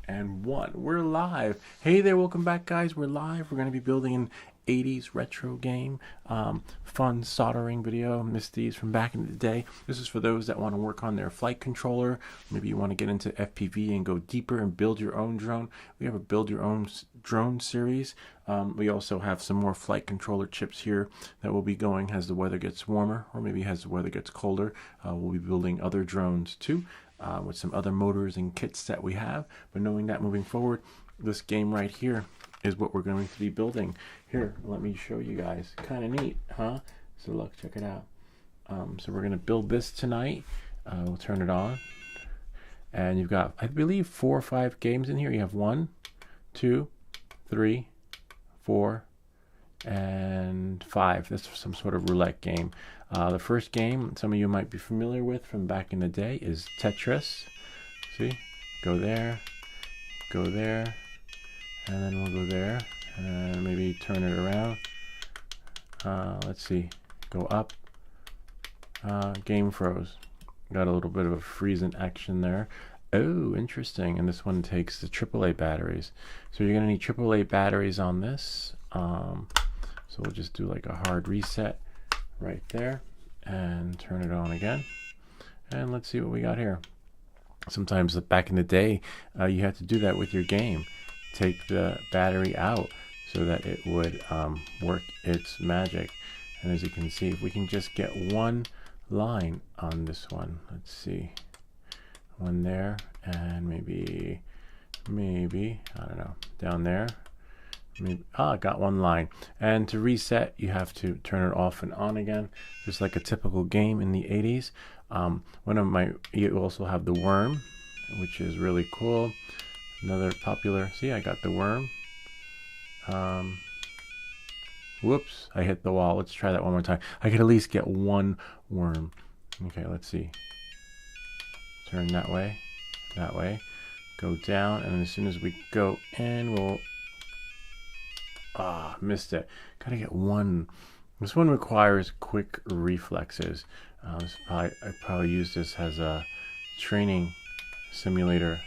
and 1. We're live. Hey there, welcome back, guys. We're live. We're going to be building an 80s retro game. Fun soldering video. Missed these from back in the day. This is for those that want to work on their flight controller. Maybe you want to get into FPV and go deeper and build your own drone. We have a build your own drone series. We also have some more flight controller chips here that will be going as the weather gets warmer, or maybe as the weather gets colder. We'll be building other drones too, with some other motors and kits that we have. But knowing that moving forward, this game right here is what we're going to be building. Here, let me show you guys. Kind of neat, huh? So look, check it out. So we're going to build this tonight. We'll turn it on. And you've got, I believe, 4 or 5 games in here. You have 1, 2, 3, 4, and 5. This is some sort of roulette game. The first game, some of you might be familiar with from back in the day, is Tetris. See? Go there, and then we'll go there, and maybe turn it around. Let's see. Go up. Game froze. Got a little bit of a freezing action there. Oh, interesting. And this one takes the AAA batteries. So you're going to need AAA batteries on this. So we'll just do like a hard reset right there and turn it on again. And let's see what we got here. Sometimes back in the day, you had to do that with your game. Take the battery out so that it would work its magic. And as you can see, if we can just get one line on this one, let's see, one there, and maybe I don't know, down there, maybe, got one line. And to reset, you have to turn it off and on again, just like a typical game in the 80s. You also have the worm, which is really cool. Another popular, see, I got the worm. Whoops, I hit the wall. Let's try that one more time. I could at least get one worm. Okay, let's see. Turn that way, go down, and as soon as we go in, we'll, missed it. Gotta get one. This one requires quick reflexes. I probably use this as a training simulator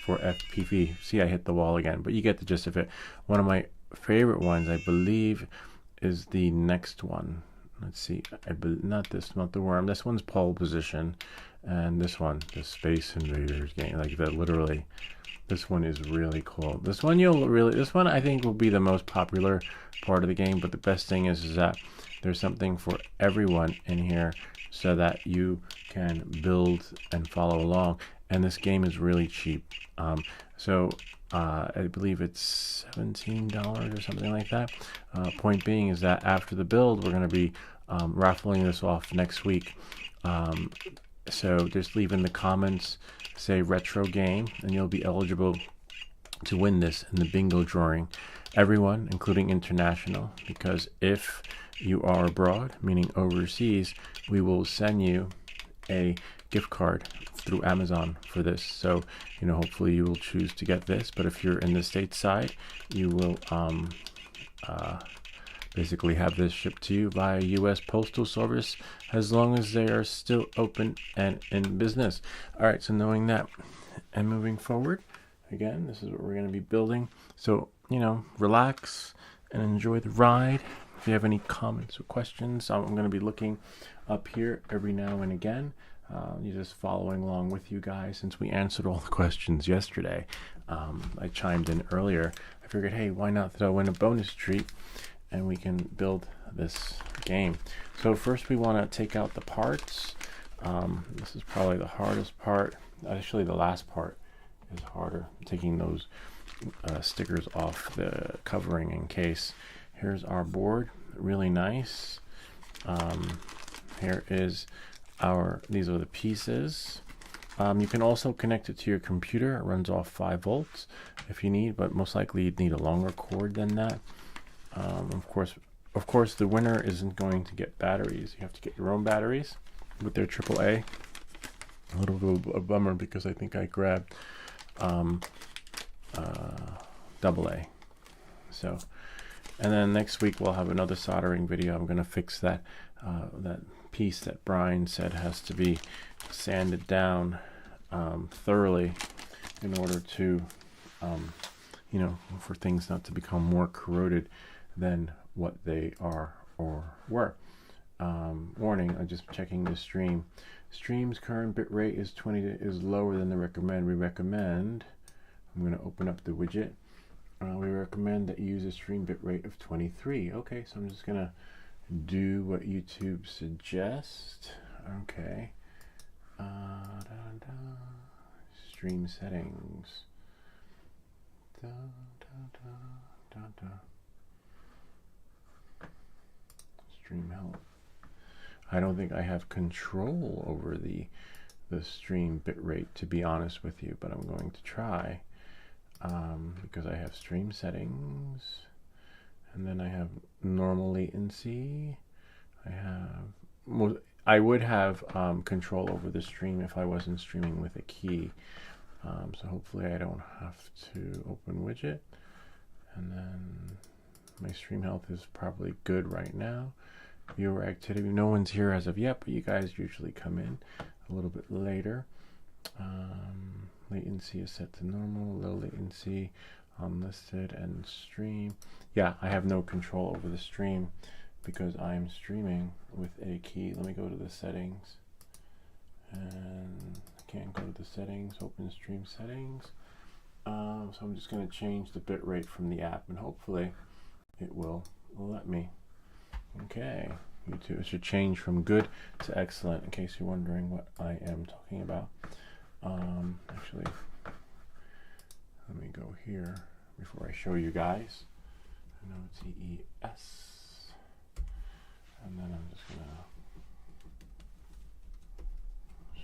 for FPV. See, I hit the wall again, but you get the gist of it. One of my favorite ones, I believe, is the next one. Let's see, not the worm. This one's pole position, and this one, the Space Invaders game, like that. Literally, this one is really cool. This one I think will be the most popular part of the game. But the best thing is that there's something for everyone in here, so that you can build and follow along. And this game is really cheap. I believe it's $17 or something like that. Point being is that after the build, we're going to be raffling this off next week. So just leave in the comments, say retro game, and you'll be eligible to win this in the bingo drawing. Everyone, including international, because if you are abroad, meaning overseas, we will send you a gift card through Amazon for this. So, hopefully you will choose to get this. But if you're in the States side, you will basically have this shipped to you via U.S. Postal Service, as long as they are still open and in business. All right, so knowing that and moving forward, again, this is what we're going to be building. So, relax and enjoy the ride. If you have any comments or questions, I'm going to be looking up here every now and again. You're just following along with you guys since we answered all the questions yesterday. I chimed in earlier. I figured, hey, why not throw in a bonus treat and we can build this game. So first we want to take out the parts. This is probably the hardest part. Actually, the last part is harder, taking those stickers off the covering in case. Here's our board, really nice. Here is these are the pieces. You can also connect it to your computer. It runs off 5 volts if you need, but most likely you'd need a longer cord than that. Of course, the winner isn't going to get batteries. You have to get your own batteries with their AAA. A little bit of a bummer because I think I grabbed AA. So, and then next week we'll have another soldering video. I'm going to fix that piece that Brian said has to be sanded down thoroughly in order to you know, for things not to become more corroded than what they are or were. Warning, I'm just checking the stream. Stream's current bit rate is 20 is lower than the recommend. We recommend, I'm going to open up the widget. We recommend that you use a stream bit rate of 23. Okay, so I'm just going to do what YouTube suggests. Okay. Stream settings. Stream help. I don't think I have control over the stream bitrate, to be honest with you, but I'm going to try, because I have stream settings, and then I have normal latency. I would have control over the stream if I wasn't streaming with a key. So hopefully I don't have to open widget. And then my stream health is probably good right now. Viewer activity, no one's here as of yet, but you guys usually come in a little bit later. Latency is set to normal, low latency, unlisted, and stream. Yeah, I have no control over the stream because I'm streaming with a key. Let me go to the settings, and I can't go to the settings, open stream settings. So I'm just going to change the bit rate from the app, and hopefully it will let me. Okay, YouTube, it should change from good to excellent, in case you're wondering what I am talking about. Actually, let me go here before I show you guys. TES, and then I'm just gonna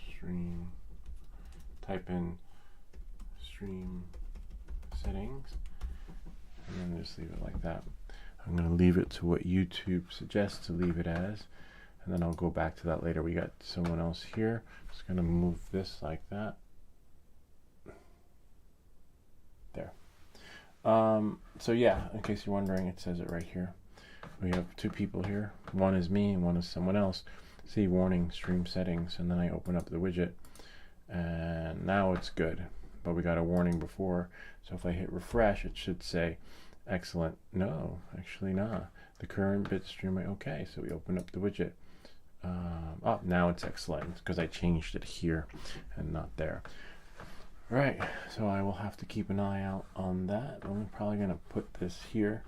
stream, type in stream settings, and then just leave it like that. I'm going to leave it to what YouTube suggests to leave it as, and then I'll go back to that later. We got someone else here. Just going to move this like that. There. So yeah, in case you're wondering, it says it right here. We have two people here. One is me and one is someone else. See, warning, stream settings, and then I open up the widget, and now it's good. But we got a warning before, so if I hit refresh, it should say excellent. No, actually not. The current bit stream rate. Okay, so we open up the widget. Oh, now it's excellent because I changed it here and not there. Right, so I will have to keep an eye out on that. I'm probably going to put this here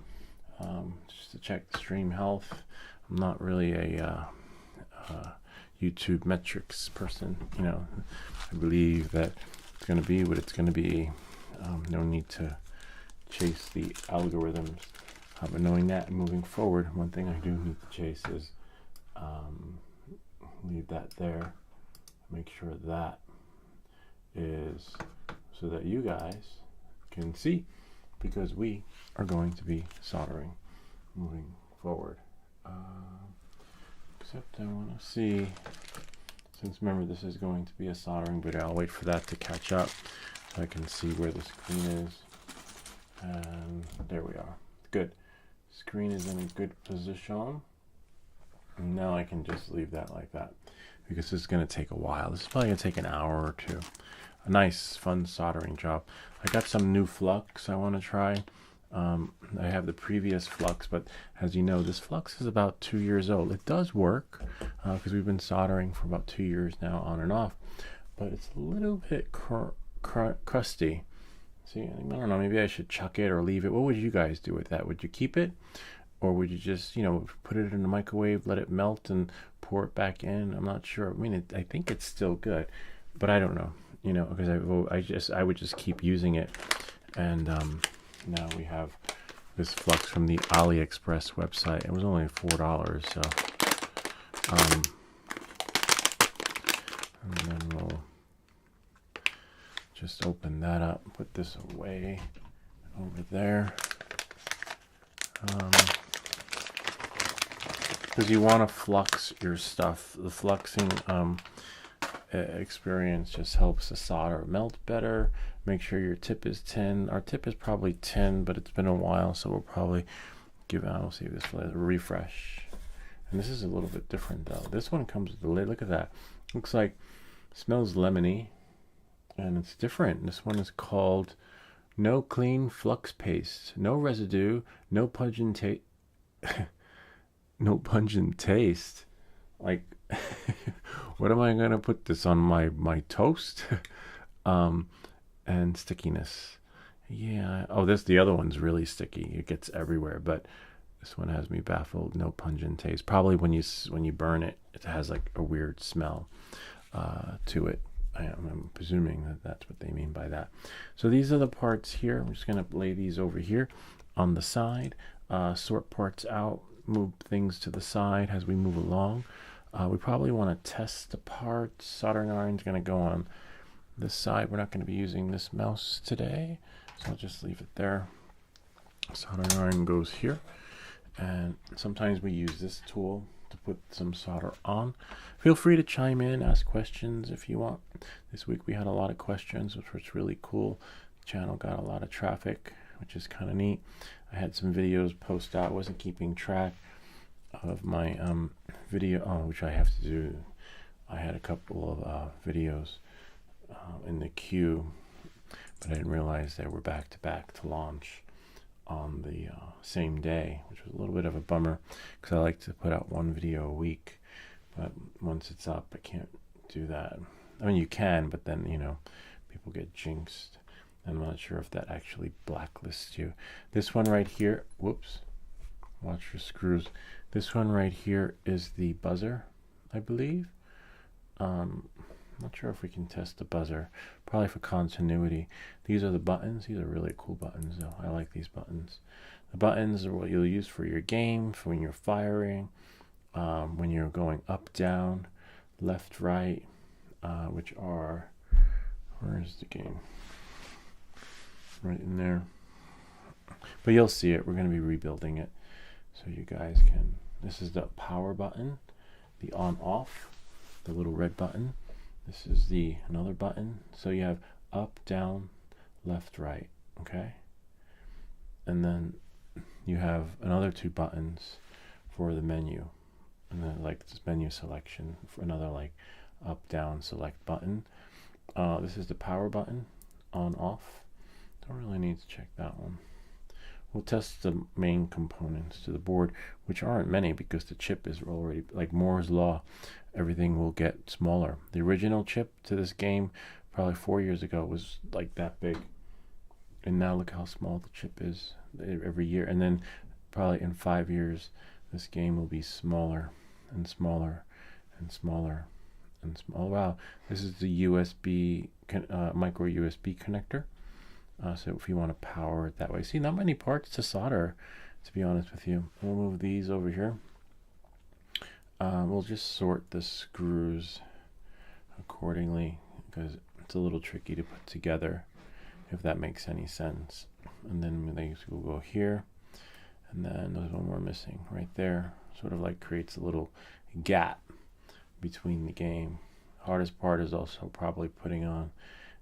just to check the stream health. I'm not really a YouTube metrics person. You know, I believe that it's going to be what it's going to be. No need to chase the algorithms. But knowing that and moving forward, one thing I do need to chase is leave that there. Make sure that is so that you guys can see, because we are going to be soldering moving forward. Except I want to see, since remember this is going to be a soldering video, I'll wait for that to catch up so I can see where the screen is. And there we are. Good. Screen is in a good position. And now I can just leave that like that, because this is going to take a while. This is probably going to take an hour or two. A nice, fun soldering job. I got some new flux I want to try. I have the previous flux, but as you know, this flux is about 2 years old. It does work because we've been soldering for about 2 years now, on and off, but it's a little bit crusty. See, I don't know, maybe I should chuck it or leave it. What would you guys do with that? Would you keep it, or would you just, you know, put it in the microwave, let it melt, and pour it back in? I'm not sure. I mean, I think it's still good, but I don't know, you know, because I would just keep using it. And now we have this flux from the AliExpress website. It was only $4, so and then we'll just open that up, put this away over there, because you want to flux your stuff. The fluxing experience just helps the solder melt better. Make sure your tip is 10. Our tip is probably 10, but it's been a while, so we'll probably I'll save this for a refresh. And this is a little bit different though. This one comes with the lid. Look at that. Looks like, smells lemony, and it's different. This one is called No clean flux paste. No residue. No pungent taste. No pungent taste. Like, what am I gonna put this on my toast? And stickiness. Yeah. Oh, the other one's really sticky. It gets everywhere, but this one has me baffled. No pungent taste. Probably when you burn it, it has like a weird smell to it. I'm presuming that that's what they mean by that. So these are the parts here. I'm just gonna lay these over here on the side. Sort parts out. Move things to the side as we move along. We probably want to test the parts. Soldering iron's going to go on this side. We're not going to be using this mouse today, so I'll just leave it there. Soldering iron goes here, and sometimes we use this tool to put some solder on. Feel free to chime in, ask questions if you want. This week we had a lot of questions, which was really cool. The channel got a lot of traffic, which is kind of neat. I had some videos post out. I wasn't keeping track of my video, which I have to do. I had a couple of videos in the queue, but I didn't realize they were back to back to launch on the same day, which was a little bit of a bummer because I like to put out one video a week, but once it's up I can't do that. I mean, you can, but then people get jinxed. I'm not sure if that actually blacklists you. This one right here, whoops, watch your screws. This one right here is the buzzer, I believe. Not sure if we can test the buzzer, probably for continuity. These are the buttons. These are really cool buttons though. I like these buttons. The buttons are what you'll use for your game, for when you're firing, when you're going up, down, left, right, which are, where's the game? Right in there. But you'll see it. We're going to be rebuilding it so you guys can. This is the power button, the on off, the little red button. This is the another button. So you have up, down, left, right. Okay. And then you have another two buttons for the menu, and then like this menu selection for another like up, down, select button. This is the power button, on off. Don't really need to check that one. We'll test the main components to the board, which aren't many because the chip is already, like Moore's law, everything will get smaller. The original chip to this game, probably 4 years ago, was like that big. And now look how small the chip is every year. And then probably in 5 years, this game will be smaller and smaller and smaller and smaller. Oh, wow, this is the USB, micro USB connector. So if you want to power it that way. See, not many parts to solder, to be honest with you. We'll move these over here. We'll just sort the screws accordingly because it's a little tricky to put together, if that makes any sense. And then these will go here, and then there's one more missing right there. Sort of like creates a little gap between the game. Hardest part is also probably putting on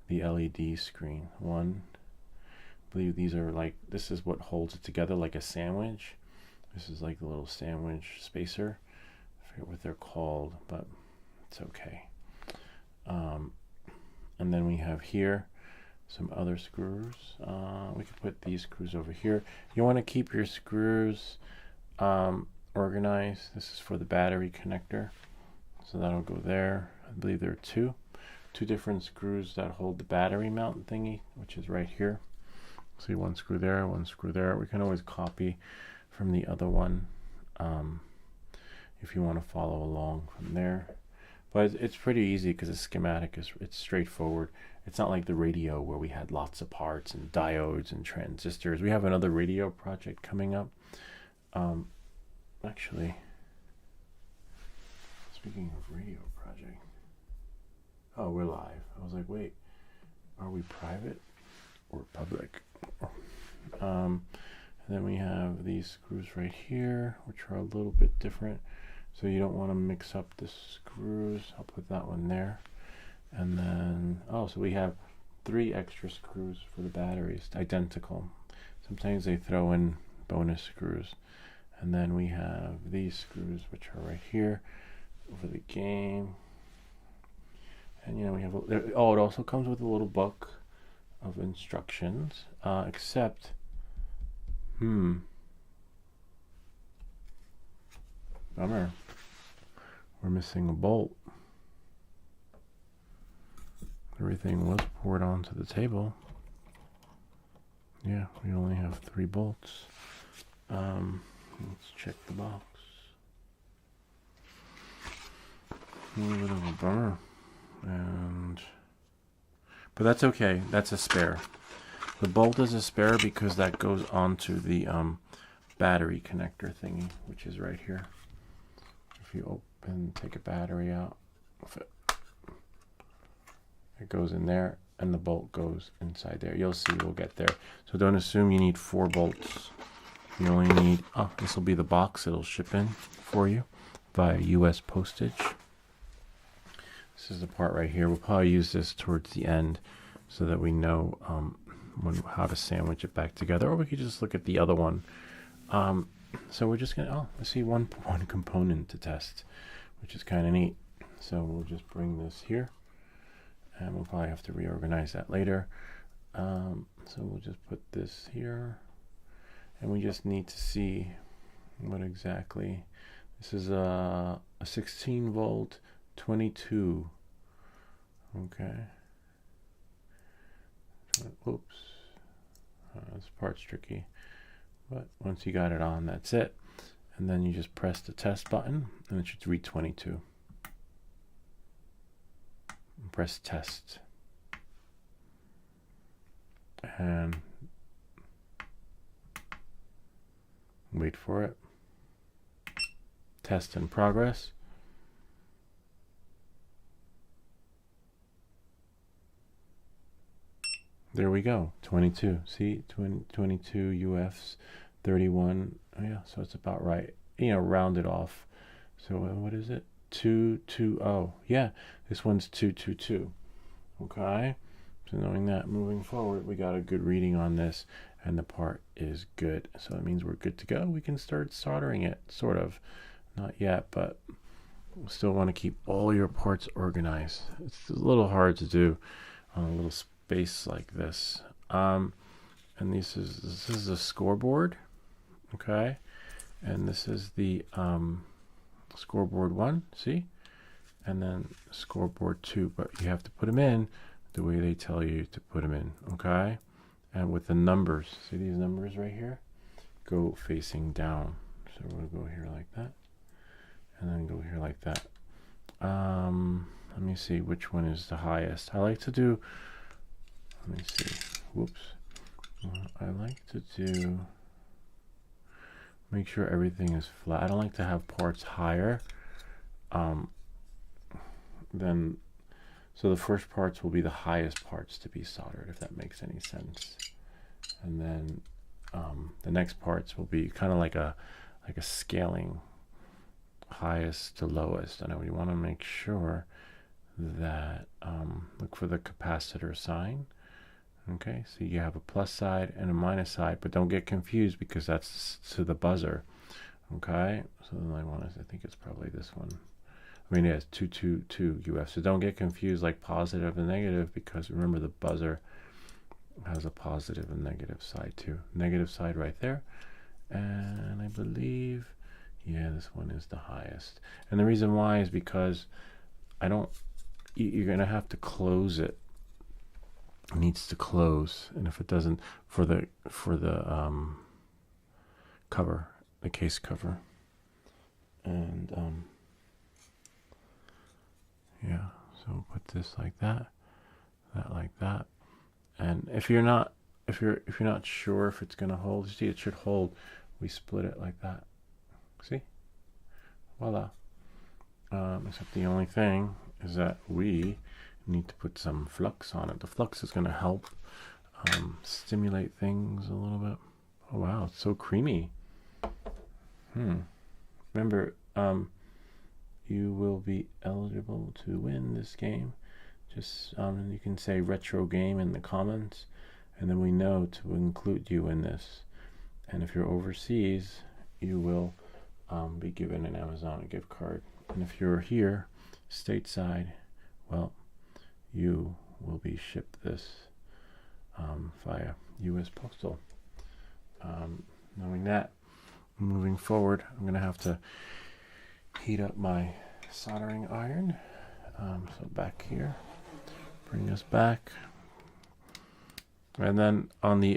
the LED screen. I believe these are like, this is what holds it together like a sandwich. This is like a little sandwich spacer. I forget what they're called, but it's okay. And then we have here some other screws. We could put these screws over here. You want to keep your screws organized. This is for the battery connector, so that'll go there. I believe there are two different screws that hold the battery mount thingy, which is right here. See, one screw there, one screw there. We can always copy from the other one if you want to follow along from there. But it's pretty easy because the schematic it's straightforward. It's not like the radio where we had lots of parts and diodes and transistors. We have another radio project coming up. Actually, speaking of radio project, oh, we're live. I was like, wait, are we private or public? And then we have these screws right here, which are a little bit different. So you don't want to mix up the screws. I'll put that one there. And then, oh, so we have 3 extra screws for the batteries, identical. Sometimes they throw in bonus screws. And then we have these screws, which are right here over the game. And we have, it also comes with a little book. of instructions, except, bummer. We're missing a bolt. Everything was poured onto the table. Yeah, we only have 3 bolts. Let's check the box. A little bit of a bummer. But that's okay. That's a spare. The bolt is a spare because that goes onto the battery connector thingy, which is right here. If you open, take a battery out, it goes in there, and the bolt goes inside there. You'll see, we'll get there. So don't assume you need 4 bolts. You only need, this will be the box it'll ship in for you via US postage. This is the part right here. We'll probably use this towards the end so that we know how to sandwich it back together, or we could just look at the other one. So we're just gonna, let's see one component to test, which is kind of neat. So we'll just bring this here, and we'll probably have to reorganize that later. So we'll just put this here, and we just need to see what exactly, this is a 16 volt 22. Okay. Oops. This part's tricky. But once you got it on, that's it. And then you just press the test button, and it should read 22. And press test. And wait for it. Test in progress. There we go, 22. See, 22 UFs, 31. Oh, yeah, so it's about right. You know, round it off. So what is it? 220. Yeah, this one's 222. Okay. So knowing that, moving forward, we got a good reading on this, and the part is good. So that means we're good to go. We can start soldering it, sort of. Not yet, but we still want to keep all your parts organized. It's a little hard to do on a little space like this. And this is the scoreboard, okay, and this is the scoreboard 1, see, and then scoreboard 2, but you have to put them in the way they tell you to put them in, okay, and with the numbers, see these numbers right here, go facing down. So we'll go here like that, and then go here like that. Let me see which one is the highest. I like to do, let me see, whoops, I like to do, make sure everything is flat. I don't like to have parts higher than, so the first parts will be the highest parts to be soldered, if that makes any sense. And then the next parts will be kind of like a scaling, highest to lowest. And we want to make sure that, look for the capacitor sign. Okay, so you have a plus side and a minus side, but don't get confused because that's to the buzzer. Okay, so the line one is, I think it's probably this one. I mean, it's 222 UF. So don't get confused like positive and negative, because remember the buzzer has a positive and negative side too. Negative side right there, and I believe, yeah, this one is the highest. And the reason why is because you're gonna have to close it. It needs to close, and if it doesn't, for the cover, the case cover, and yeah, so we'll put this like that, that like that, and if you're not sure if it's gonna hold, you see it should hold. We split it like that. See, voila. Except the only thing is that we need to put some flux on it. The flux is going to help stimulate things a little bit. Oh wow, it's so creamy. Remember, you will be eligible to win this game. Just you can say retro game in the comments, and then we know to include you in this. And if you're overseas, you will be given an Amazon gift card. And if you're here stateside, well, you will be shipped this via U.S. Postal. Knowing that, moving forward, I'm going to have to heat up my soldering iron. So back here, bring this back. And then on the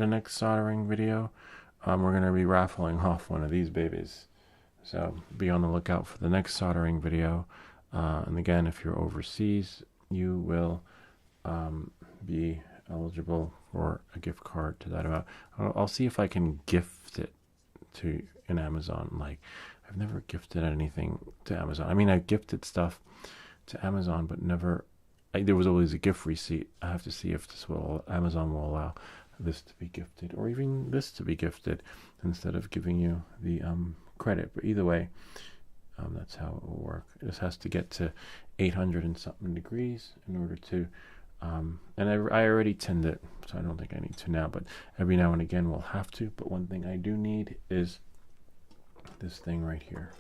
next soldering video, we're going to be raffling off one of these babies. So be on the lookout for the next soldering video. And again, if you're overseas, you will be eligible for a gift card to that amount. I'll see if I can gift it to an Amazon. Like, I've never gifted anything to Amazon. I mean, I gifted stuff to Amazon, but never. There was always a gift receipt. I have to see if Amazon will allow this to be gifted, or even this to be gifted, instead of giving you the credit. But either way, that's how it will work. This has to get to 800 and something degrees in order to. And I already tinned it, so I don't think I need to now. But every now and again we'll have to. But one thing I do need is this thing right here,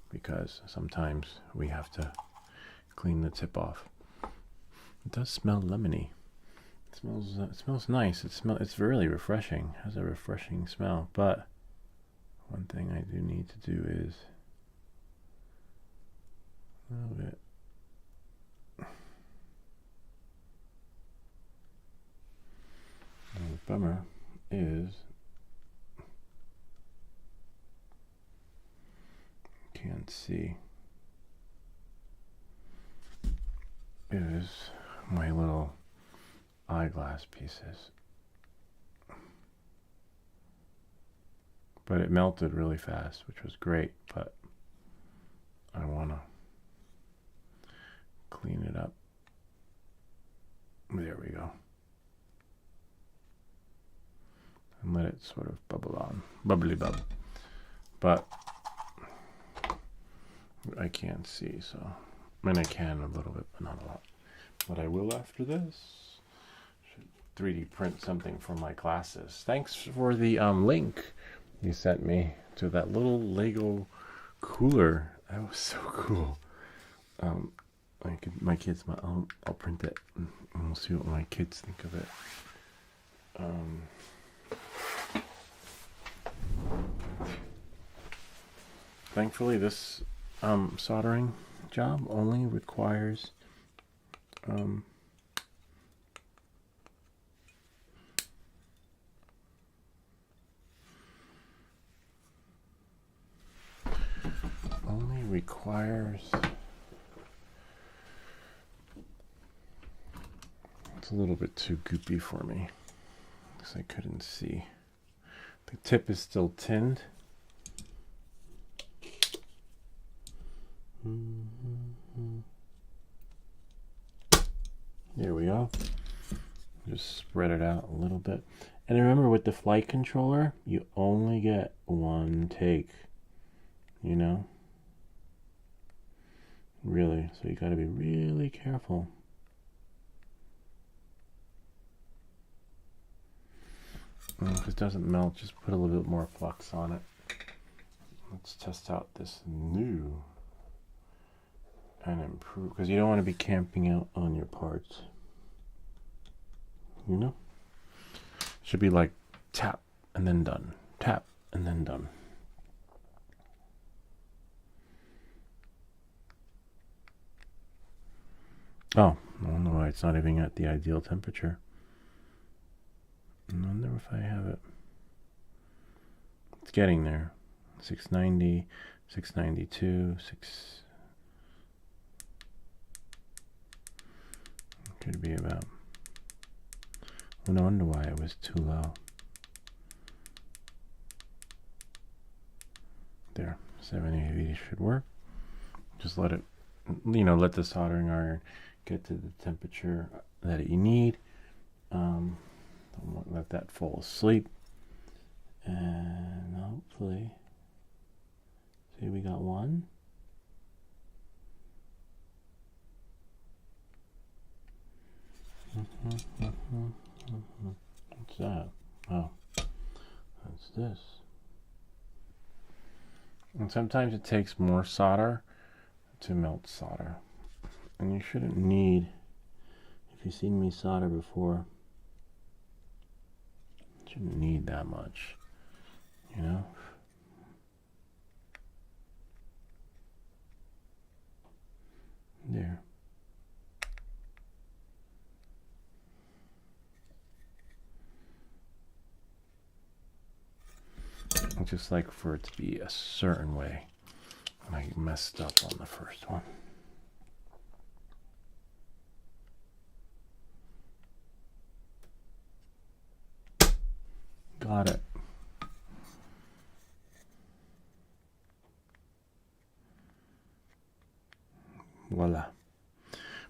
because sometimes we have to clean the tip off. It does smell lemony. It smells nice. It's really refreshing. It has a refreshing smell. But one thing I do need to do is a little bit. And the bummer is can't see is my little eyeglass pieces, but it melted really fast, which was great. But I want to clean it up. There we go. And let it sort of bubbly bub. But I can't see, so I mean I can a little bit, but not a lot. But I will after this. Should 3D print something for my classes. Thanks for the link you sent me to that little Lego cooler. That was so cool. My kids, I'll print it and we'll see what my kids think of it. Thankfully, this soldering job only requires it's a little bit too goopy for me because I couldn't see. The tip is still tinned. There we go. Just spread it out a little bit. And remember, with the flight controller, you only get one take. You know? Really. So you got to be really careful. If it doesn't melt, just put a little bit more flux on it. Let's test out this new and improve, because you don't want to be camping out on your parts. You know? Should be like tap and then done. Tap and then done. Oh, I don't know why it's not even at the ideal temperature. I wonder if I have it. It's getting there. 690, 692, 6. Could be about. Well, no wonder why it was too low. There, 780 should work. Just let it, let the soldering iron get to the temperature that you need. Don't let that fall asleep. And hopefully, see, we got one. What's that? Oh, that's this. And sometimes it takes more solder to melt solder. And you shouldn't need, if you've seen me solder before, Shouldn't need that much, you know. There. I just like for it to be a certain way. And I messed up on the first one. Got it. Voila.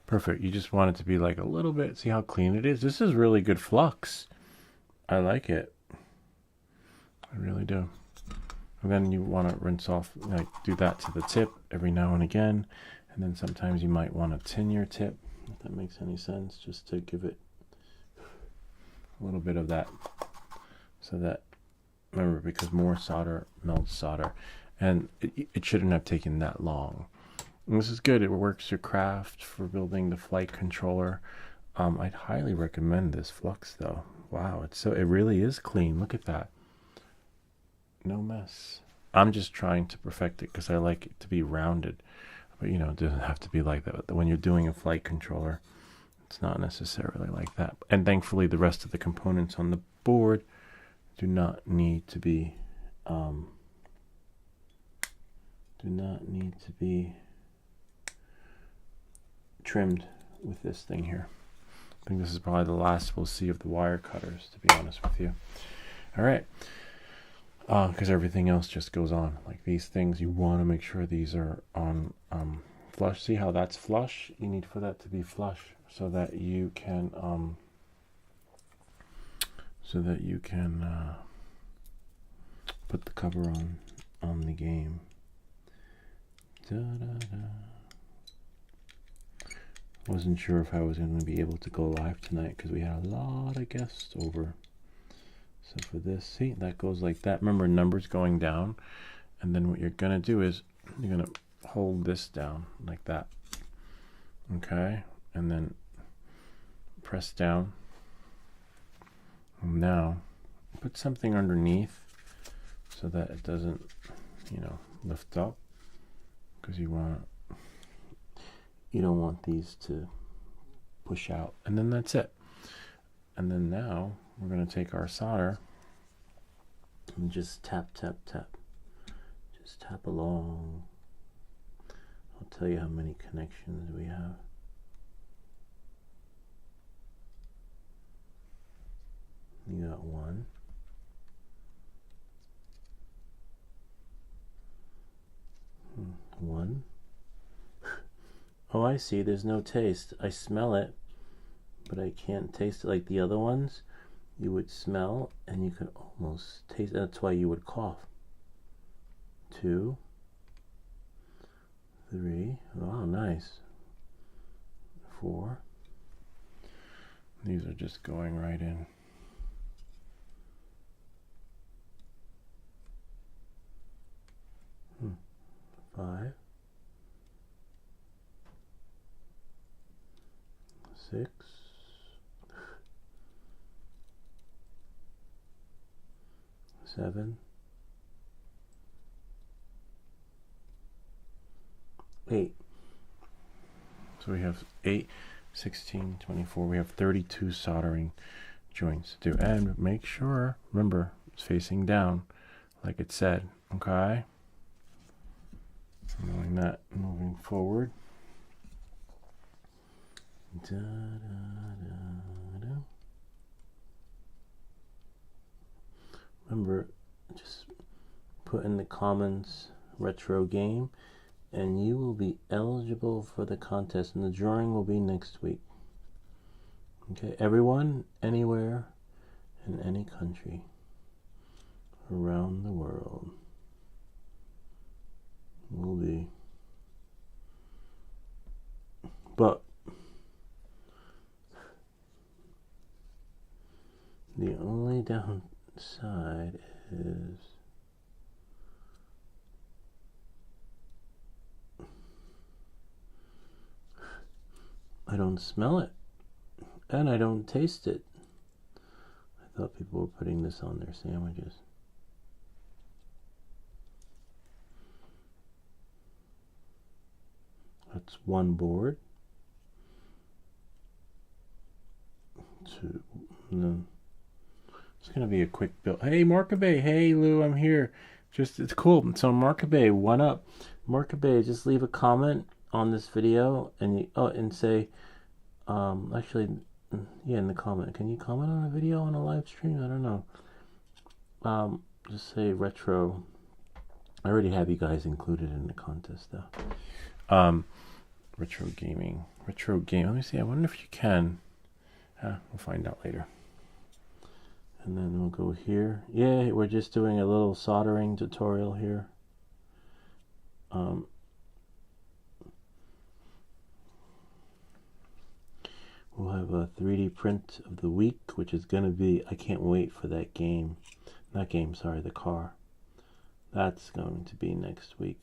Perfect. You just want it to be like a little bit. See how clean it is? This is really good flux. I like it. I really do. And then you want to rinse off, like do that to the tip every now and again. And then sometimes you might want to tin your tip, if that makes any sense, just to give it a little bit of that. So that, remember, because more solder melts solder. And it shouldn't have taken that long. And this is good. It works your craft for building the flight controller. I'd highly recommend this flux though. Wow, it really is clean. Look at that. No mess. I'm just trying to perfect it because I like it to be rounded. But you know, it doesn't have to be like that. When you're doing a flight controller, it's not necessarily like that. And thankfully the rest of the components on the board do not need to be trimmed with this thing here. I think this is probably the last we'll see of the wire cutters, to be honest with you. All right. Because everything else just goes on. Like these things, you want to make sure these are on flush. See how that's flush? You need for that to be flush so that you can put the cover on the game. Wasn't sure if I was going to be able to go live tonight because we had a lot of guests over. So for this, see, that goes like that. Remember, numbers going down. And then what you're going to do is you're going to hold this down like that. Okay? And then press down. And now put something underneath so that it doesn't, you know, lift up. Because you don't want these to push out. And then that's it. And then now we're going to take our solder and just tap, tap, tap. Just tap along. I'll tell you how many connections we have. You got one. One. Oh, I see. There's no taste. I smell it, but I can't taste it like the other ones. You would smell and you could almost taste it. That's why you would cough. 2, 3. Oh, nice. 4. These are just going right in. 5, 6, 7, 8. So we have 8, 16, 24. We have 32 soldering joints to do. And make sure, remember, it's facing down, like it said. Okay. Knowing that, moving forward. Da, da, da, da. Remember, just put in the comments retro game and you will be eligible for the contest, and the drawing will be next week. Okay, everyone, anywhere, in any country around the world will be. But the only downside is I don't smell it and I don't taste it. I thought people were putting this on their sandwiches. That's one board. Two. And then it's gonna be a quick build. Hey Markabe, hey Lou, I'm here. Just it's cool. So Markabe, one up. Markabe, just leave a comment on this video and say actually yeah, in the comment. Can you comment on a video on a live stream? I don't know. Just say retro. I already have you guys included in the contest though. Retro gaming. Retro game. Let me see. I wonder if you can. We'll find out later. And then we'll go here. Yeah, we're just doing a little soldering tutorial here. We'll have a 3D print of the week, which is going to be, I can't wait for that game. Not game, sorry, the car. That's going to be next week.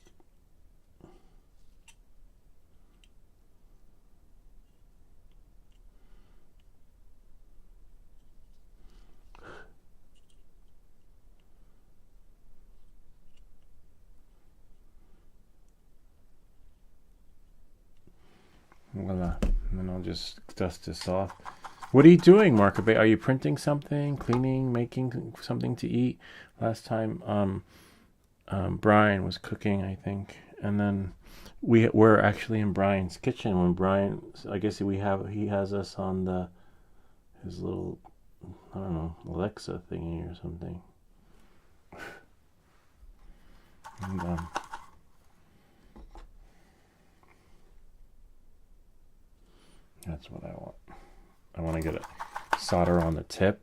Voila. And then I'll just dust this off. What are you doing, Markabe? Are you printing something, cleaning, making something to eat? Last time Brian was cooking, I think. And then we're actually in Brian's kitchen when Brian, I guess he has us on his little, I don't know, Alexa thingy or something. And that's what I want. I want to get a solder on the tip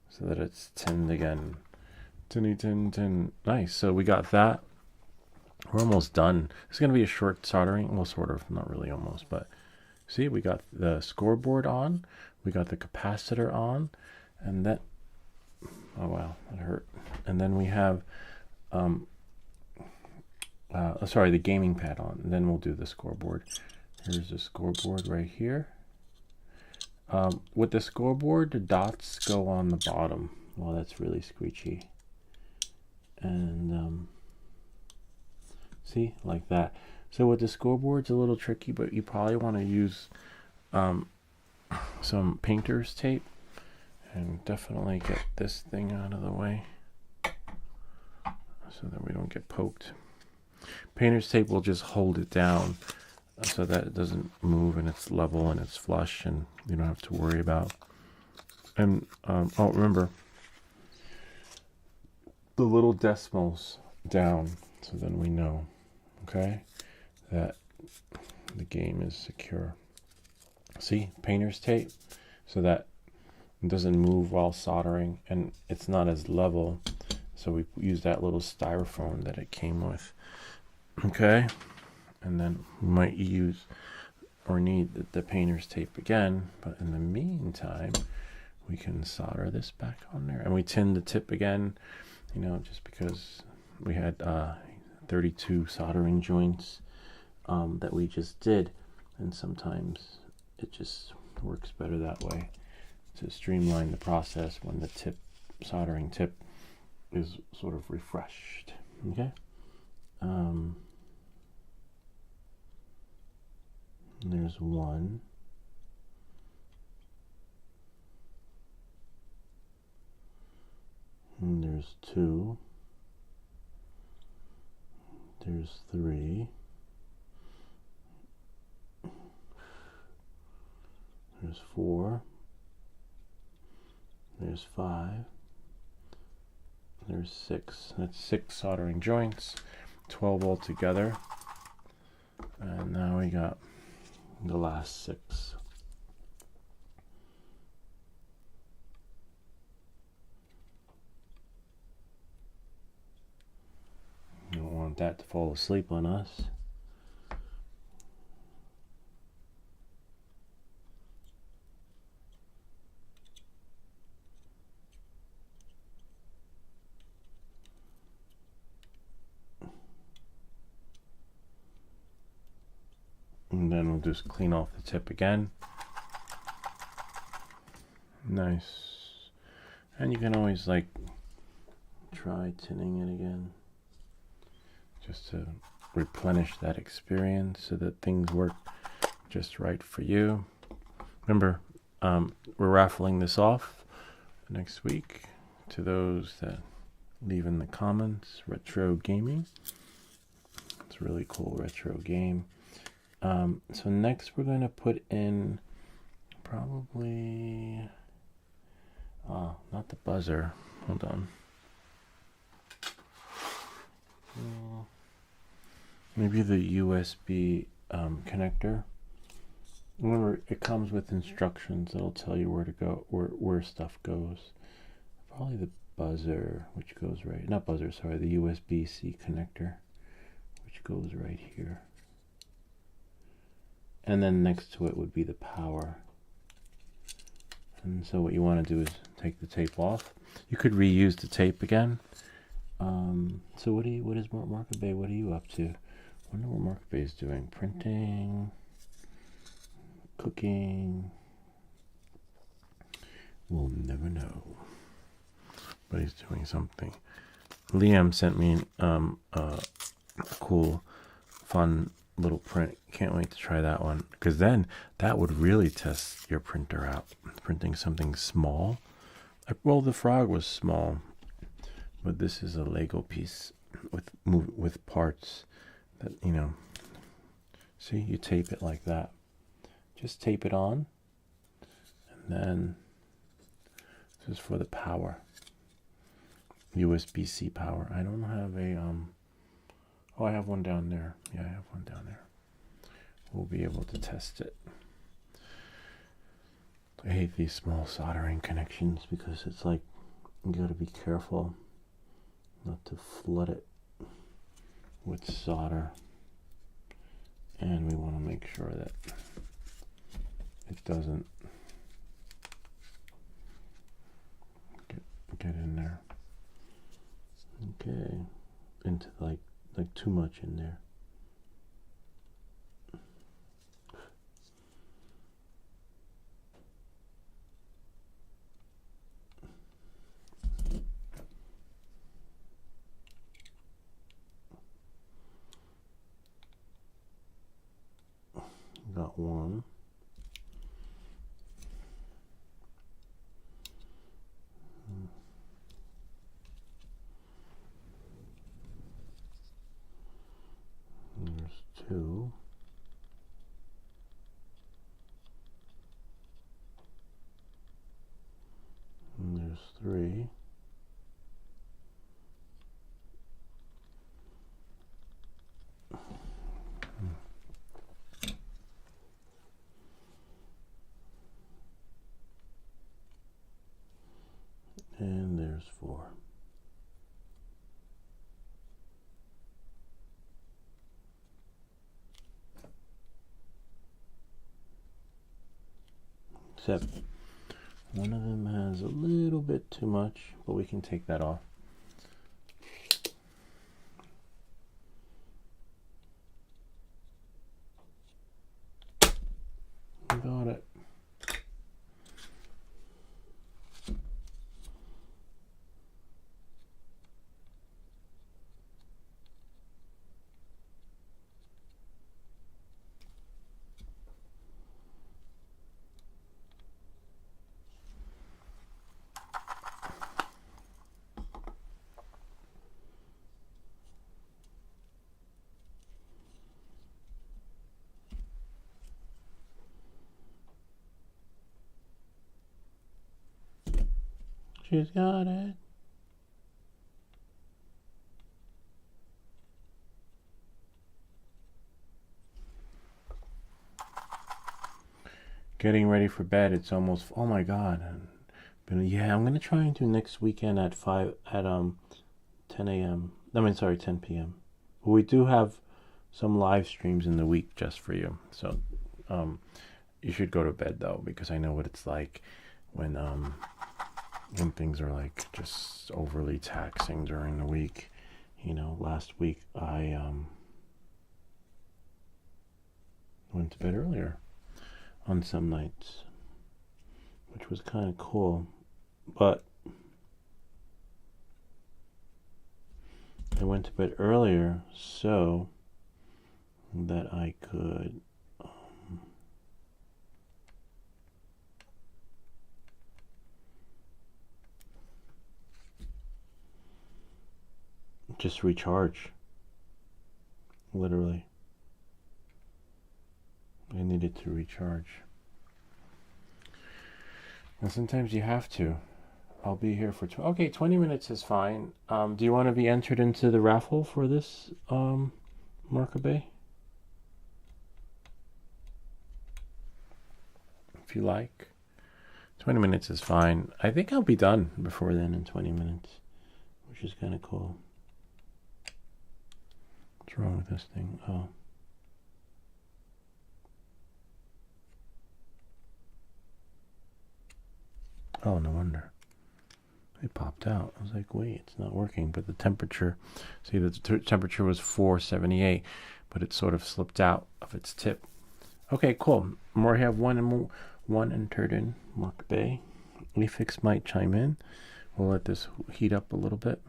so that it's tinned again. Tin. Nice. So we got that. We're almost done. It's going to be a short soldering. Well, sort of. Not really almost. But see, we got the scoreboard on. We got the capacitor on. And then, oh wow, that hurt. And then we have, sorry, the gaming pad on. And then we'll do the scoreboard. Here's the scoreboard right here. With the scoreboard, the dots go on the bottom. Well, that's really screechy. And see, like that. So with the scoreboard, it's a little tricky, but you probably want to use some painter's tape and definitely get this thing out of the way so that we don't get poked. Painter's tape will just hold it down so that it doesn't move and it's level and it's flush and you don't have to worry about. And oh, remember the little decimals down so then we know, okay, that the game is secure. See, painter's tape so that it doesn't move while soldering and it's not as level, so we use that little styrofoam that it came with. Okay, and then we might use or need the painter's tape again, but in the meantime we can solder this back on there, and we tin the tip again, you know, just because we had 32 soldering joints that we just did, and sometimes it just works better that way to streamline the process when the soldering tip is sort of refreshed. Okay, there's one. And there's two. There's three. There's four. There's five. There's six. That's 6 soldering joints, 12 altogether. And now we got the last 6. You don't want that to fall asleep on us. And then we'll just clean off the tip again. Nice. And you can always like try tinning it again, just to replenish that experience so that things work just right for you. Remember, we're raffling this off next week to those that leave in the comments. Retro gaming. It's a really cool retro game. So next we're going to put in probably, not the buzzer. Hold on. Maybe the USB connector. Remember, it comes with instructions that'll tell you where to go, where stuff goes. Probably the buzzer, which goes right, not buzzer, sorry, the USB-C connector, which goes right here. And then next to it would be the power. And so what you want to do is take the tape off. You could reuse the tape again. So what is Market Bay? What are you up to? I wonder what Market Bay is doing. Printing, cooking. We'll never know. But he's doing something. Liam sent me a cool, fun little print. Can't wait to try that one, because then that would really test your printer out. Printing something small. Well, the frog was small, but this is a Lego piece with parts that, you know. See, you tape it like that. Just tape it on, and then this is for the power. USB-C power. I don't have a oh, I have one down there. Yeah, I have one down there. We'll be able to test it. I hate these small soldering connections because it's like you gotta be careful not to flood it with solder, and we want to make sure that it doesn't get in there. Okay, into like too much in there. Got one. There's two. And there's three. And there's four. Except one of them has a little bit too much, but we can take that off. Got it. She's got it. Getting ready for bed. It's almost, oh my god. But yeah, I'm gonna try and do next weekend at 10 a.m. I mean, sorry, 10 p.m. But we do have some live streams in the week just for you. So you should go to bed though, because I know what it's like when things are like just overly taxing during the week. You know, last week I went to bed earlier on some nights, which was kind of cool, but went to bed earlier so that I could just recharge. Literally. I needed to recharge. And sometimes you have to. I'll be here for 20 minutes is fine. Do you want to be entered into the raffle for this, Marka Bay? If you like. 20 minutes is fine. I think I'll be done before then in 20 minutes, which is kind of cool. What's wrong with this thing? Oh, no wonder. It popped out. I was like, wait, it's not working. But the temperature, see, the temperature was 478, but it sort of slipped out of its tip. Okay, cool. We have one entered in. Mark Bay. Efix might chime in. We'll let this heat up a little bit.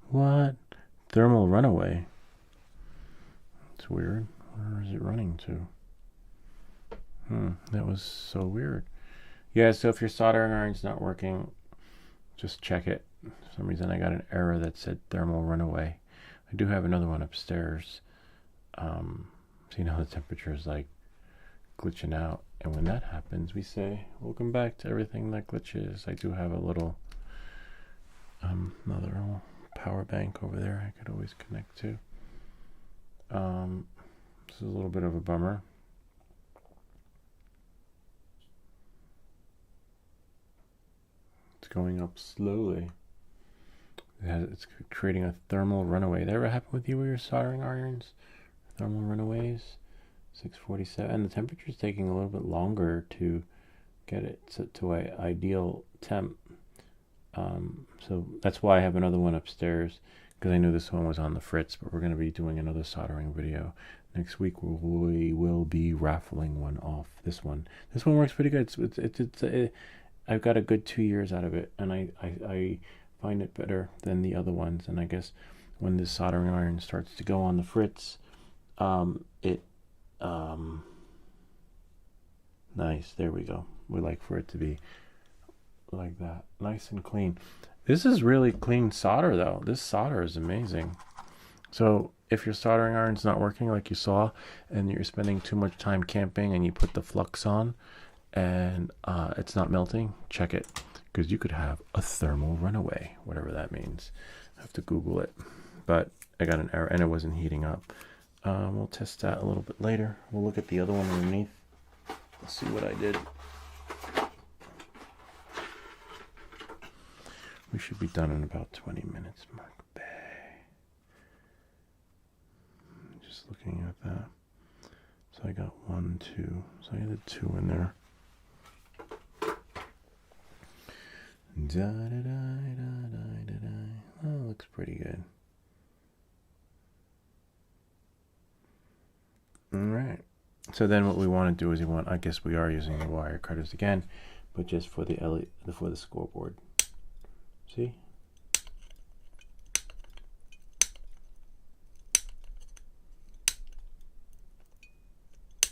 What? Thermal runaway. It's weird. Where is it running to? That was so weird. Yeah, so if your soldering iron's not working, just check it. For some reason I got an error that said thermal runaway. I do have another one upstairs. So you know the temperature is like glitching out. And when that happens, we say, welcome back to everything that glitches. I do have a little another little power bank over there I could always connect to. This is a little bit of a bummer. It's going up slowly. It's creating a thermal runaway. That ever happen with you with your soldering irons? Thermal runaways? 647. And the temperature is taking a little bit longer to get it to an ideal temp. So that's why I have another one upstairs, because I knew this one was on the fritz, but we're going to be doing another soldering video. Next week we will be raffling one off. This one works pretty good. I've got a good 2 years out of it, and I find it better than the other ones. And I guess when this soldering iron starts to go on the fritz, nice. There we go. We like for it to be like that, nice and clean. This is really clean solder though. This solder is amazing. So if your soldering iron's not working like you saw, and you're spending too much time camping, and you put the flux on and it's not melting, check it, because you could have a thermal runaway, whatever that means. I have to Google it, but I got an error and it wasn't heating up. We'll test that a little bit later. We'll look at the other one underneath. Let's see what I did. We should be done in about 20 minutes, Mark Bay. Just looking at that. So I got 1, 2. So I did 2 in there. Oh, looks pretty good. All right. So then what we want to do is I guess we are using the wire cutters again, but just for the scoreboard. See? I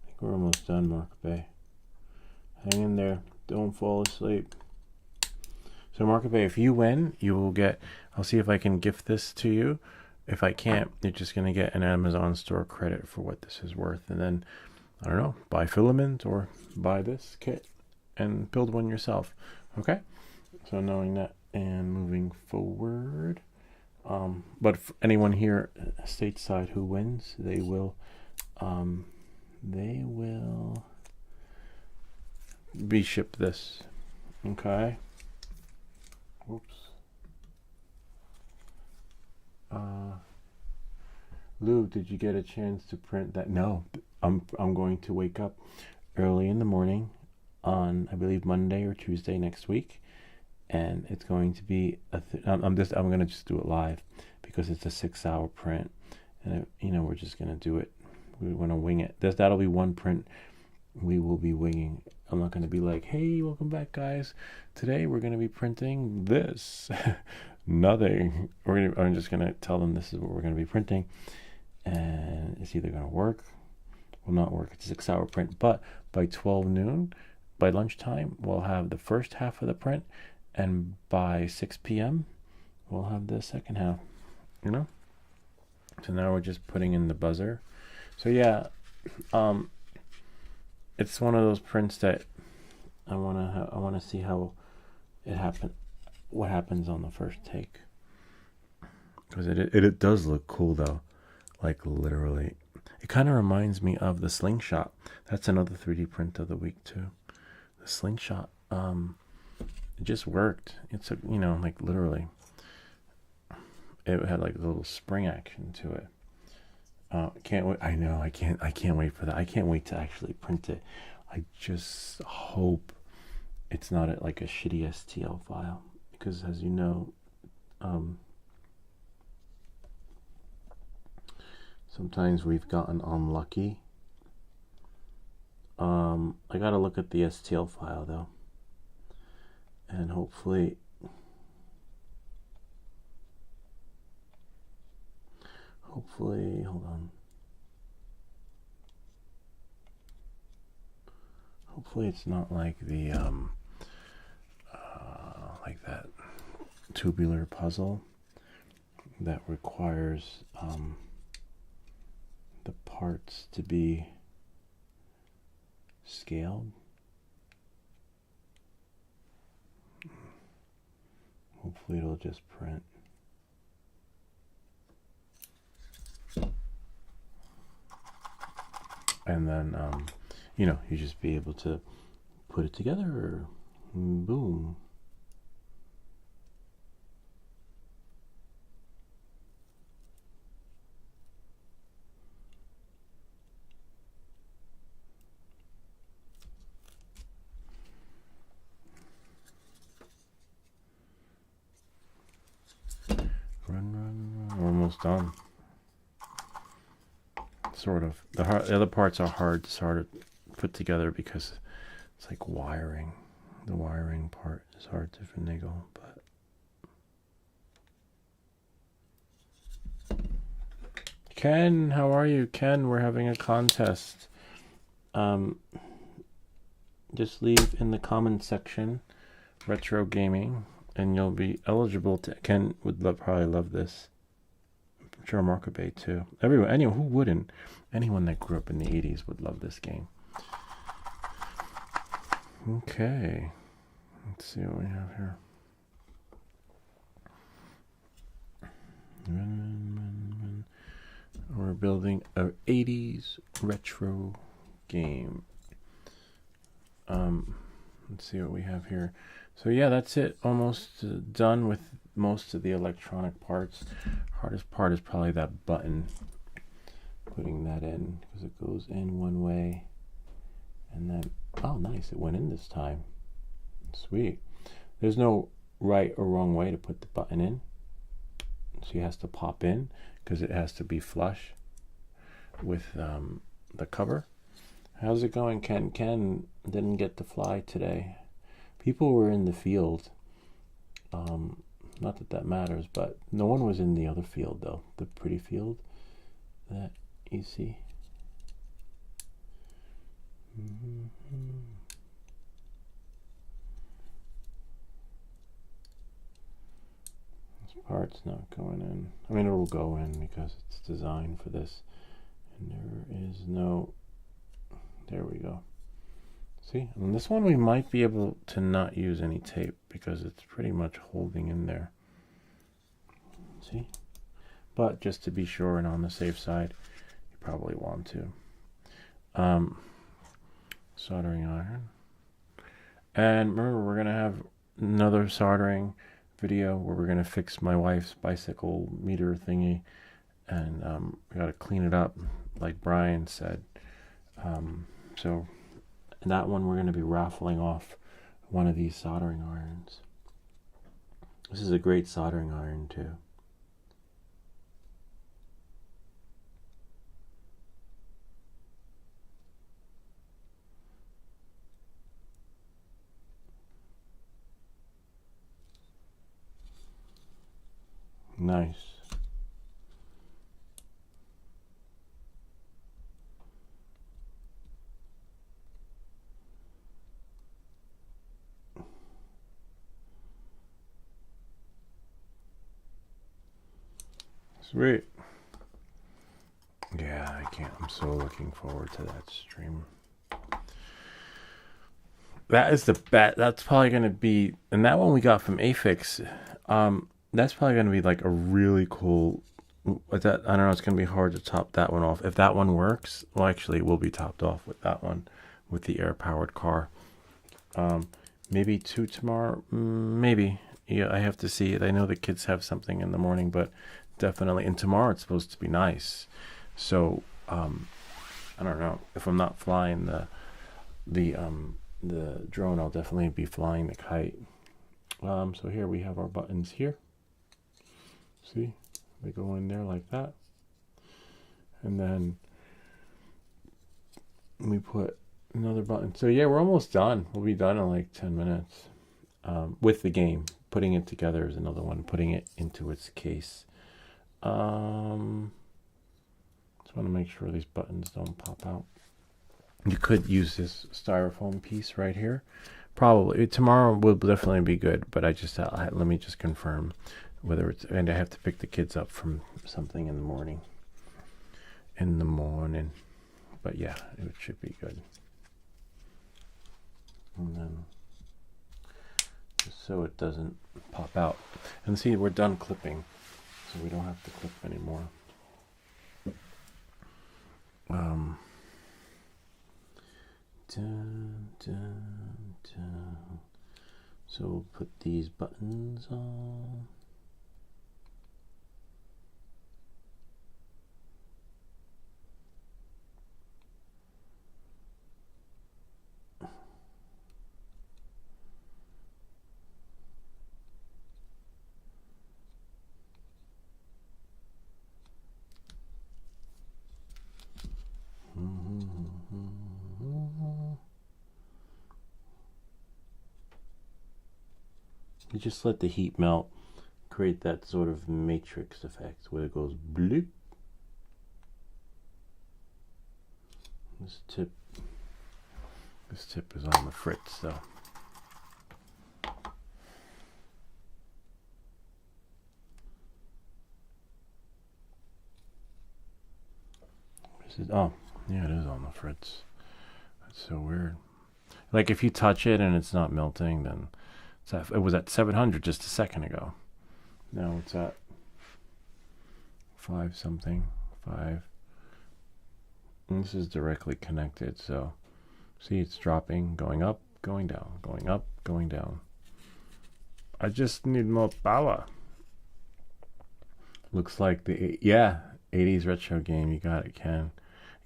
think we're almost done, Mark Bay. Hang in there. Don't fall asleep. So Mark Bay, if you win, you will get, I'll see if I can gift this to you. If I can't, you're just going to get an Amazon store credit for what this is worth. And then, I don't know, buy filament or buy this kit and build one yourself. Okay? So knowing that and moving forward. But for anyone here stateside who wins, they will be shipped this. Okay? Whoops. Lou, did you get a chance to print that? No, I'm going to wake up early in the morning on, I believe, Monday or Tuesday next week, and it's going to be I'm gonna just do it live because it's a 6-hour print, and we're just gonna do it. We want to wing it. That'll be one print we will be winging I'm not going to be like, hey, welcome back, guys. Today we're going to be printing this. Nothing. I'm just going to tell them this is what we're going to be printing. And it's either going to work or not work. It's a 6-hour print. But by 12 noon, by lunchtime, we'll have the first half of the print. And by 6 p.m., we'll have the second half, you know? So now we're just putting in the buzzer. So yeah, it's one of those prints that I want to see how what happens on the first take. Because it does look cool though, like literally. It kind of reminds me of the slingshot. That's another 3D print of the week too. The slingshot, it just worked. It's a, you know, like literally. It had like a little spring action to it. Can't wait. I know. I can't wait for that. I can't wait to actually print it. I just hope it's not like a shitty STL file, because as you know, sometimes we've gotten unlucky. I gotta look at the STL file though, and hopefully. Hold on. Hopefully it's not like the like that tubular puzzle that requires the parts to be scaled. Hopefully it'll just print. And then, you know, you just be able to put it together. Boom. Run. We're almost done. Sort of. The other parts are hard to put together because it's like wiring. The wiring part is hard to finagle, but Ken, how are you? Ken, we're having a contest. Just leave in the comment section retro gaming and you'll be eligible to. Ken would probably love this. I'm sure Marco Bay too. Anyone who wouldn't. Anyone that grew up in the 80s would love this game. Okay. Let's see what we have here. We're building an 80s retro game. Let's see what we have here. So yeah, that's it. Almost done with most of the electronic parts. Hardest part is probably that button. Putting that in because it goes in one way, and then oh nice, it went in this time. Sweet. There's no right or wrong way to put the button in, so it has to pop in because it has to be flush with the cover. How's it going, Ken? Ken didn't get to fly today. People were in the field. Not that that matters, but no one was in the other field though, the pretty field that you see. This part's not going in. I mean, it will go in because it's designed for this. And there is no. There we go. See, on this one we might be able to not use any tape because it's pretty much holding in there. See? But just to be sure and on the safe side, you probably want to. Soldering iron. And remember, we're going to have another soldering video where we're going to fix my wife's bicycle meter thingy. And we got to clean it up, like Brian said. So that one we're going to be raffling off one of these soldering irons. This is a great soldering iron too. Nice. Sweet. Yeah, I can't. I'm so looking forward to that stream. That is the bet. That's probably going to be, and that one we got from Afix. That's probably going to be like a really cool. That I don't know. It's going to be hard to top that one off. If that one works, well, actually, it will be topped off with that one, with the air-powered car. Maybe 2 tomorrow. Maybe. Yeah, I have to see it. I know the kids have something in the morning, but definitely. And tomorrow it's supposed to be nice. So I don't know if I'm not flying the drone. I'll definitely be flying the kite. So here we have our buttons here. See, they go in there like that, and then we put another button. So yeah, we're almost done. We'll be done in like 10 minutes with the game. Putting it together is another one. Putting it into its case. Just want to make sure these buttons don't pop out. You could use this styrofoam piece right here. Probably tomorrow will definitely be good, but let me just confirm whether it's, and I have to pick the kids up from something in the morning. But yeah, it should be good. And then just so it doesn't pop out. And see, we're done clipping, so we don't have to clip anymore. So we'll put these buttons on. You just let the heat melt, create that sort of matrix effect where it goes bloop. This tip is on the fritz though. Oh, yeah, it is on the fritz. That's so weird. Like if you touch it and it's not melting, then it was at 700 just a second ago. Now it's at 5 something, 5. And this is directly connected, so see it's dropping, going up, going down, going up, going down. I just need more power. Looks like the 80s retro game. You got it, Ken.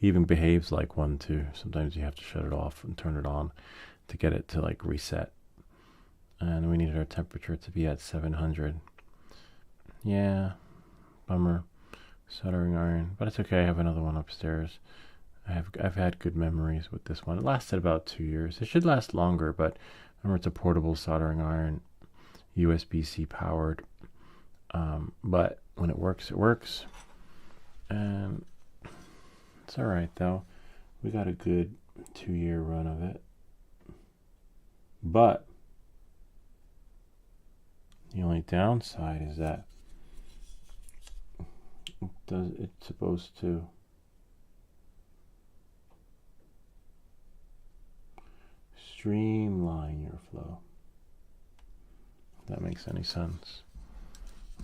It even behaves like one too. Sometimes you have to shut it off and turn it on to get it to like reset. And we needed our temperature to be at 700. Yeah, bummer. Soldering iron, but it's okay. I have another one upstairs. I've had good memories with this one. It lasted about 2 years. It should last longer, but remember it's a portable soldering iron, USB-C powered. But when it works, it works. And it's all right though. We got a good 2-year run of it. But the only downside is that it's supposed to streamline your flow. If that makes any sense.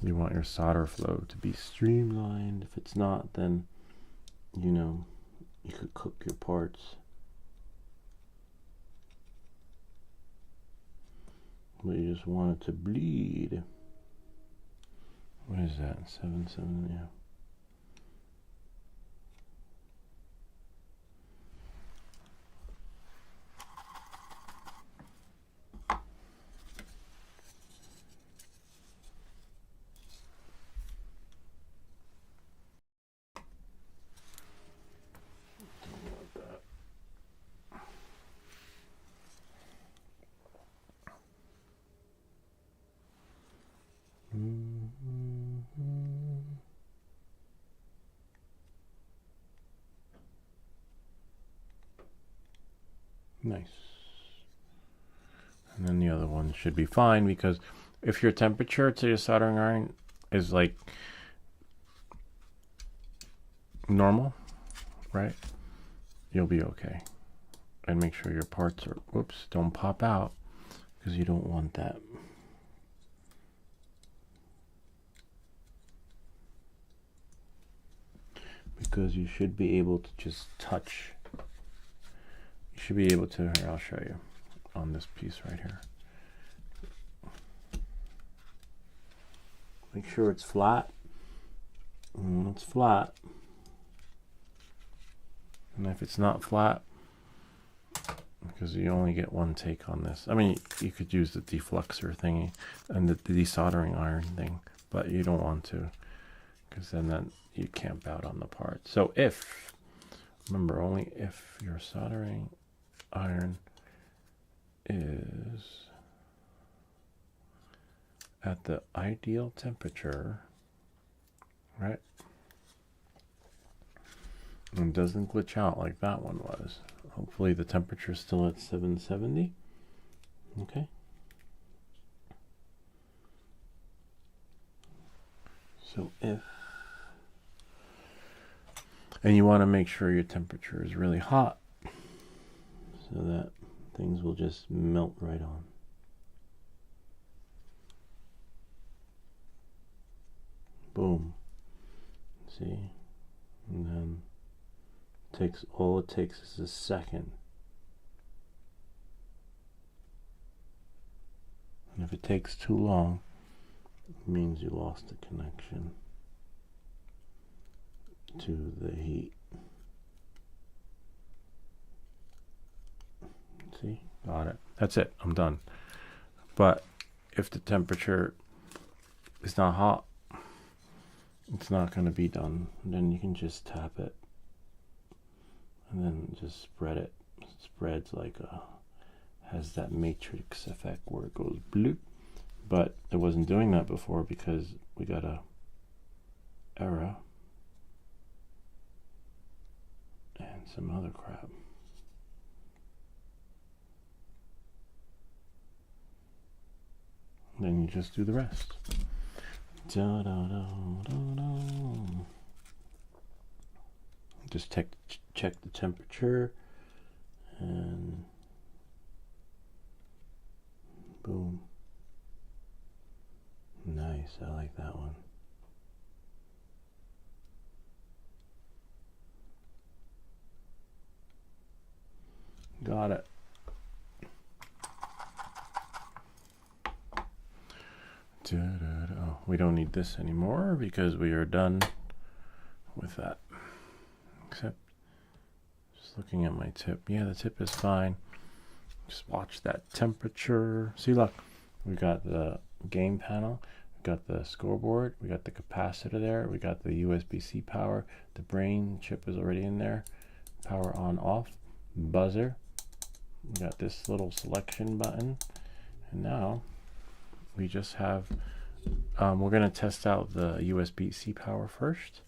You want your solder flow to be streamlined. If it's not, then you could cook your parts. But you just want it to bleed. What is that? 7, yeah. Nice. And then the other one should be fine, because if your temperature to your soldering iron is like normal, right, you'll be okay. And make sure your parts are, whoops, don't pop out, because you don't want that. Because you should be able to just touch. You should be able to, here, I'll show you on this piece right here. Make sure it's flat. It's flat. And if it's not flat, because you only get one take on this. I mean, you could use the defluxer thingy and the desoldering iron thing, but you don't want to, because then you camp out on the part. So if, remember, only if your soldering iron is at the ideal temperature, right? And doesn't glitch out like that one was. Hopefully the temperature is still at 770. Okay. So if, and you want to make sure your temperature is really hot so that things will just melt right on. Boom. See? And then all it takes is a second. And if it takes too long, it means you lost the connection to the heat. See? Got it. That's it. I'm done. But if the temperature is not hot, it's not going to be done. Then you can just tap it and then just spread it. It spreads like has that matrix effect where it goes bloop. But it wasn't doing that before because we got a error and some other crap. Then you just do the rest. Da, da, da, da, da. Just check the temperature and boom. Nice, I like that one. Got it. Oh, we don't need this anymore because we are done with that. Except, just looking at my tip. Yeah, the tip is fine. Just watch that temperature. See, look, we got the game panel, we got the scoreboard, we got the capacitor there, we got the USB-C power, the brain chip is already in there, power on off, buzzer, we got this little selection button, and now we just have, we're going to test out the USB-C power first,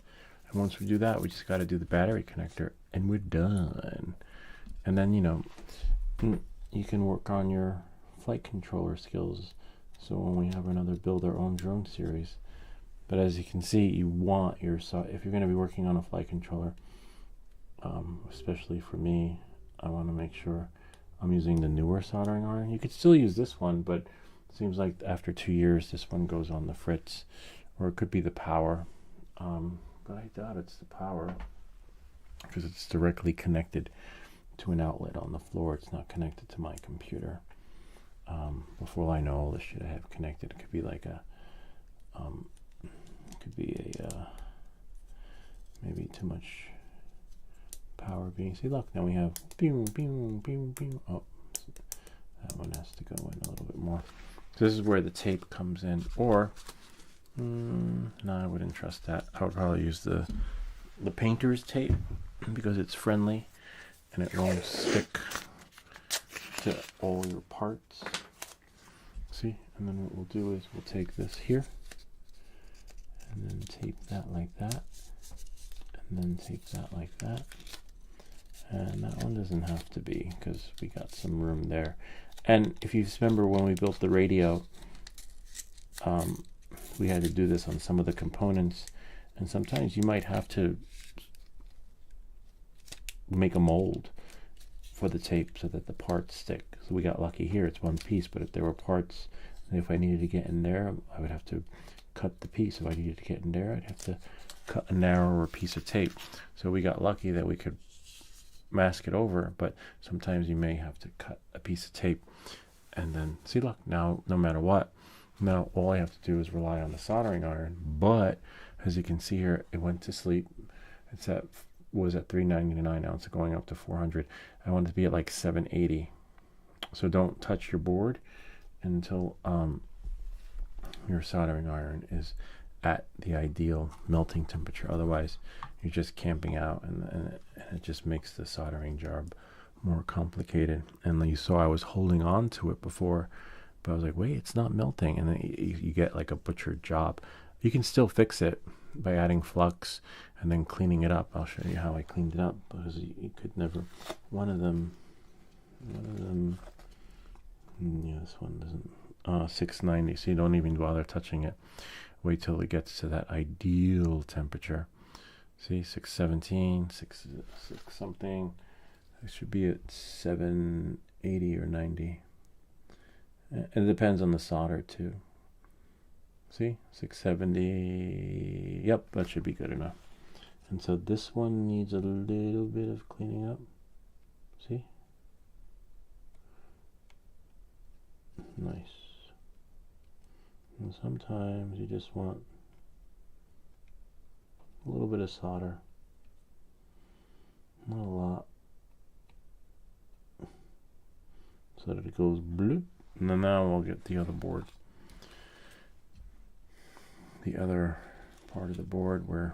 and once we do that, we just got to do the battery connector, and we're done. And then, you know, you can work on your flight controller skills, so when we have another build our own drone series. But as you can see, you want your, if you're going to be working on a flight controller, especially for me, I want to make sure I'm using the newer soldering iron. You could still use this one, but it seems like after 2 years, this one goes on the fritz, or it could be the power. But I doubt it's the power because it's directly connected to an outlet on the floor. It's not connected to my computer. Before I know all the shit I have connected, it could be like a, maybe too much power being. See, look, now we have boom, boom, boom, boom. Oh, that one has to go in a little bit more. So this is where the tape comes in, or no, I wouldn't trust that. I would probably use the painter's tape because it's friendly and it won't stick to all your parts. See, and then what we'll do is we'll take this here and then tape that like that, and then tape that like that, And that one doesn't have to be because we got some room there. And if you remember when we built the radio, we had to do this on some of the components. And sometimes you might have to make a mold for the tape so that the parts stick. So we got lucky here, it's one piece, but if there were parts, and if I needed to get in there, I would have to cut the piece. If I needed to get in there, I'd have to cut a narrower piece of tape. So we got lucky that we could mask it over, but sometimes you may have to cut a piece of tape. And then, see, look, now no matter what, now all I have to do is rely on the soldering iron. But as you can see here, it went to sleep. It's at was at 399, now it's going up to 400. I want it to be at like 780. So don't touch your board until your soldering iron is at the ideal melting temperature. Otherwise, you're just camping out, and it just makes the soldering job more complicated. And like you saw, I was holding on to it before, but I was like, wait, it's not melting. And then you get like a butchered job. You can still fix it by adding flux and then cleaning it up. I'll show you how I cleaned it up, because you could never, one of them, yeah, this one doesn't, 690, so you don't even bother touching it. Wait till it gets to that ideal temperature. See, 617, 6 something. It should be at 780 or 90. And it depends on the solder too. See, 670. Yep, that should be good enough. And so this one needs a little bit of cleaning up. See? Nice. And sometimes you just want a little bit of solder. Not a lot. So that it goes bloop. And then now we'll get the other board. The other part of the board where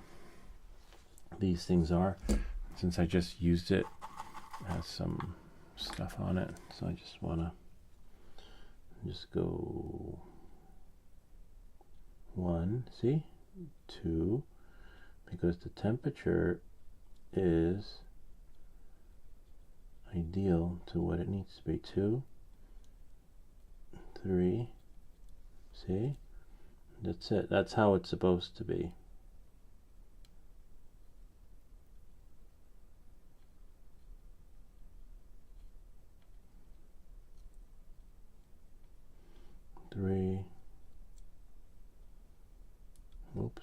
these things are. Since I just used it, it has some stuff on it. So I just want to just go 1, see? 2, because the temperature is ideal to what it needs to be. 2, 3, see? That's it. That's how it's supposed to be. Three. Oops.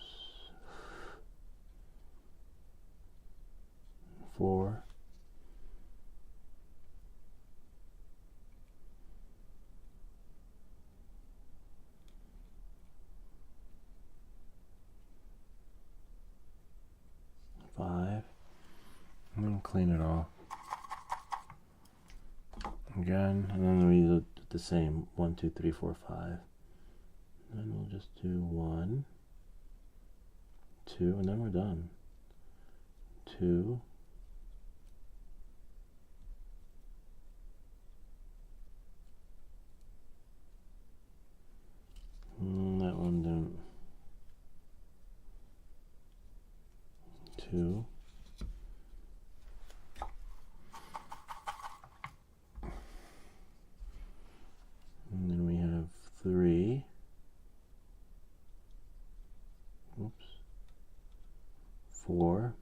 4. 5. I'm going to clean it off again, and then we do the same 1, 2, 3, 4, 5. Then we'll just do 1, 2, and then we're done. 2, that one didn't. 2, and then we have 3. Oops. 4.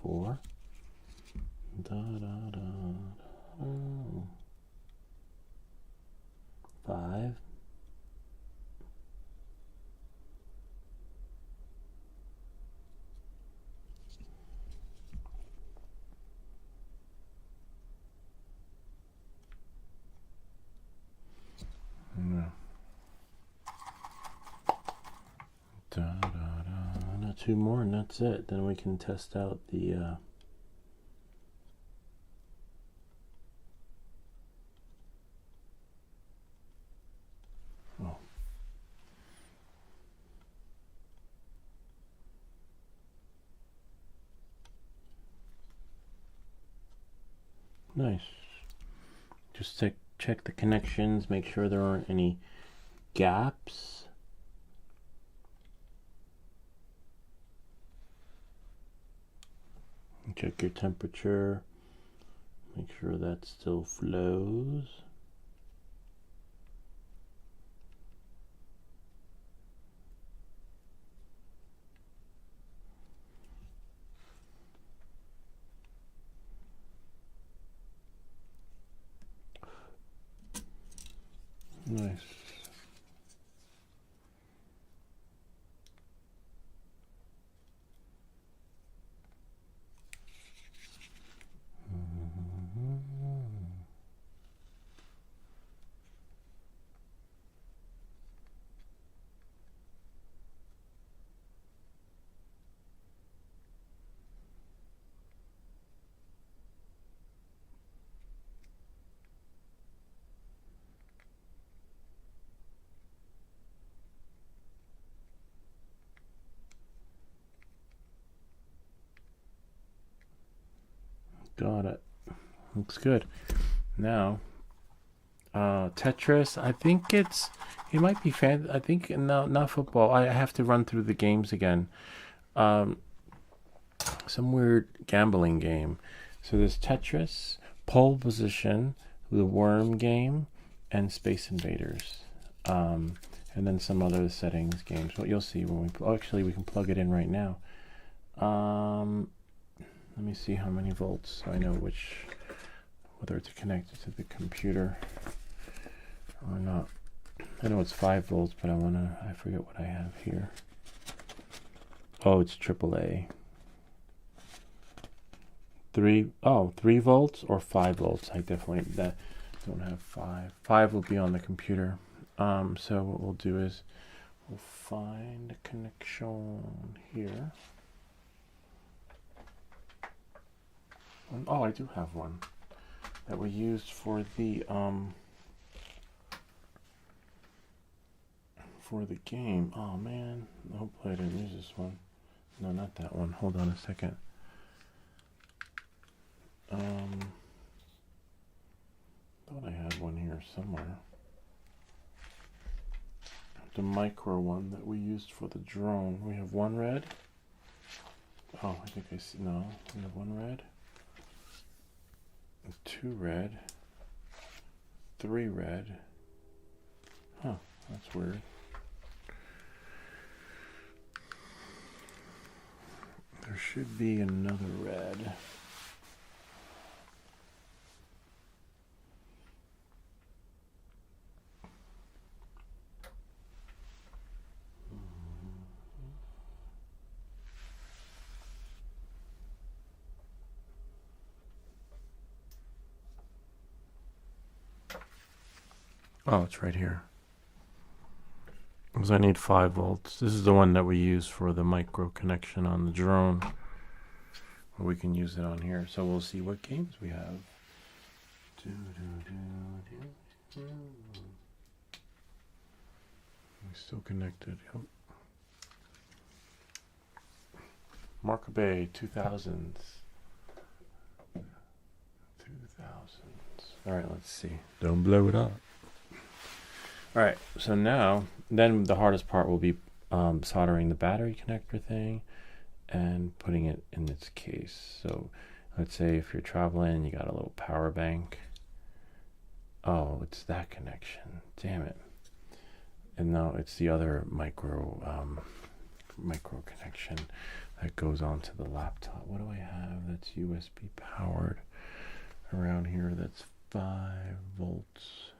4. Da, da, da, da. 5. Da, da, da. 2 more and that's it. Then we can test out the Nice. Just check the connections, make sure there aren't any gaps. Check your temperature, make sure that still flows. Nice. Got it. Looks good. Now, Tetris. I think it might be fan. I think no, not football. I have to run through the games again. Some weird gambling game. So there's Tetris, Pole Position, the Worm game, and Space Invaders. And then some other settings games. What you'll see when we can plug it in right now. Let me see how many volts, so I know whether it's connected to the computer or not. I know it's 5 volts, but I forget what I have here. Oh, it's AAA. 3 volts or 5 volts. I definitely don't have 5. 5 will be on the computer. So what we'll do is we'll find a connection here. Oh, I do have one that we used for the game. Oh man, hopefully I didn't use this one. No, not that one. Hold on a second. Thought I had one here somewhere. The micro one that we used for the drone. We have 1 red. Oh, I think I see. No, we have 1 red. 2 red, 3 red. Huh, that's weird. There should be another red. Oh, it's right here. Because I need 5 volts. This is the one that we use for the micro connection on the drone. We can use it on here. So we'll see what games we have. We're still connected. Yep. Marco Bay 2000s. All right, let's see. Don't blow it up. All right, so then the hardest part will be soldering the battery connector thing and putting it in its case. So let's say if you're traveling, you got a little power bank. Oh, it's that connection. Damn it. And no, it's the other micro connection that goes onto the laptop. What do I have that's USB powered around here? That's 5 volts.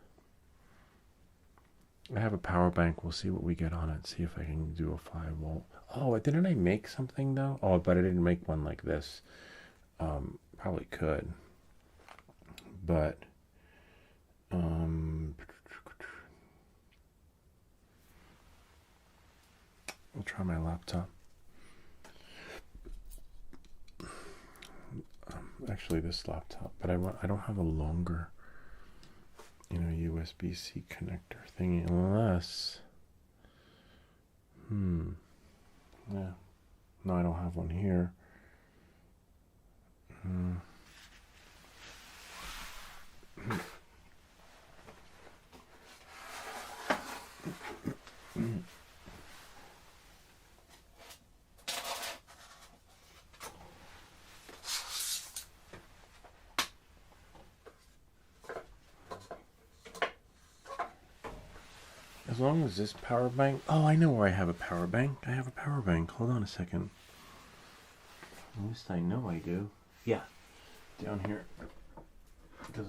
I have a power bank. We'll see what we get on it. See if I can do a 5 volt. Oh, didn't I make something though? Oh, but I didn't make one like this. Probably could. But I'll try my laptop. Actually, this laptop, but I don't have a longer, USB-C connector thingy unless. Yeah. No, I don't have one here. As long as this power bank... Oh, I know where I have a power bank. I have a power bank. Hold on a second. At least I know I do. Yeah. Down here. Because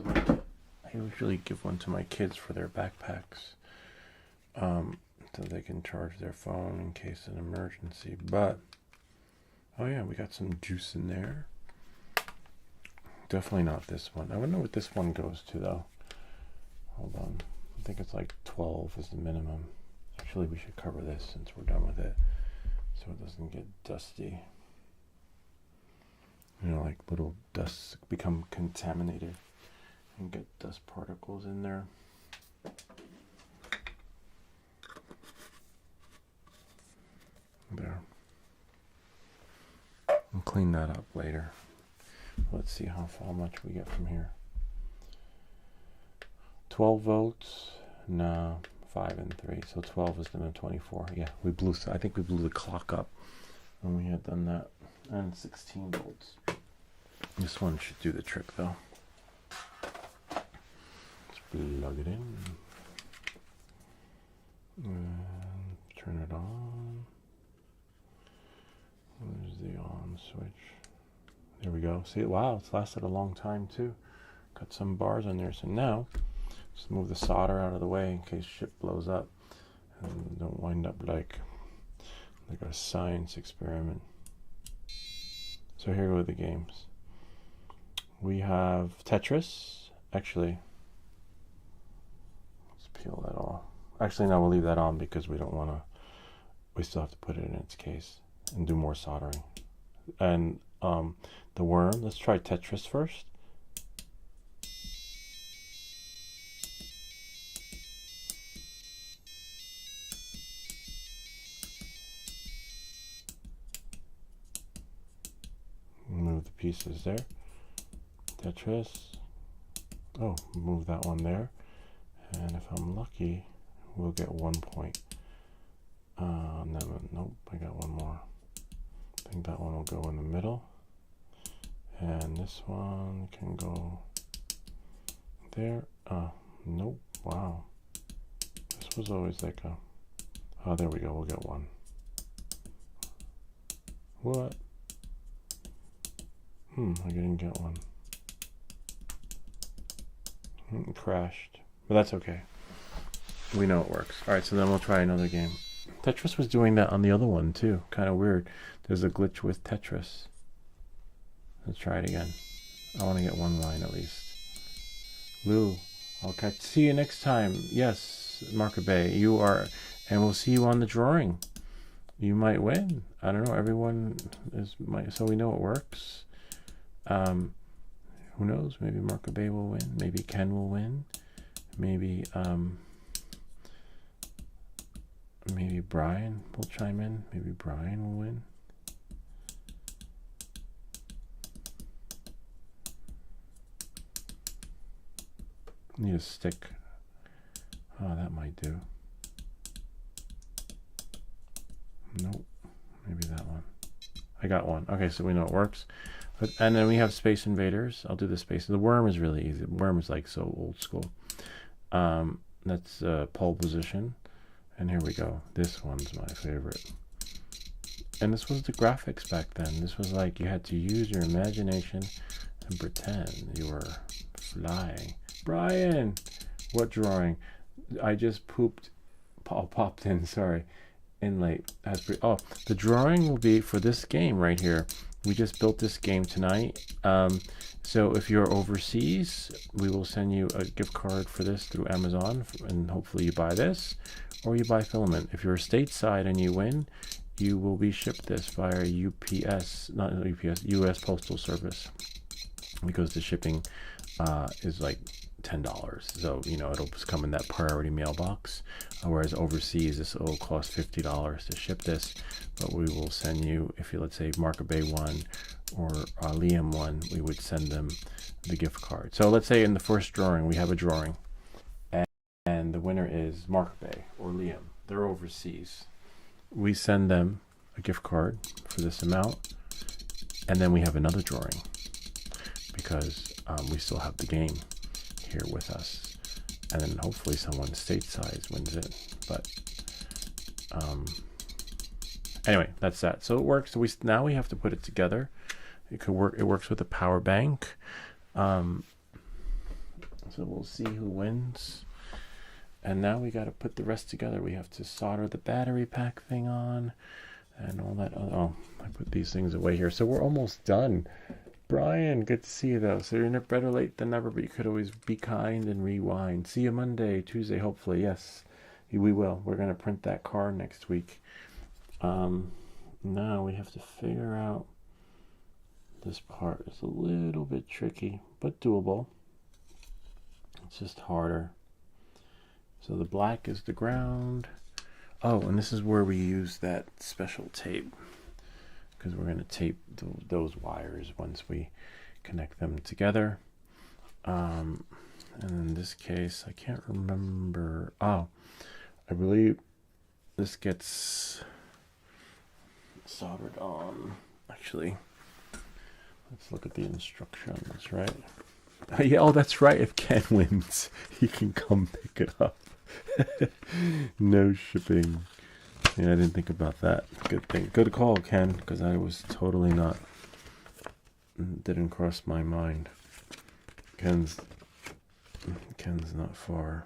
I usually give one to my kids for their backpacks. So they can charge their phone in case of an emergency. But, oh yeah, we got some juice in there. Definitely not this one. I wonder what this one goes to, though. Hold on. I think it's like 12 is the minimum. Actually, we should cover this since we're done with it, so it doesn't get dusty. You know, like little dusts become contaminated and get dust particles in there. There. I'll clean that up later. Let's see how much we get from here. 12 volts. No, 5 and 3. So 12 is then 24. Yeah, I think we blew the clock up when we had done that. And 16 volts. This one should do the trick though. Let's plug it in. And turn it on. There's the on switch. There we go. See, wow, it's lasted a long time too. Got some bars on there. So now, just move the solder out of the way in case shit blows up. And don't wind up like a science experiment. So here go the games. We have Tetris. Actually, let's peel that off. Actually, no, we'll leave that on because we don't want to. We still have to put it in its case and do more soldering. And the worm. Let's try Tetris first. Move the pieces there. Tetris. Oh, move that one there. And if I'm lucky, we'll get 1 point. No, nope, I got one more. I think that one will go in the middle. And this one can go there. Nope, wow. This was always like a... Oh, there we go, we'll get one. What? I didn't get one. It crashed. But that's okay. We know it works. Alright, so then we'll try another game. Tetris was doing that on the other one too. Kind of weird. There's a glitch with Tetris. Let's try it again. I want to get one line at least. Lou, I'll see you next time. Yes, Marker Bay, you are, and we'll see you on the drawing. You might win. I don't know. Everyone might, so we know it works. Who knows? Maybe Marker Bay will win. Maybe Ken will win. Maybe maybe Brian will chime in. Maybe Brian will win. Need a stick. Oh, that might do. Nope. Maybe that one. I got one. Okay, so we know it works. But, and then we have Space Invaders. I'll do the space. The worm is really easy. The worm is like so old school. That's pole position. And here we go. This one's my favorite. And this was the graphics back then. This was like you had to use your imagination and pretend you were flying. Brian! What drawing? I just pooped. Popped in, sorry. In late. Oh, the drawing will be for this game right here. We just built this game tonight. So if you're overseas, we will send you a gift card for this through Amazon, and hopefully you buy this or you buy filament. If you're stateside and you win, you will be shipped this via UPS, not UPS, US Postal Service, because the shipping is like $10. So, you know, it'll come in that priority mailbox. Whereas overseas, this will cost $50 to ship this. But we will send you, if you, let's say, Marker Bay won, or Liam one, we would send them the gift card. So let's say in the first drawing, we have a drawing, and the winner is Mark Bay or Liam. They're overseas. We send them a gift card for this amount, and then we have another drawing because we still have the game here with us, and then hopefully someone stateside wins it. But anyway, that's that. So it works. So now we have to put it together. It could work. It works with a power bank. So we'll see who wins. And now we got to put the rest together. We have to solder the battery pack thing on and all that. Oh, I put these things away here. So we're almost done. Brian, good to see you though. So you're better late than never, but you could always be kind and rewind. See you Monday, Tuesday, hopefully. Yes, we will. We're going to print that car next week. Now we have to figure out this part. Is a little bit tricky, but doable. It's just harder. So the black is the ground. Oh, and this is where we use that special tape, because we're going to tape those wires once we connect them together. And in this case, I can't remember. Oh, I believe this gets soldered on. Actually, let's look at the instructions, right? Yeah, oh, that's right. If Ken wins, he can come pick it up. No shipping. Yeah, I didn't think about that. Good thing. Good call, Ken, because I was totally not. Didn't cross my mind. Ken's not far.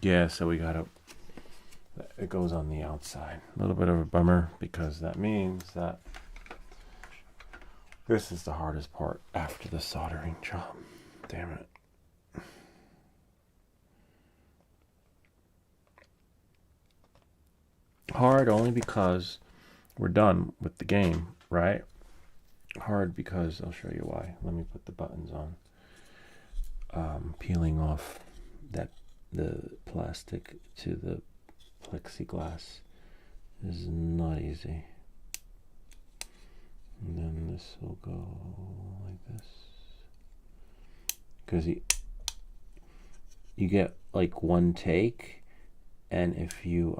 Yeah, so we gotta. It goes on the outside. A little bit of a bummer, because that means that this is the hardest part after the soldering job. Damn it. Hard only because we're done with the game, right? Hard because I'll show you why. Let me put the buttons on. Peeling off the plastic to the plexiglass is not easy. And then this will go like this, because you get like one take, and if you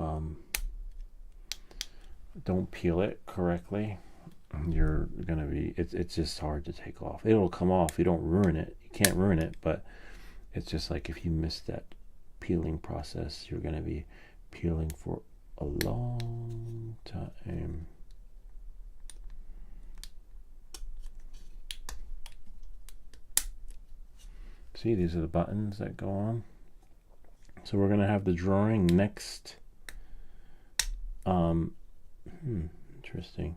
don't peel it correctly, you're gonna be it's just hard to take off. It'll come off. You don't ruin it. You can't ruin it, but it's just like if you miss that peeling process, you're gonna be peeling for a long time. See, these are the buttons that go on. So we're gonna have the drawing next. Interesting.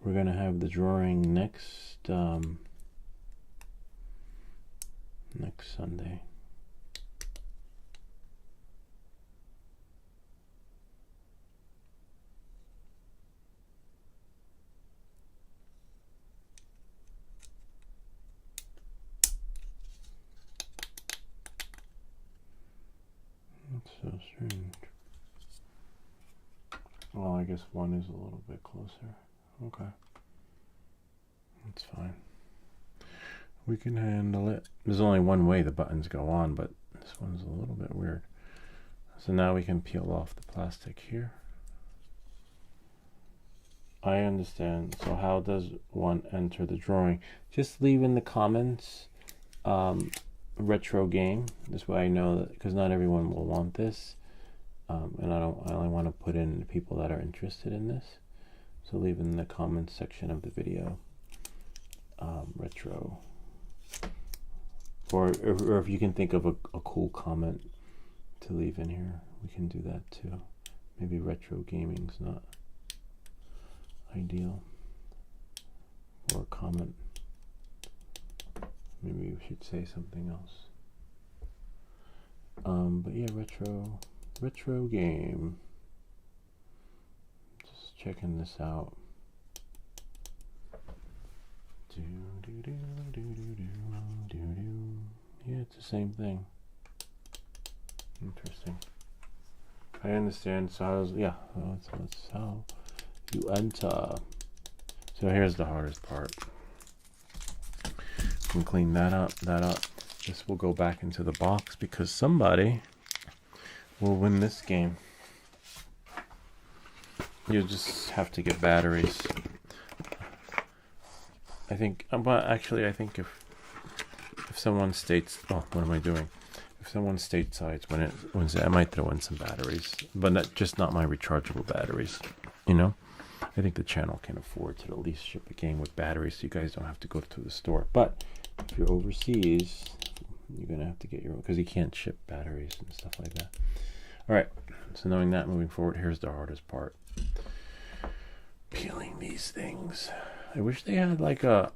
We're gonna have the drawing next next Sunday. That's so strange. Well, I guess one is a little bit closer. Okay. That's fine. We can handle it. There's only one way the buttons go on, but this one's a little bit weird. So now we can peel off the plastic here. I understand. So how does one enter the drawing? Just leave in the comments retro game. This way I know that, because not everyone will want this. And I only want to put in the people that are interested in this. So leave in the comments section of the video retro, or if you can think of a cool comment to leave in here, we can do that too. Maybe retro gaming's not ideal for a comment. Maybe we should say something else. But yeah, retro game. Just checking this out. Yeah, it's the same thing. Interesting. I understand. So how's, yeah, that's how you enter. So here's the hardest part. You can clean that up, This will go back into the box because somebody will win this game. You just have to get batteries. I think, but actually, I think if someone states, oh, what am I doing? If someone statesides when it wins, I might throw in some batteries, but not my rechargeable batteries. You know, I think the channel can afford to at least ship a game with batteries, so you guys don't have to go to the store. But if you're overseas, you're gonna have to get your own because you can't ship batteries and stuff like that. All right. So knowing that, moving forward, here's the hardest part. Peeling these things. I wish they had like a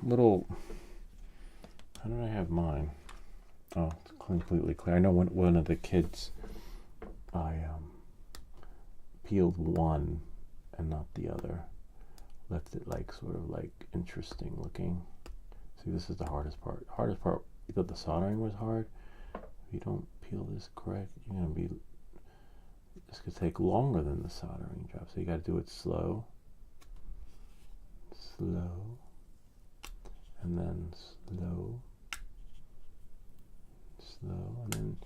little, how did I have mine? Oh, it's completely clear. I know one of the kids, I peeled one and not the other. Left it like sort of like interesting looking. See, this is the hardest part. Hardest part, you thought the soldering was hard. If you don't peel this correct, you're gonna be, this could take longer than the soldering job. So you gotta do it slow, and then slow, and then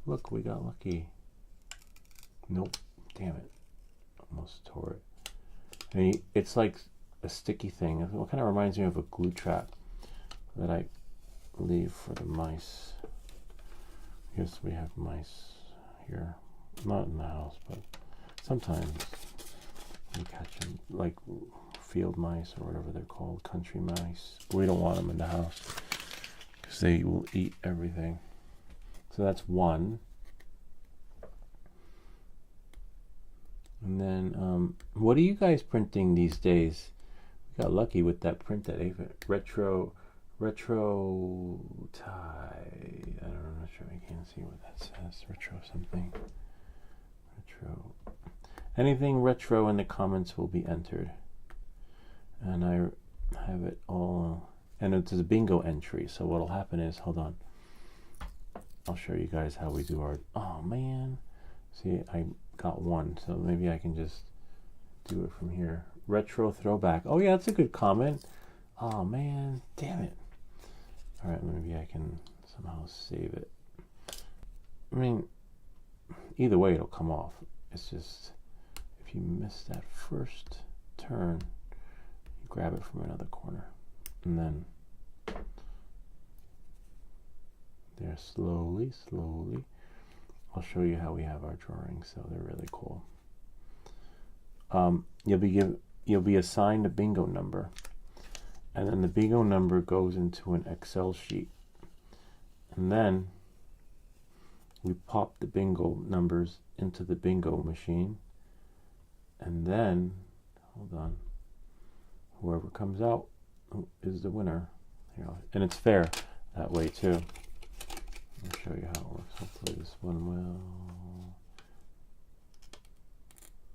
look, we got lucky. Nope, damn it, almost tore it. And it's like a sticky thing. It kind of reminds me of a glue trap that I leave for the mice. Yes, we have mice here, not in the house, but sometimes we catch them, like field mice or whatever they're called, country mice. But we don't want them in the house because they will eat everything. So that's one. And then, what are you guys printing these days? We got lucky with that print that retro tie. I'm not sure. I can't see what that says. Retro something. Retro. Anything retro in the comments will be entered. And I have it all. And it's a bingo entry. So what'll happen is, hold on. I'll show you guys how we do our. Oh man. See, I got one. So maybe I can just do it from here. Retro throwback. Oh yeah, that's a good comment. Oh man, damn it. All right, maybe I can somehow save it. I mean, either way, it'll come off. It's just, if you miss that first turn, you grab it from another corner. And then, there, slowly. I'll show you how we have our drawings, so they're really cool. You'll be assigned a bingo number. And then the bingo number goes into an Excel sheet. And then we pop the bingo numbers into the bingo machine. And then, hold on, whoever comes out is the winner. You know, and it's fair that way too. I'll show you how it works. Hopefully this one will.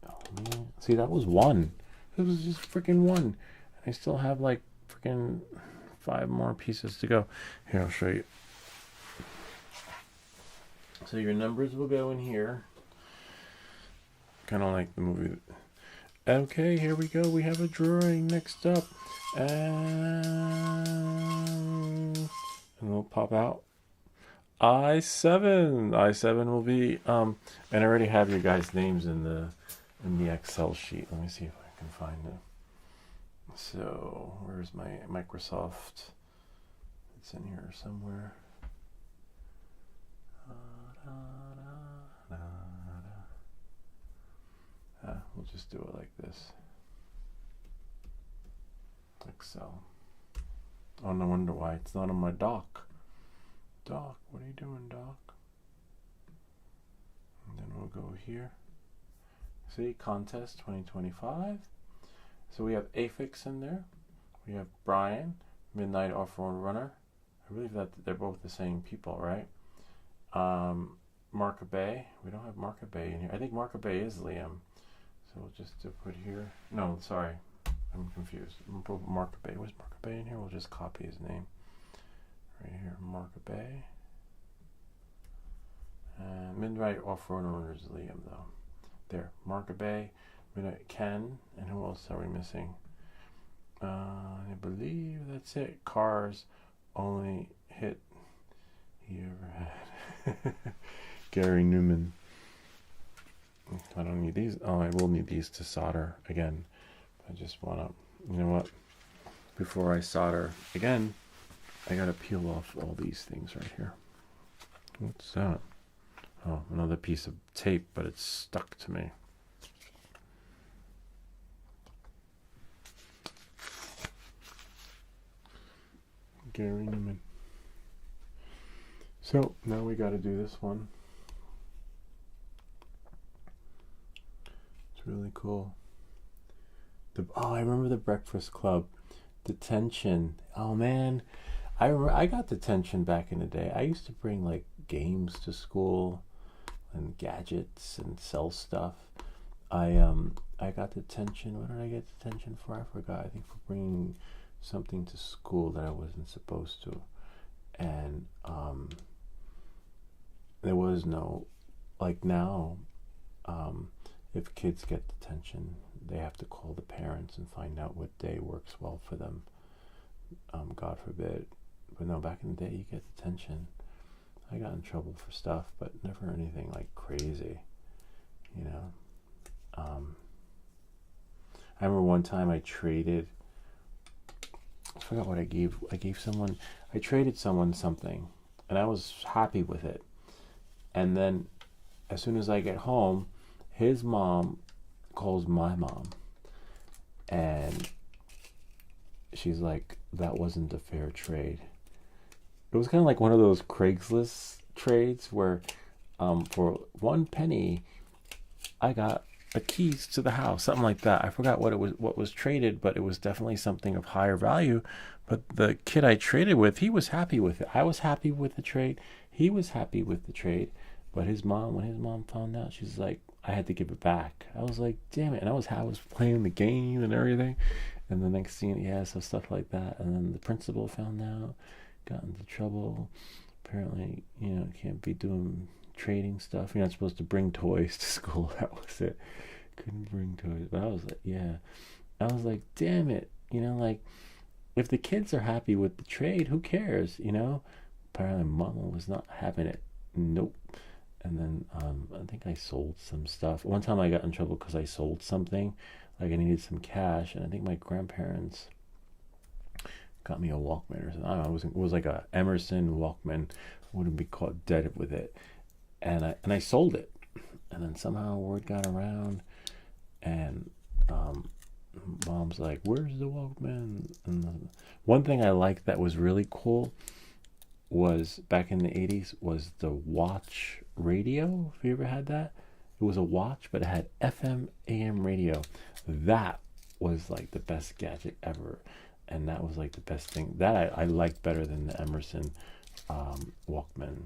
Oh man, see, that was one. It was just freaking one. I still have like freaking 5 more pieces to go. Here, I'll show you. So your numbers will go in here. Kind of like the movie. Okay, here we go. We have a drawing next up. And we'll pop out. I7 will be and I already have your guys' names in the Excel sheet. Let me see if I can find it. So where's my Microsoft? It's in here somewhere. We'll just do it like this. Excel. Oh, no wonder why it's not on my dock. Doc, what are you doing, Doc? And then we'll go here. See, contest 2025. So we have Afix in there. We have Brian, Midnight Off-Road Runner. I believe that they're both the same people, right? Marka Bay. We don't have Marka Bay in here. I think Marka Bay is Liam. So we'll just put here. No, sorry. I'm confused. Marka Bay. Was Marka Bay in here? We'll just copy his name. Right here, Marka Bay. Midnight Off-Road Owners Liam, though. There, Marka Bay, Midnight Ken, and who else are we missing? I believe that's it. Cars only hit he ever had. Gary Newman. I don't need these. Oh, I will need these to solder again. I just want to, you know what? Before I solder again, I got to peel off all these things right here. What's that? Oh, another piece of tape, but it's stuck to me. Gary Newman. So now we got to do this one. It's really cool. I remember the Breakfast Club. Detention. Oh man, I remember I got detention back in the day. I used to bring like games to school and gadgets and sell stuff. I got detention. What did I get detention for? I forgot. I think for bringing something to school that I wasn't supposed to. And there was no, like now, if kids get detention, they have to call the parents and find out what day works well for them. God forbid. But no, back in the day, you get detention. I got in trouble for stuff, but never anything like crazy, you know. I remember one time I traded, I forgot what I gave. I traded someone something, and I was happy with it. And then as soon as I get home, his mom calls my mom, and she's like, that wasn't a fair trade. It was kind of like one of those Craigslist trades where for 1 penny I got the keys to the house, something like that. I forgot what was traded, but it was definitely something of higher value. But the kid I traded with, he was happy with it. I was happy with the trade. He was happy with the trade. But when his mom found out, she's like, I had to give it back. I was like, damn it. And I was playing the game and everything. And the next thing, yeah, so stuff like that. And then the principal found out, got into trouble. Apparently, you know, can't be doing trading stuff. You're not supposed to bring toys to school. That was it. Couldn't bring toys. But I was like, yeah. I was like, damn it. You know, like, if the kids are happy with the trade, who cares, you know? Apparently, Mama was not having it. Nope. And then I think I sold some stuff. One time I got in trouble because I sold something. Like I needed some cash. And I think my grandparents got me a Walkman or something. I don't know. It was like a Emerson Walkman. Wouldn't be caught dead with it. And I sold it. And then somehow word got around. And Mom's like, where's the Walkman? And one thing I liked that was really cool was back in the 80s was the watch radio. Have you ever had that? It was a watch, but it had FM AM radio. That was like the best gadget ever, and that was like the best thing that I liked better than the Emerson Walkman.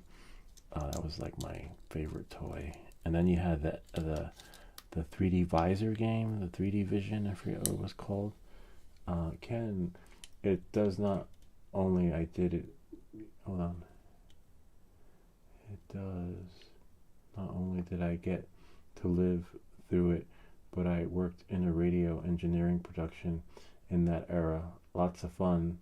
That was like my favorite toy. And then you had the 3D visor game, the 3D vision. I forget what it was called. Ken, it does not only I did it. Hold on. It does. Not only did I get to live through it, but I worked in a radio engineering production in that era. Lots of fun.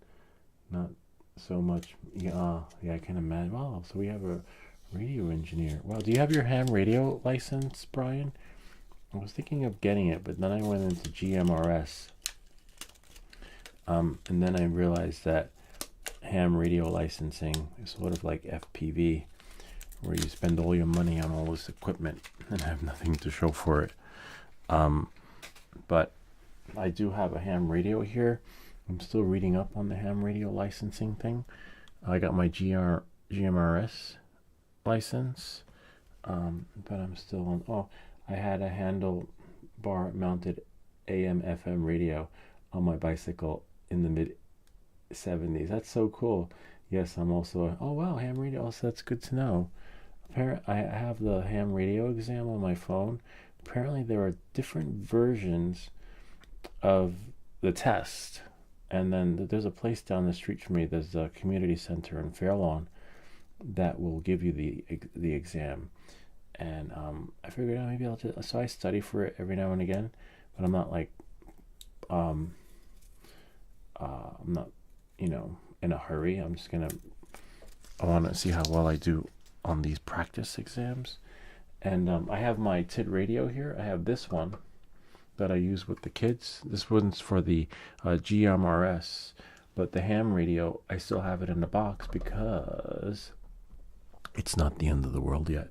Not so much. Yeah, I can imagine. Wow, so we have a radio engineer. Wow, do you have your ham radio license, Brian? I was thinking of getting it, but then I went into GMRS. And then I realized that ham radio licensing is sort of like FPV, where you spend all your money on all this equipment and have nothing to show for it. But I do have a ham radio here. I'm still reading up on the ham radio licensing thing. I got my GMRS license, but I'm still on. Oh, I had a handlebar mounted AM FM radio on my bicycle in the mid 70s. That's so cool. Yes, I'm also oh wow, ham radio. Also, that's good to know. I have the ham radio exam on my phone. Apparently there are different versions of the test. And then there's a place down the street from me. There's a community center in Fairlawn, that will give you the exam. And I figured maybe I'll just, so I study for it every now and again, but I'm not like I'm not, you know, in a hurry. I want to see how well I do on these practice exams. And I have my TID radio here. I have this one that I use with the kids. This one's for the GMRS, but the ham radio, I still have it in the box because it's not the end of the world yet.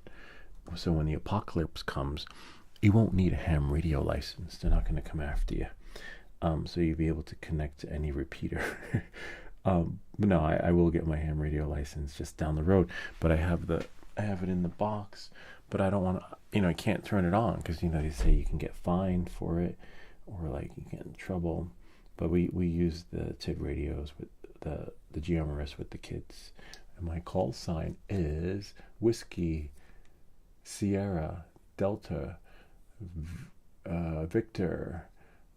So when the apocalypse comes, you won't need a ham radio license. They're not going to come after you. So you'll be able to connect to any repeater. But no, I will get my ham radio license just down the road. But I have it in the box. But I don't want to, you know, I can't turn it on because, you know, they say you can get fined for it or like you get in trouble. But we use the TID radios with the GMRS with the kids. And my call sign is Whiskey Sierra Delta Victor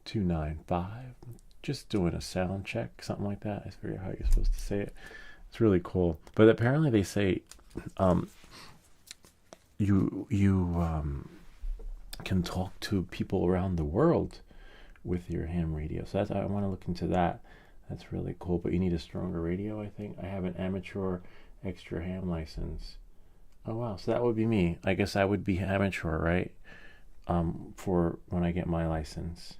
295. Just doing a sound check, something like that. I forget how you're supposed to say it. It's really cool. But apparently they say you can talk to people around the world with your ham radio. So I want to look into that. That's really cool. But you need a stronger radio, I think. I have an amateur extra ham license. Oh wow, so that would be me. I guess I would be amateur, right? For when I get my license.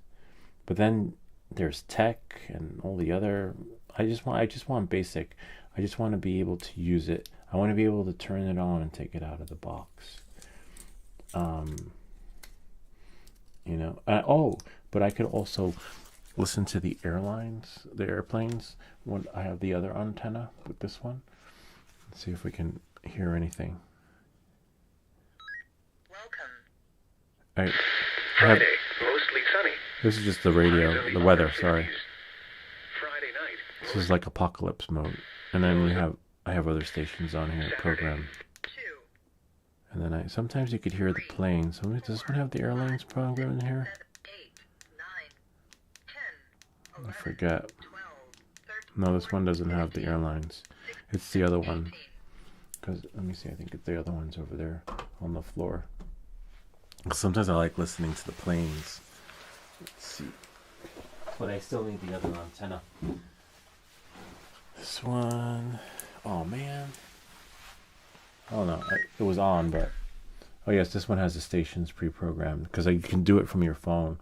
But then there's tech and all the other. I just want basic. I just want to be able to use it. I want to be able to turn it on and take it out of the box. You know. But I could also listen to the airplanes. When I have the other antenna with this one. Let's see if we can hear anything. Welcome. Friday, mostly sunny. This is just the radio, the weather. Sorry. Friday night. This is like apocalypse mode, and then I have other stations on here program. And then sometimes you could hear the planes. So does this one have the airlines program in here? I forget. No, this one doesn't have the airlines. It's the other one. Because let me see. I think the other one's over there on the floor. Sometimes I like listening to the planes. Let's see. But I still need the other antenna. This one. Oh man. Oh no, it was on, but oh yes, this one has the stations pre-programmed because you can do it from your phone.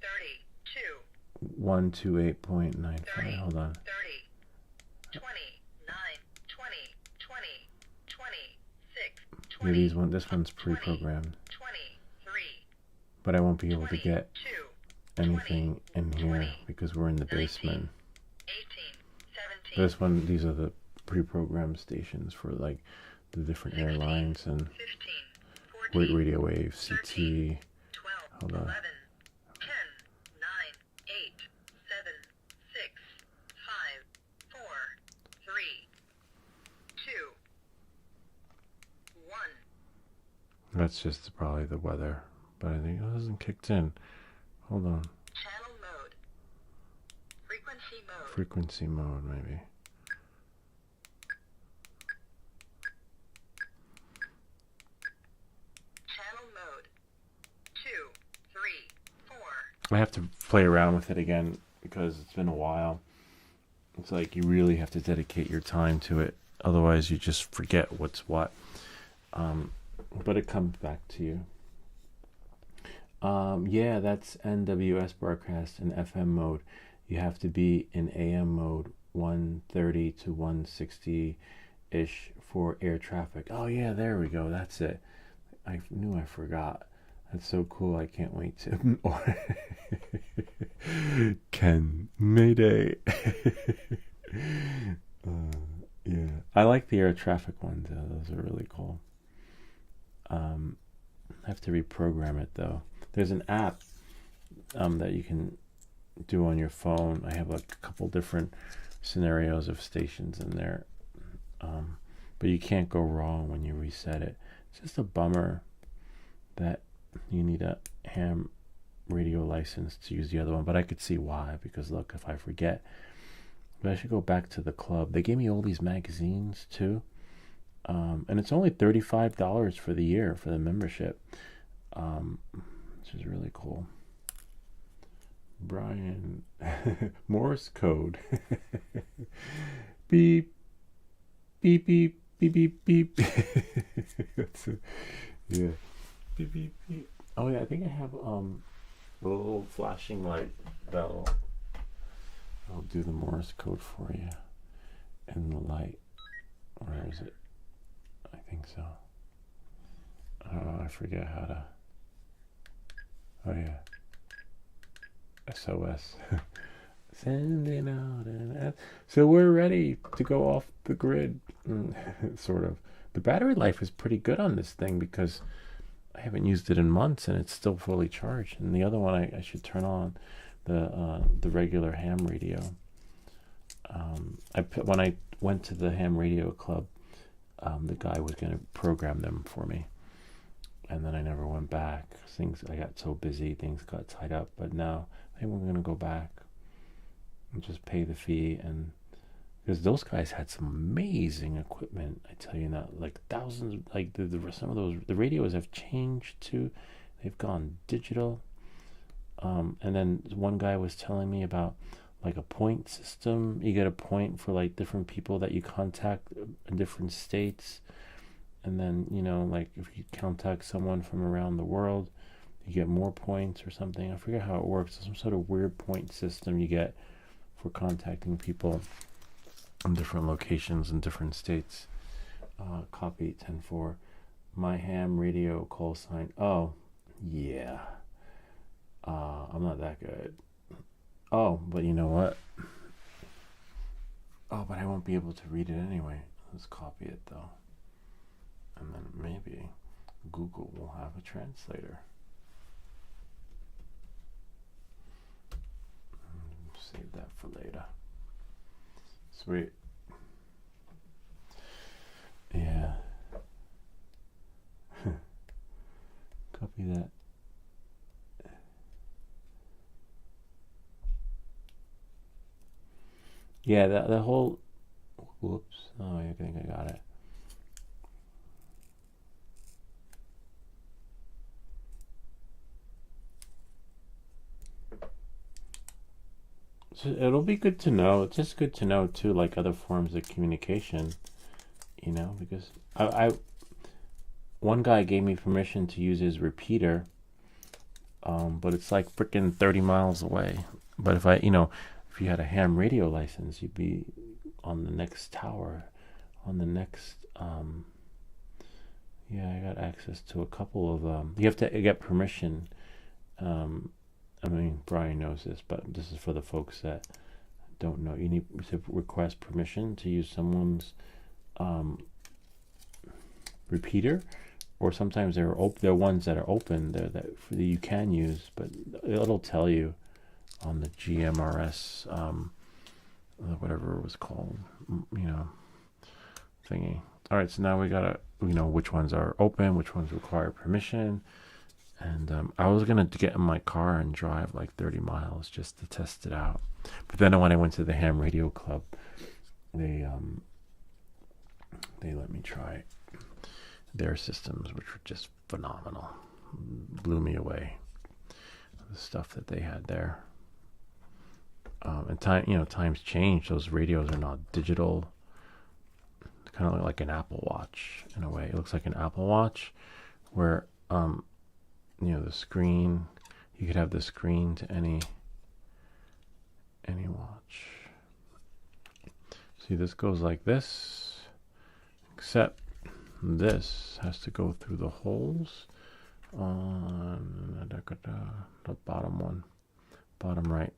32. 128.95. Hold on. 30. 29. 20. 20. 26. 20. This one's pre-programmed. 23. But I won't be able to get 22, anything in here because we're in the basement. 18. 17. This one, these are the pre-programmed stations for like the different airlines and 15. 14. radio wave, 13, CT. 12. Hold on. 11. 10. 9. 8. 7. 6. 5. 4. 3. 2. 1. That's just probably the weather, but I think it hasn't kicked in. Hold on. Channel mode. Frequency mode. Frequency mode, maybe. Channel mode. 2, 3, 4. I have to play around with it again because it's been a while. It's like you really have to dedicate your time to it. Otherwise, you just forget what's what. But it comes back to you. Yeah, that's NWS broadcast in FM mode. You have to be in AM mode 130 to 160-ish for air traffic. Oh yeah, there we go. That's it. I knew I forgot. That's so cool. I can't wait to. Ken, Mayday. Yeah, I like the air traffic ones. Those are really cool. I have to reprogram it though. There's an app that you can do on your phone. I have like a couple different scenarios of stations in there, but you can't go wrong when you reset it. It's just a bummer that you need a ham radio license to use the other one, but I could see why, because look, if I forget. But I should go back to the club. They gave me all these magazines too, And it's only $35 for the year for the membership, which is really cool. Brian, Morse code. Beep, beep, beep, beep, beep, beep. Yeah. Beep, beep, beep. Oh yeah, I think I have a little flashing light bell. I'll do the Morse code for you. And the light. Where is it? I think so. I forget how to. Oh yeah. SOS. Sending out an. So we're ready to go off the grid. Sort of. The battery life is pretty good on this thing because I haven't used it in months and it's still fully charged. And the other one I should turn on the regular ham radio. When I went to the ham radio club, the guy was going to program them for me, and then I never went back. I got so busy, things got tied up. But now I think we're going to go back and just pay the fee, and because those guys had some amazing equipment, I tell you that, like thousands, like some of those, the radios have changed too. They've gone digital. And then one guy was telling me about like a point system. You get a point for like different people that you contact in different states, and then like if you contact someone from around the world, you get more points or something. I forget how it works. Some sort of weird point system you get for contacting people in different locations in different states. Copy 10-4. My ham radio call sign. Oh yeah. I'm not that good. Oh, but you know what? Oh, but I won't be able to read it anyway. Let's copy it though. And then maybe Google will have a translator. Save that for later. Sweet. Yeah. Copy that. Yeah, the whole. Whoops. Oh, I think I got it. So it'll be good to know. It's just good to know too, like other forms of communication. Because one guy gave me permission to use his repeater, but it's like freaking 30 miles away. But if if you had a ham radio license, you'd be on the next tower, on the next. Yeah, I got access to a couple of. You have to get permission. I mean, Brian knows this, but this is for the folks that don't know. You need to request permission to use someone's repeater, or sometimes they're ones that are open there that you can use, but it'll tell you on the GMRS, whatever it was called, thingy. All right, so now we gotta, which ones are open, which ones require permission. And I was gonna get in my car and drive like 30 miles just to test it out. But then when I went to the ham radio club, they let me try their systems, which were just phenomenal. Blew me away. The stuff that they had there. And times change. Those radios are not digital. Kind of like an Apple Watch in a way. It looks like an Apple Watch, where the screen. You could have the screen to any watch. See, this goes like this, except this has to go through the holes on the bottom one, bottom right.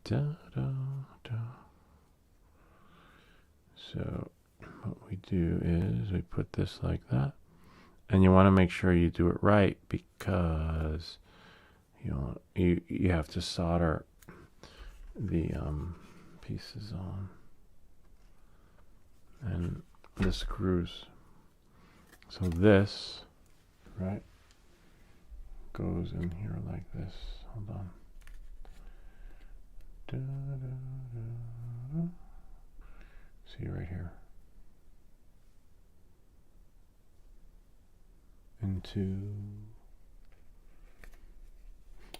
Da, da, da. So what we do is we put this like that, and you want to make sure you do it right, because you have to solder the pieces on, and the screws. So this right goes in here like this. Hold on. Da, da, da, da. See right here. 1, 2.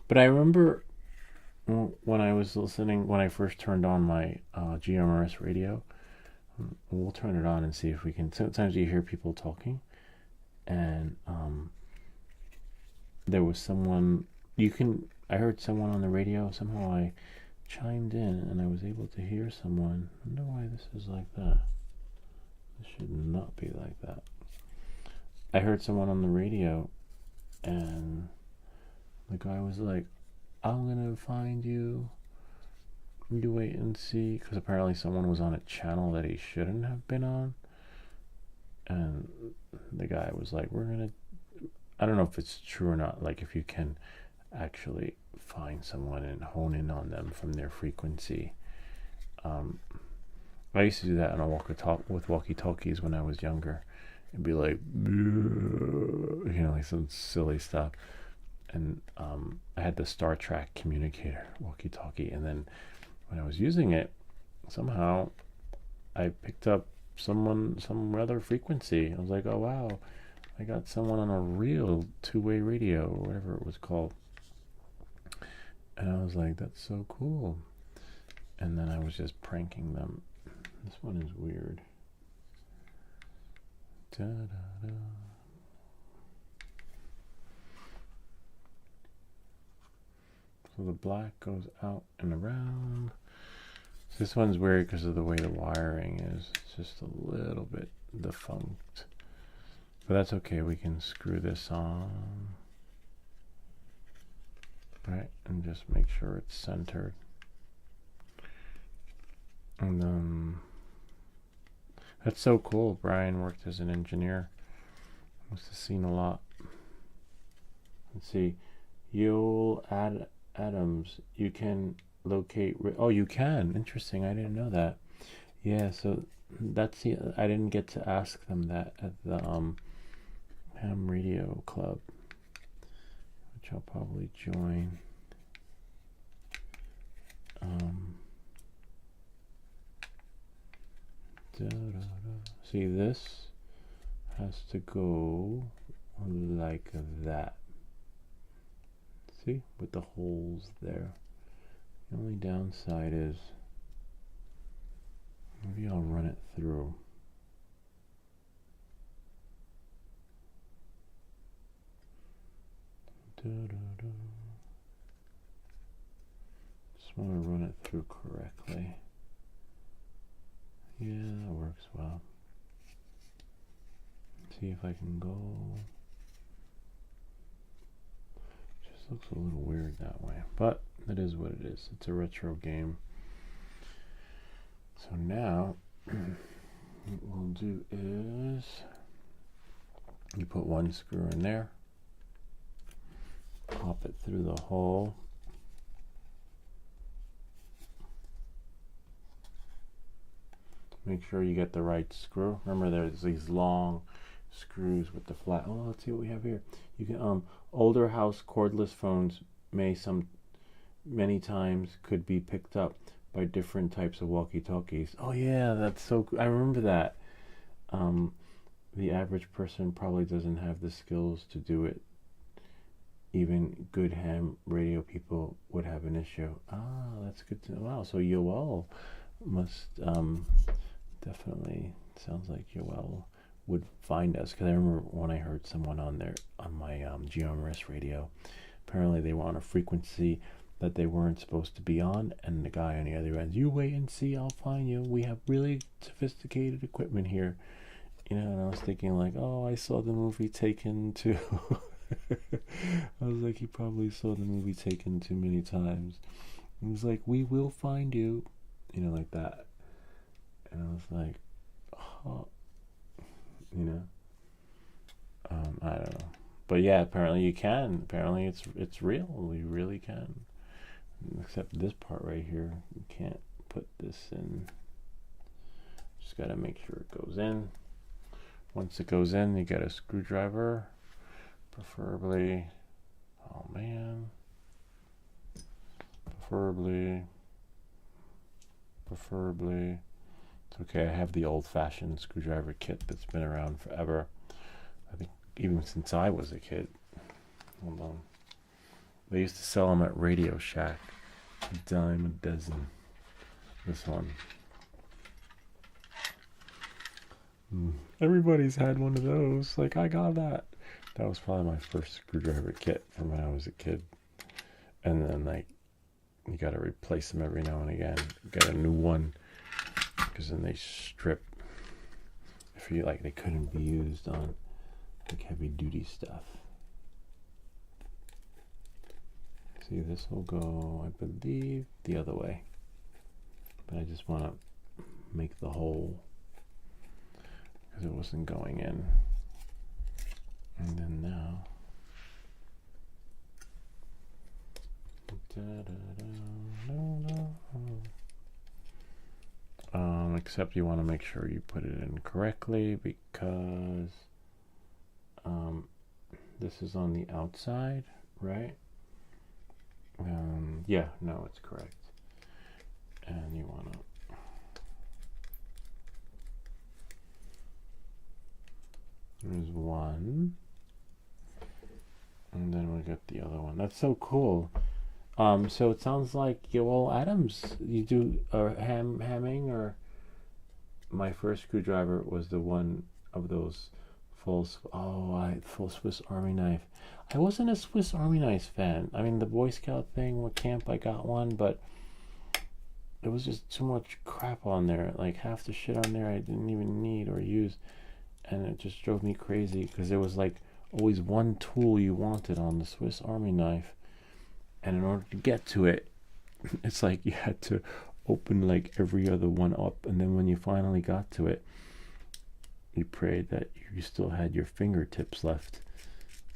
But I remember when I was listening, when I first turned on my GMRS radio. We'll turn it on and see if we can. Sometimes you hear people talking, and there was someone. I heard someone on the radio. Somehow I chimed in, and I was able to hear someone. I wonder why this is like that. This should not be like that. I heard someone on the radio, and the guy was like, "I'm gonna find you. You wait and see," because apparently someone was on a channel that he shouldn't have been on, and the guy was like, "We're gonna." I don't know if it's true or not. Like if you can actually find someone and hone in on them from their frequency. I used to do that on a walkie-talkies when I was younger. It'd be like, like some silly stuff. And I had the Star Trek communicator walkie-talkie, and then when I was using it, somehow I picked up some other frequency. I was like, oh wow, I got someone on a real two-way radio or whatever it was called. And I was like, that's so cool. And then I was just pranking them. This one is weird. Da, da, da. So the black goes out and around. So this one's weird because of the way the wiring is. It's just a little bit defunct. But that's okay. We can screw this on. Right, and just make sure it's centered. And that's so cool. Brian worked as an engineer. Must have seen a lot. Let's see. You'll add atoms. You can locate. Oh, you can. Interesting. I didn't know that. Yeah. So that's the. I didn't get to ask them that at the ham radio club, which I'll probably join. See, this has to go like that. See, with the holes there. The only downside is maybe I'll run it through. Just want to run it through correctly. Yeah, that works well. See if I can go. Just looks a little weird that way, but it is what it is. It's a retro game. So now what we'll do is you put one screw in there, pop it through the hole. Make sure you get the right screw. Remember, there's these long screws with the flat. Oh, let's see what we have here. You can older house cordless phones many times could be picked up by different types of walkie-talkies. Oh yeah, that's so cool. I remember that. The average person probably doesn't have the skills to do it. Even good ham radio people would have an issue. Ah, that's good to know. Wow, so YIHUA must definitely, sounds like YIHUA would find us, because I remember when I heard someone on my GMRS radio, apparently they were on a frequency that they weren't supposed to be on, and the guy on the other end, you wait and see, I'll find you, we have really sophisticated equipment here, and I was thinking like, oh, I saw the movie Taken too. I was like, he probably saw the movie Taken too many times. He was like, we will find you, like that. And I was like, oh, I don't know. But yeah, apparently you can. Apparently it's real. We really can. Except this part right here, you can't put this in. Just gotta make sure it goes in. Once it goes in, you get a screwdriver, preferably. Oh man. Preferably. It's okay. I have the old-fashioned screwdriver kit that's been around forever. I think even since I was a kid. Hold on. They used to sell them at Radio Shack. A dime a dozen. This one. Everybody's had one of those. Like, I got that. That was probably my first screwdriver kit from when I was a kid. And then, like, you got to replace them every now and again. Get a new one. Because then they strip. If you like, they couldn't be used on like heavy duty stuff. See, this will go, I believe, the other way. But I just want to make the hole because it wasn't going in. And then now, except you want to make sure you put it in correctly because this is on the outside, right? Yeah, no, it's correct. And you want to there's one, and then we got the other one. That's so cool. So it sounds like, yeah, well, Adams, you do hamming, or my first screwdriver was the one of those full Swiss Army knife. I wasn't a Swiss Army knife fan. I mean, the Boy Scout thing with camp, I got one, but it was just too much crap on there. Like half the shit on there I didn't even need or use, and it just drove me crazy because there was like always one tool you wanted on the Swiss Army knife, and in order to get to it, it's like you had to open like every other one up, and then when you finally got to it, you prayed that you still had your fingertips left.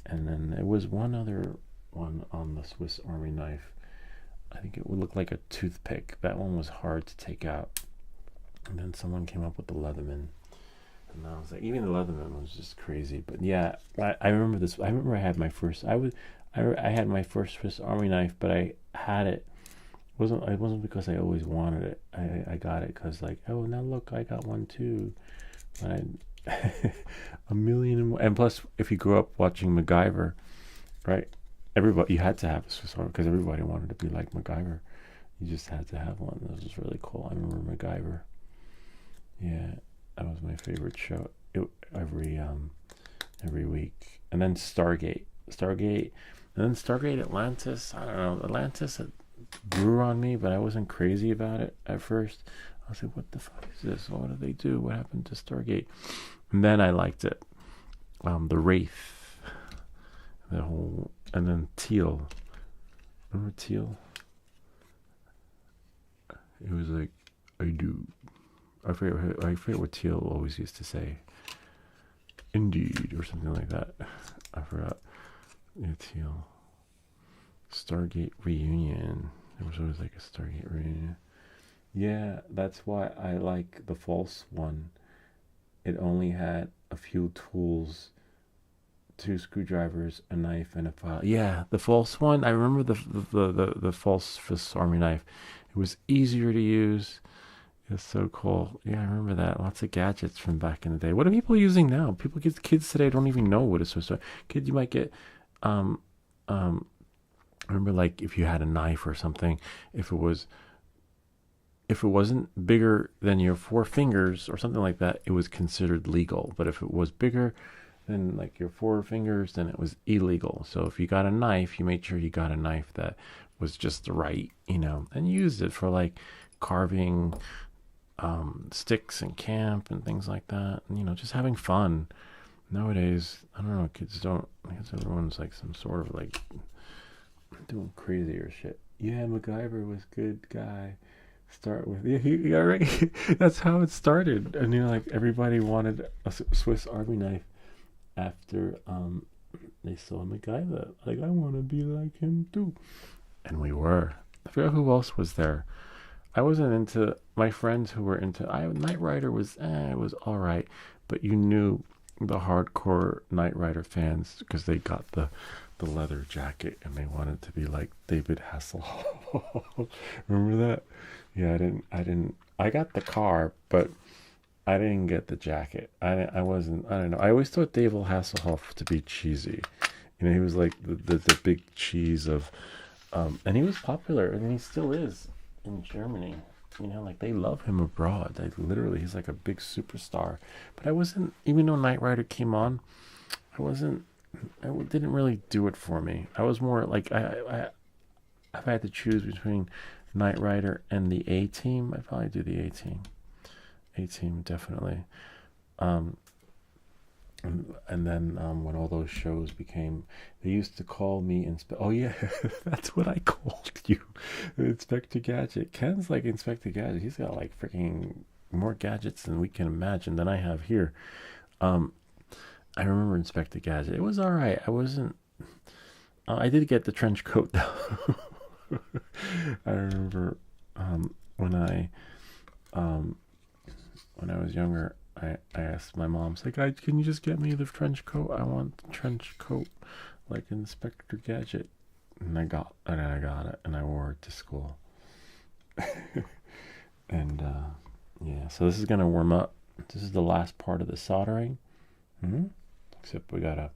And then there was one other one on the Swiss Army knife. I think it would look like a toothpick. That one was hard to take out. And then someone came up with the Leatherman. And I was like, even the Leatherman was just crazy. But yeah, I remember this. I remember I had my first. I had my first Swiss Army knife, but I had it. It wasn't because I always wanted it. I got it because like, oh, now look, I got one too. A million and more. And plus, if you grew up watching MacGyver, right? Everybody, you had to have a Swiss Army because everybody wanted to be like MacGyver. You just had to have one. This was really cool. I remember MacGyver. Yeah, that was my favorite show. Every week. And then Stargate, and then Stargate Atlantis. I don't know. Atlantis grew on me, but I wasn't crazy about it at first. I was like, what the fuck is this? What do they do? What happened to Stargate? And then I liked it. The Wraith. And then Teal. Remember Teal? It was like, I do. I forget what Teal always used to say. Indeed, or something like that. I forgot. Yeah, Teal. Stargate Reunion. There was always like a Stargate Reunion. Yeah, that's why I like the false one. It only had a few tools, 2 screwdrivers, a knife, and a file. Yeah, the false one. I remember the false Swiss Army knife. It was easier to use. It's so cool. Yeah, I remember that. Lots of gadgets from back in the day. What are people using now? Kids today don't even know what a Swiss Army. Kids, you might get remember, like if you had a knife or something, if it wasn't bigger than your 4 fingers or something like that, it was considered legal. But if it was bigger than like your 4 fingers, then it was illegal. So if you got a knife, you made sure you got a knife that was just right, and used it for like carving sticks in camp and things like that. And, just having fun. Nowadays, I don't know, kids don't. I guess everyone's like some sort of like doing crazier shit. Yeah, MacGyver was good guy. Start with he got right. That's how it started. And like everybody wanted a Swiss Army knife after they saw MacGyver. Like, I want to be like him too. And we were. I forgot who else was there. I wasn't into my friends who were into. Knight Rider was it was all right, but you knew the hardcore Knight Rider fans because they got the leather jacket and they wanted to be like David Hasselhoff. Remember that? Yeah, I didn't. I got the car, but I didn't get the jacket. I wasn't. I don't know. I always thought David Hasselhoff to be cheesy. You know, he was like the big cheese of, and he was popular, and he still is in Germany. You know, like they love him abroad. Like literally, he's like a big superstar. But I wasn't. Even though Knight Rider came on, I wasn't. Didn't really do it for me. I was more like if I had to choose between Knight Rider and the A Team, I'd probably do the A Team. A Team definitely. Um, and then when all those shows became, they used to call me Oh yeah, that's what I called you, Inspector Gadget. Ken's like Inspector Gadget. He's got like freaking more gadgets than we can imagine than I have here. I remember Inspector Gadget. It was all right. I wasn't. I did get the trench coat though. I remember when I was younger, I asked my mom, it's like, can you just get me the trench coat? I want the trench coat like Inspector Gadget. And I got it, and I wore it to school. And yeah, so this is gonna warm up. This is the last part of the soldering. Except we gotta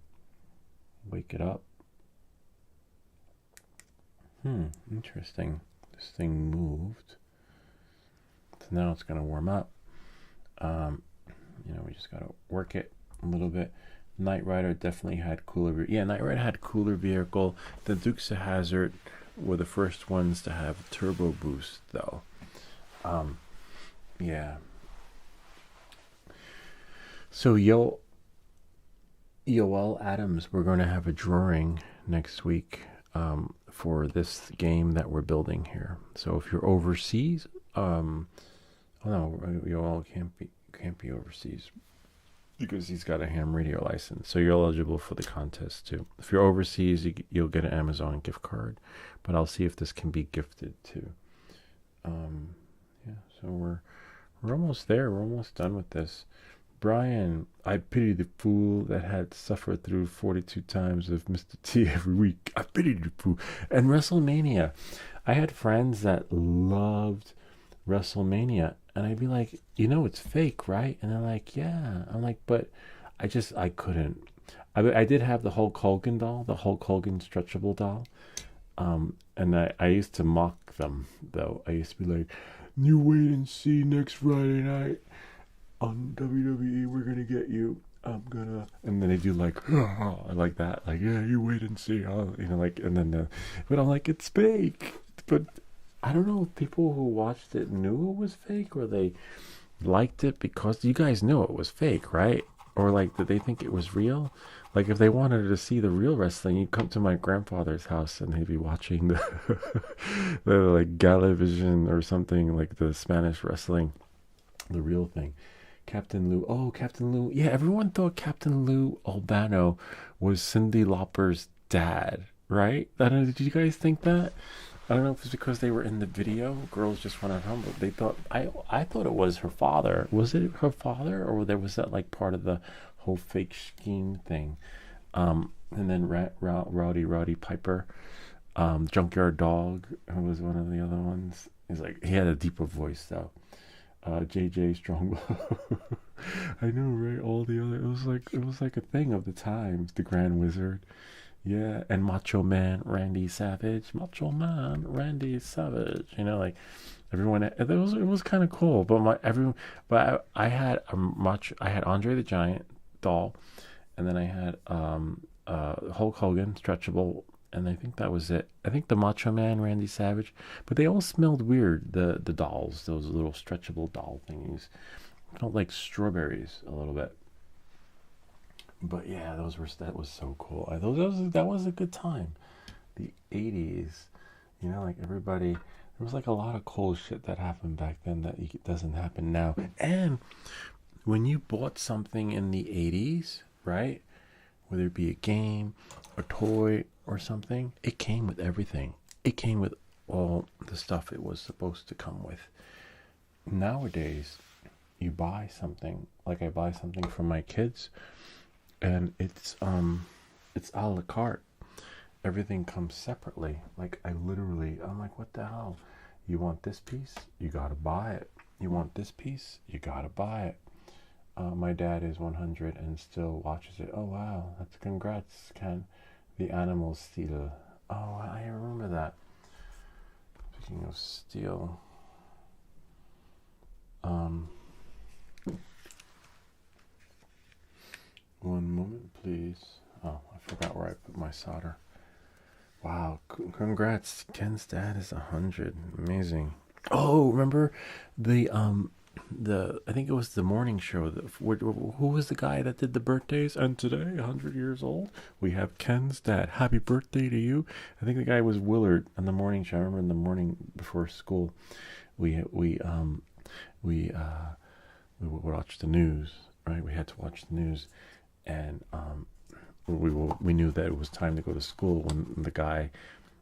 wake it up. Interesting. This thing moved. So now it's gonna warm up. You know, we just gotta work it a little bit. Knight Rider definitely had cooler. Yeah, Knight Rider had cooler vehicle. The Dukes of Hazzard were the first ones to have turbo boost, though. Yeah. So Yoel Adams, we're going to have a drawing next week for this game that we're building here. So if you're overseas, oh no, Yoel can't be overseas because he's got a ham radio license. So you're eligible for the contest too. If you're overseas, you'll get an Amazon gift card, but I'll see if this can be gifted too. Yeah, so we're almost there. We're almost done with this. Brian, I pity the fool that had to suffer through 42 times of Mr. T every week. I pity the fool. And WrestleMania. I had friends that loved WrestleMania, and I'd be like, you know, it's fake, right? And they're like, yeah. I'm like, but I couldn't. I did have the Hulk Hogan doll, the Hulk Hogan stretchable doll. And I used to mock them, though. I used to be like, you wait and see next Friday night on WWE, we're gonna get you. And then they do like, oh, like that, like, yeah, you wait and see, you know, like, and then, but I'm like, it's fake. But I don't know if people who watched it knew it was fake, or they liked it because you guys knew it was fake, right? Or like, did they think it was real? Like, if they wanted to see the real wrestling, you'd come to my grandfather's house and he'd be watching the like Galavision or something, like the Spanish wrestling, the real thing. Captain Lou. Oh, Captain Lou. Yeah, everyone thought Captain Lou Albano was Cyndi Lauper's dad, right? I don't know, did you guys think that? I don't know if it's because they were in the video, Girls Just Want to Humble. They thought, I thought it was her father. Was it her father, or was that like part of the whole fake scheme thing? And then Rowdy Piper, Junkyard Dog, who was one of the other ones. He's like, he had a deeper voice though. JJ Strongbow. I know, right? All the other, it was like a thing of the times. The Grand Wizard, yeah, and Macho Man Randy Savage. Macho Man Randy Savage. You know, like everyone. It was kind of cool. But I had I had Andre the Giant doll, and then I had Hulk Hogan stretchable. And I think that was it. I think the Macho Man, Randy Savage, but they all smelled weird. The dolls, those little stretchable doll thingies, felt like strawberries a little bit. But yeah, that was so cool. That was a good time. The 80s, you know, like everybody. There was like a lot of cool shit that happened back then that doesn't happen now. And when you bought something in the 80s, right? Whether it be a game, a toy, or something, it came with everything. It came with all the stuff it was supposed to come with. Nowadays, you buy something, like I buy something for my kids, and it's a la carte. Everything comes separately. Like I'm like, what the hell? You want this piece? You gotta buy it. You want this piece? You gotta buy it. My dad is 100 and still watches it. Oh wow, that's congrats, Ken. The animal steel. Oh, I remember that. Speaking of steel, one moment, please. Oh, I forgot where I put my solder. Wow, congrats. Ken's dad is 100. Amazing. Oh, remember the I think it was the morning show. Who was the guy that did the birthdays? And today, 100 years old, we have Ken's dad. Happy birthday to you. I think the guy was Willard on the morning show. I remember in the morning before school, we would watch the news. Right, we had to watch the news, and we knew that it was time to go to school when the guy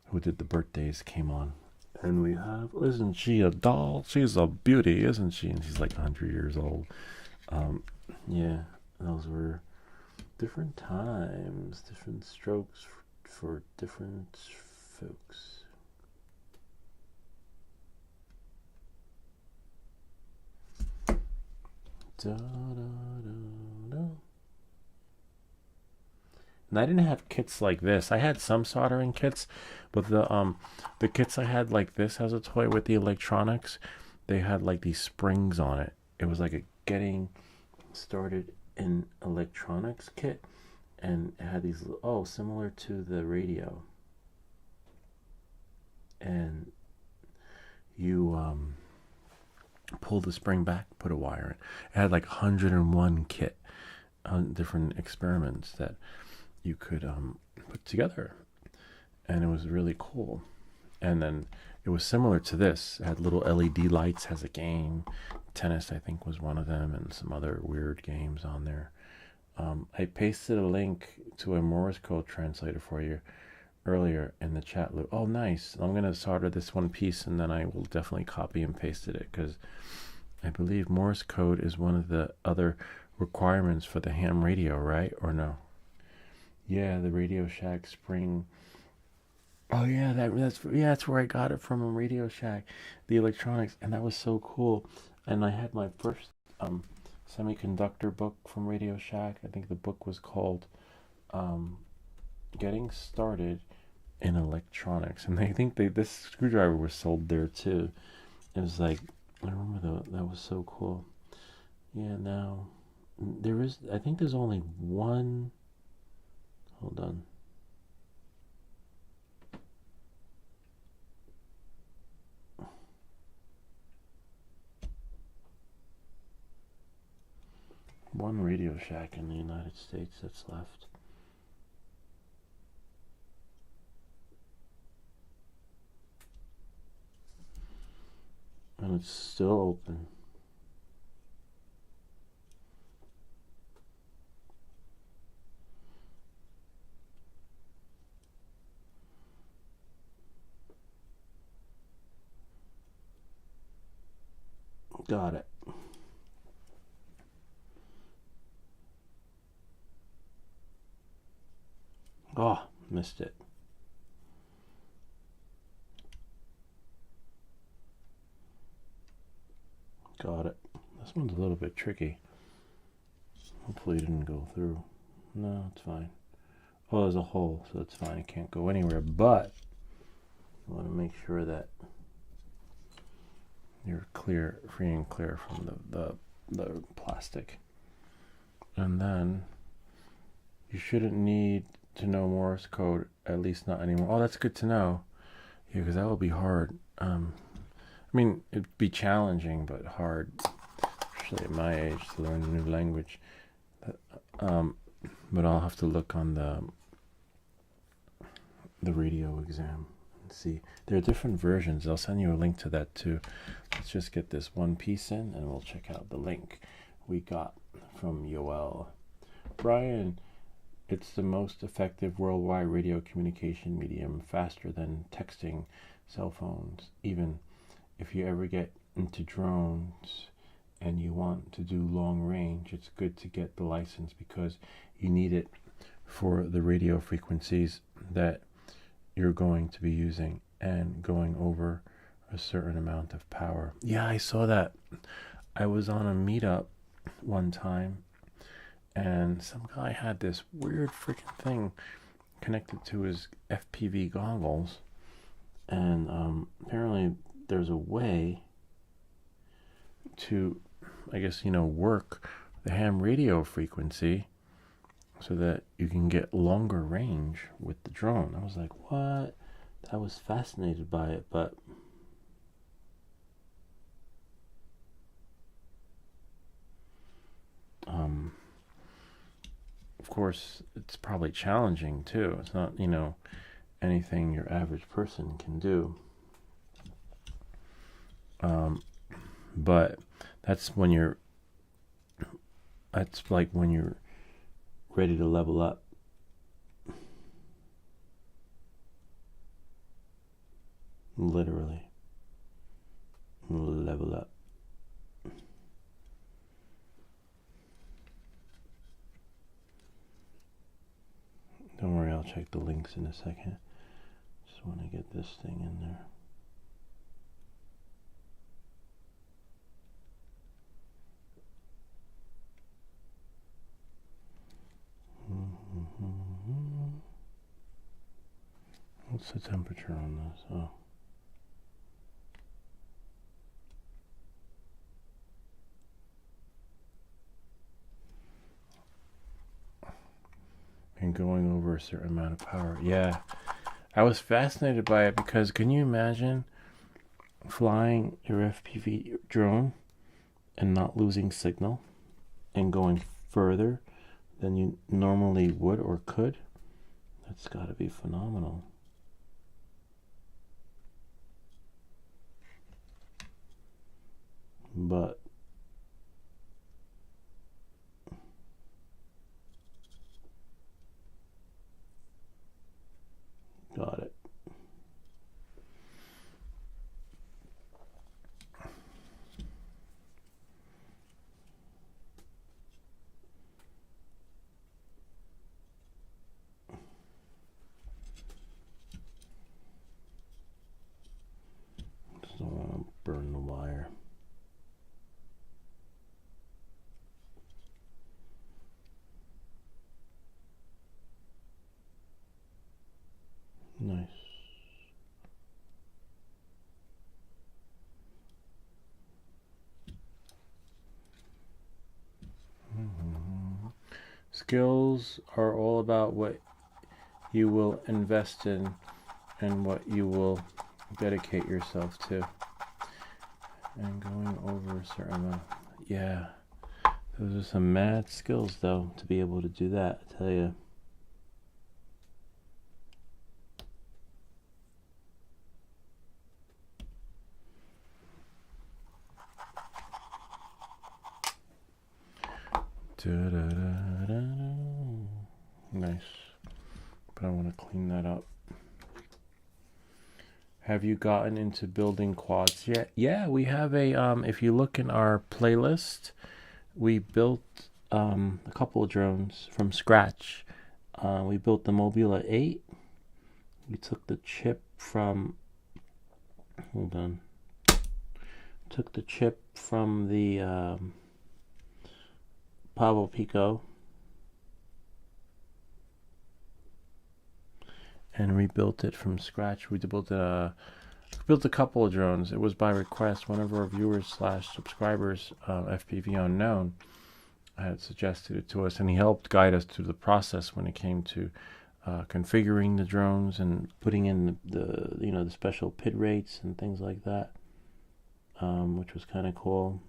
who did the birthdays came on. And we have, isn't she a doll? She's a beauty, isn't she? And she's like 100 years old. Yeah, those were different times, different strokes for different folks. Da, da, da, da. And I didn't have kits like this. I had some soldering kits, but the kits I had like this as a toy with the electronics, they had like these springs on it. It was like a getting started in electronics kit, and it had these similar to the radio. And you pull the spring back, put a wire in. It had like 101 kit on different experiments that you could put together, and it was really cool. And then it was similar to this. It had little LED lights, has a game. Tennis, I think, was one of them, and some other weird games on there. I pasted a link to a Morse code translator for you earlier in the chat loop. Oh, nice. I'm going to solder this one piece, and then I will definitely copy and paste it, because I believe Morse code is one of the other requirements for the ham radio, right? Or no? Yeah, the Radio Shack spring. Oh yeah, that's where I got it from Radio Shack, the electronics, and that was so cool. And I had my first semiconductor book from Radio Shack. I think the book was called Getting Started in Electronics, and I think this screwdriver was sold there too. It was like, I remember that was so cool. Yeah, now I think there's only one. Hold on. One Radio Shack in the United States that's left. And it's still open. Got it. Oh, missed it. Got it. This one's a little bit tricky. Hopefully it didn't go through. No, it's fine. Oh, there's a hole, so it's fine. It can't go anywhere, but you want to make sure that you're clear, free and clear from the plastic. And then you shouldn't need to know Morse code, at least not anymore. Oh, that's good to know. Yeah, because that will be hard. I mean, it'd be challenging, but hard, especially at my age, to learn a new language. But I'll have to look on the radio exam and see. There are different versions. I'll send you a link to that too. Let's just get this one piece in, and we'll check out the link we got from Yoel. Brian, it's the most effective worldwide radio communication medium, faster than texting, cell phones. Even if you ever get into drones and you want to do long range, it's good to get the license, because you need it for the radio frequencies that you're going to be using and going over a certain amount of power. Yeah, I saw that. I was on a meetup one time, and some guy had this weird freaking thing connected to his FPV goggles, and apparently there's a way to, I guess, work the ham radio frequency so that you can get longer range with the drone. I was like, what? I was fascinated by it, but of course it's probably challenging too. It's not, anything your average person can do. But that's like when you're ready to level up. Literally. Level up. Don't worry, I'll check the links in a second. Just want to get this thing in there. What's the temperature on this? Oh. And going over a certain amount of power. Yeah. I was fascinated by it because can you imagine flying your FPV drone and not losing signal and going further than you normally would or could? That's got to be phenomenal. But got it. Just don't want to burn the wire. Nice. Skills are all about what you will invest in and what you will dedicate yourself to. And going over a certain amount. Yeah. Those are some mad skills, though, to be able to do that, I tell you. Nice. But I want to clean that up. Have you gotten into building quads yet? Yeah, we have a, if you look in our playlist, we built a couple of drones from scratch. We built the Mobula 8. We took the chip from, hold on. Took the chip from the Pavo Pico and rebuilt it from scratch. We built a couple of drones. It was by request. One of our viewers / subscribers, FPV Unknown, had suggested it to us, and he helped guide us through the process when it came to configuring the drones and putting in the special PID rates and things like that, which was kind of cool.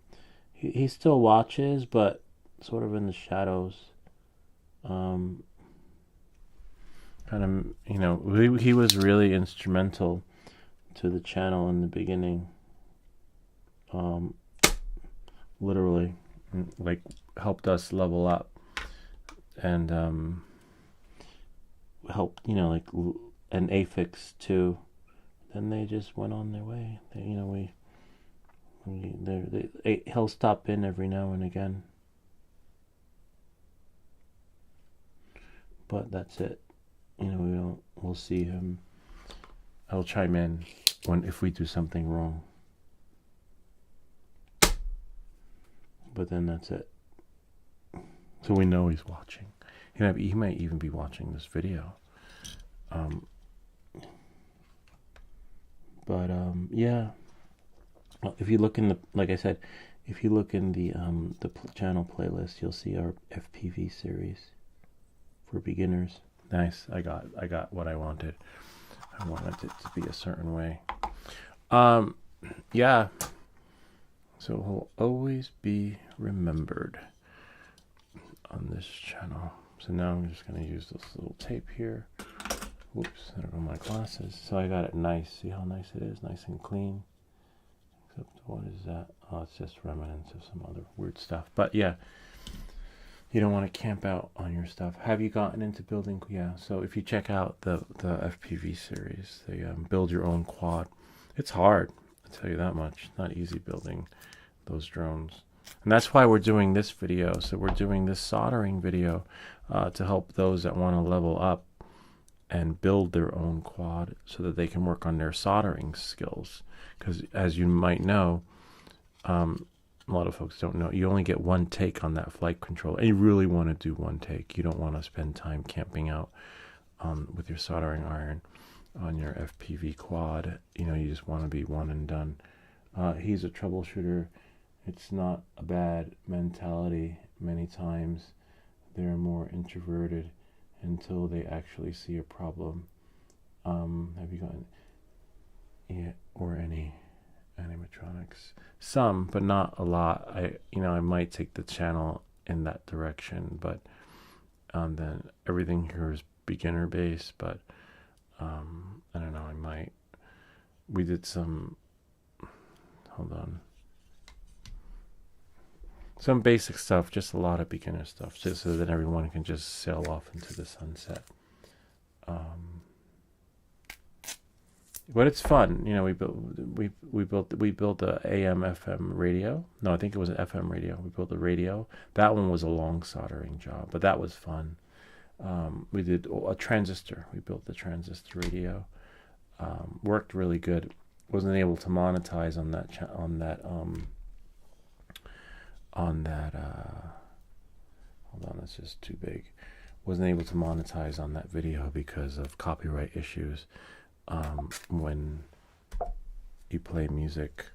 He still watches, but sort of in the shadows. He was really instrumental to the channel in the beginning. Literally, like, helped us level up and helped, and AFIX too. Then they just went on their way. He'll stop in every now and again. But that's it. We'll see him. I'll chime in if we do something wrong. But then that's it. so we know he's watching. He might even be watching this video. Yeah. Well, if you look in the, like I said, if you look in the channel playlist, you'll see our FPV series for beginners. Nice. I got what I wanted. I wanted it to be a certain way. Yeah. So he'll always be remembered on this channel. So now I'm just going to use this little tape here. Whoops, there go my glasses. So I got it nice. See how nice it is? Nice and clean. Except, what is that? Oh, it's just remnants of some other weird stuff. But yeah, you don't want to camp out on your stuff. Have you gotten into building? Yeah, so if you check out the FPV series, the build your own quad. It's hard, I'll tell you that much. Not easy building those drones. And that's why we're doing this video. So we're doing this soldering video to help those that want to level up and build their own quad so that they can work on their soldering skills. Because as you might know, a lot of folks don't know, you only get one take on that flight control, and you really want to do one take. You don't want to spend time camping out with your soldering iron on your FPV quad. You know, you just want to be one and done. He's a troubleshooter. It's not a bad mentality. Many times they're more introverted until they actually see a problem. Have you gotten or any animatronics? Some, but not a lot. I might take the channel in that direction, but then everything here is beginner based. But I don't know. I might. We did some. Hold on. Some basic stuff, just a lot of beginner stuff, just so that everyone can just sail off into the sunset. But it's fun, you know. We built a AM FM radio. No, I think it was an FM radio. We built a radio. That one was a long soldering job, but that was fun. We did a transistor. We built the transistor radio. Worked really good. Wasn't able to monetize on that hold on, it's just too big. Wasn't able to monetize on that video because of copyright issues. When you play music,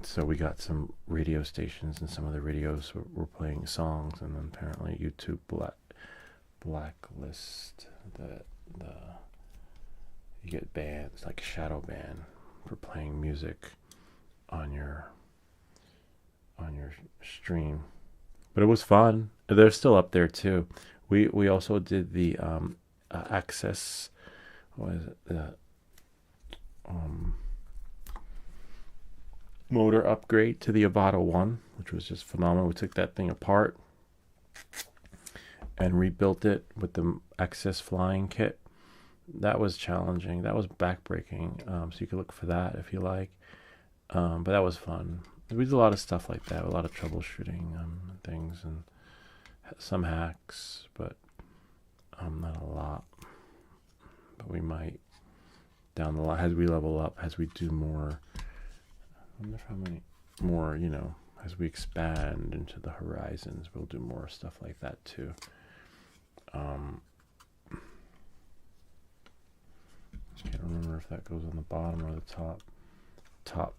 so we got some radio stations, and some of the radios were playing songs, and then apparently YouTube blacklist the you get banned. It's like a shadow ban for playing music on your stream. But it was fun. They're still up there too. We also did the access, what is it, the motor upgrade to the Avata 1, which was just phenomenal. We took that thing apart and rebuilt it with the access flying kit. That was challenging. That was backbreaking. So you could look for that if you like. But that was fun. We did a lot of stuff like that, a lot of troubleshooting things, and some hacks, but not a lot. But we might down the line, as we level up, as we do more. I wonder how many more, as we expand into the horizons, we'll do more stuff like that too. I can't remember if that goes on the bottom or the top.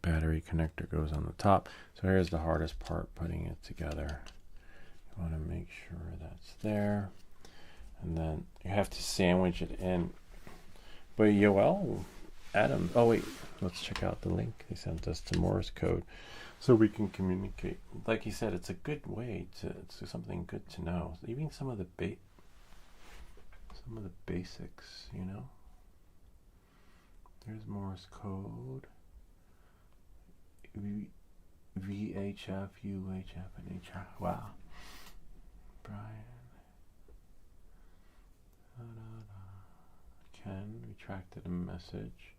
Battery connector goes on the top. So here's the hardest part, putting it together. You want to make sure that's there, and then you have to sandwich it in. But Adam, oh wait, let's check out the link they sent us to Morse code so we can communicate. Like he said, it's a good way it's something good to know. Even some of the basics, There's Morse code. VHF, UHF, and HF. Wow. Brian. Ken retracted a message.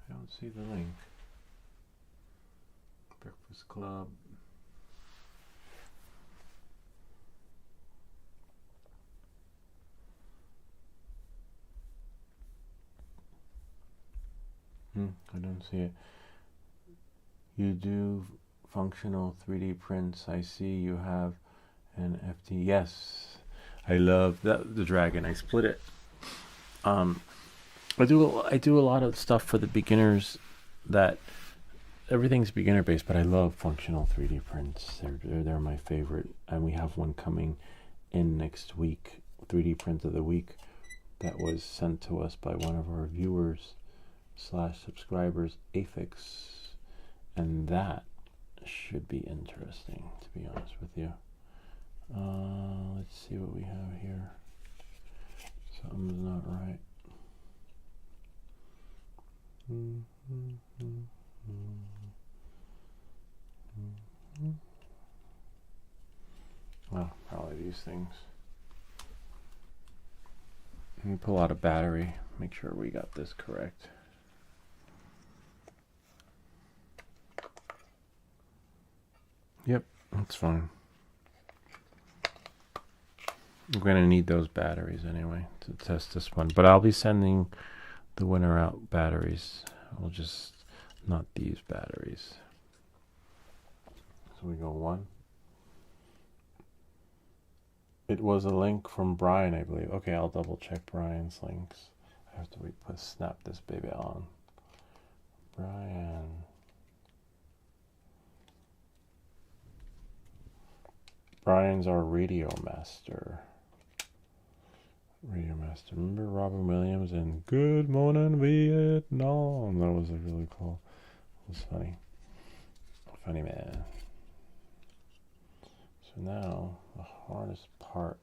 I don't see the link. Breakfast Club. I don't see it. You do functional 3D prints. I see you have an FT. Yes, I love that, the dragon. I split it. I do a lot of stuff for the beginners. That everything's beginner based, but I love functional 3D prints. They're my favorite, and we have one coming in next week. 3D print of the week that was sent to us by one of our viewers / subscribers, Afix, and that should be interesting, to be honest with you. Let's see what we have here. Something's not right. Well, probably these things. Let me pull out a battery, make sure we got this correct. Yep, that's fine. I'm going to need those batteries anyway to test this one, but I'll be sending the winner out batteries. I'll just not these batteries. So we go 1. It was a link from Brian, I believe. Okay, I'll double check Brian's links. I have to snap this baby on. Brian. Brian's our radio master. Radio master. Remember Robin Williams and Good Morning Vietnam? That was really cool. It was funny. Funny man. So now the hardest part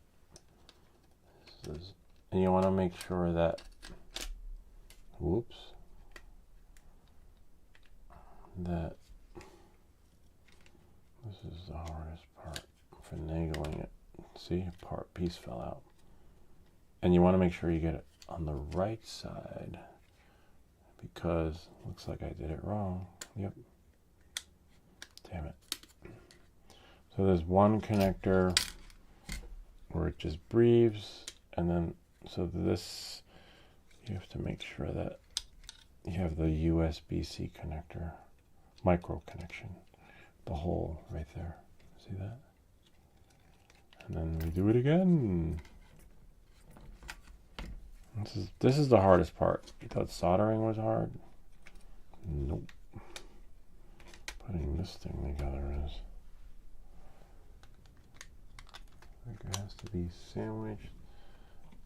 is, and you want to make sure that, whoops, that this is the hardest part. Finagling it. See, piece fell out. And you want to make sure you get it on the right side, because it looks like I did it wrong. Yep. Damn it. So there's one connector where it just breathes, and then so this, you have to make sure that you have the USB-C connector, micro connection, the hole right there. See that? And then we do it again. This is the hardest part. You thought soldering was hard? Nope. Putting this thing together is. It has to be sandwiched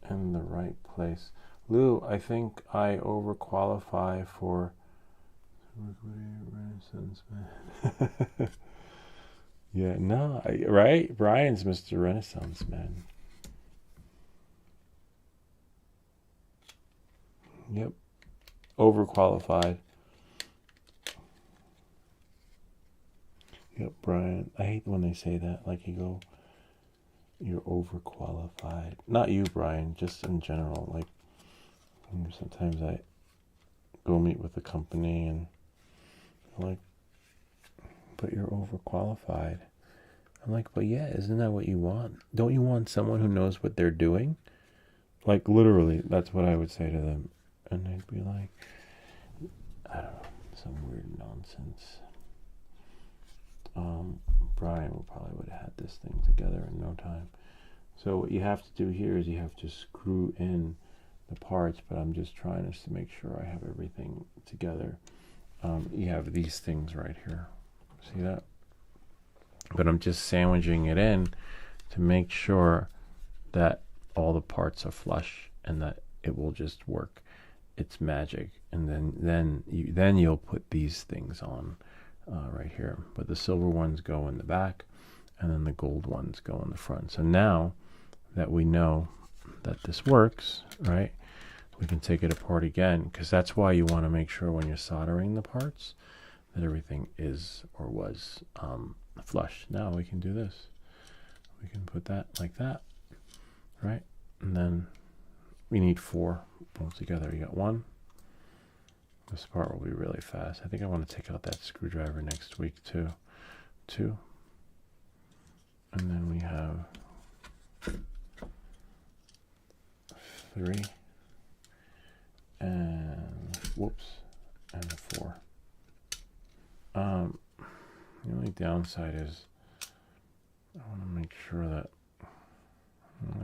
in the right place. Lou, I think I overqualify for Renaissance man. Yeah, no, right? Brian's Mr. Renaissance man. Yep, overqualified. Yep, Brian. I hate when they say that. Like you go, you're overqualified. Not you, Brian. Just in general. Like sometimes I go meet with a company and they're like, but you're overqualified. I'm like, but yeah, isn't that what you want? Don't you want someone who knows what they're doing? Like literally, that's what I would say to them. And they'd be like, I don't know, some weird nonsense. Brian probably would have had this thing together in no time. So what you have to do here is you have to screw in the parts, but I'm just trying to make sure I have everything together. You have these things right here. See that? But I'm just sandwiching it in to make sure that all the parts are flush and that it will just work. It's magic. And then you'll put these things on right here. But the silver ones go in the back, and then the gold ones go in the front. So now that we know that this works, right, we can take it apart again, because that's why you want to make sure when you're soldering the parts that everything is or was flush. Now we can do this. We can put that like that, right? And then we need 4 altogether. You got 1. This part will be really fast. I think I want to take out that screwdriver next week too. 2. And then we have 3. And whoops. And 4. The only downside is I want to make sure that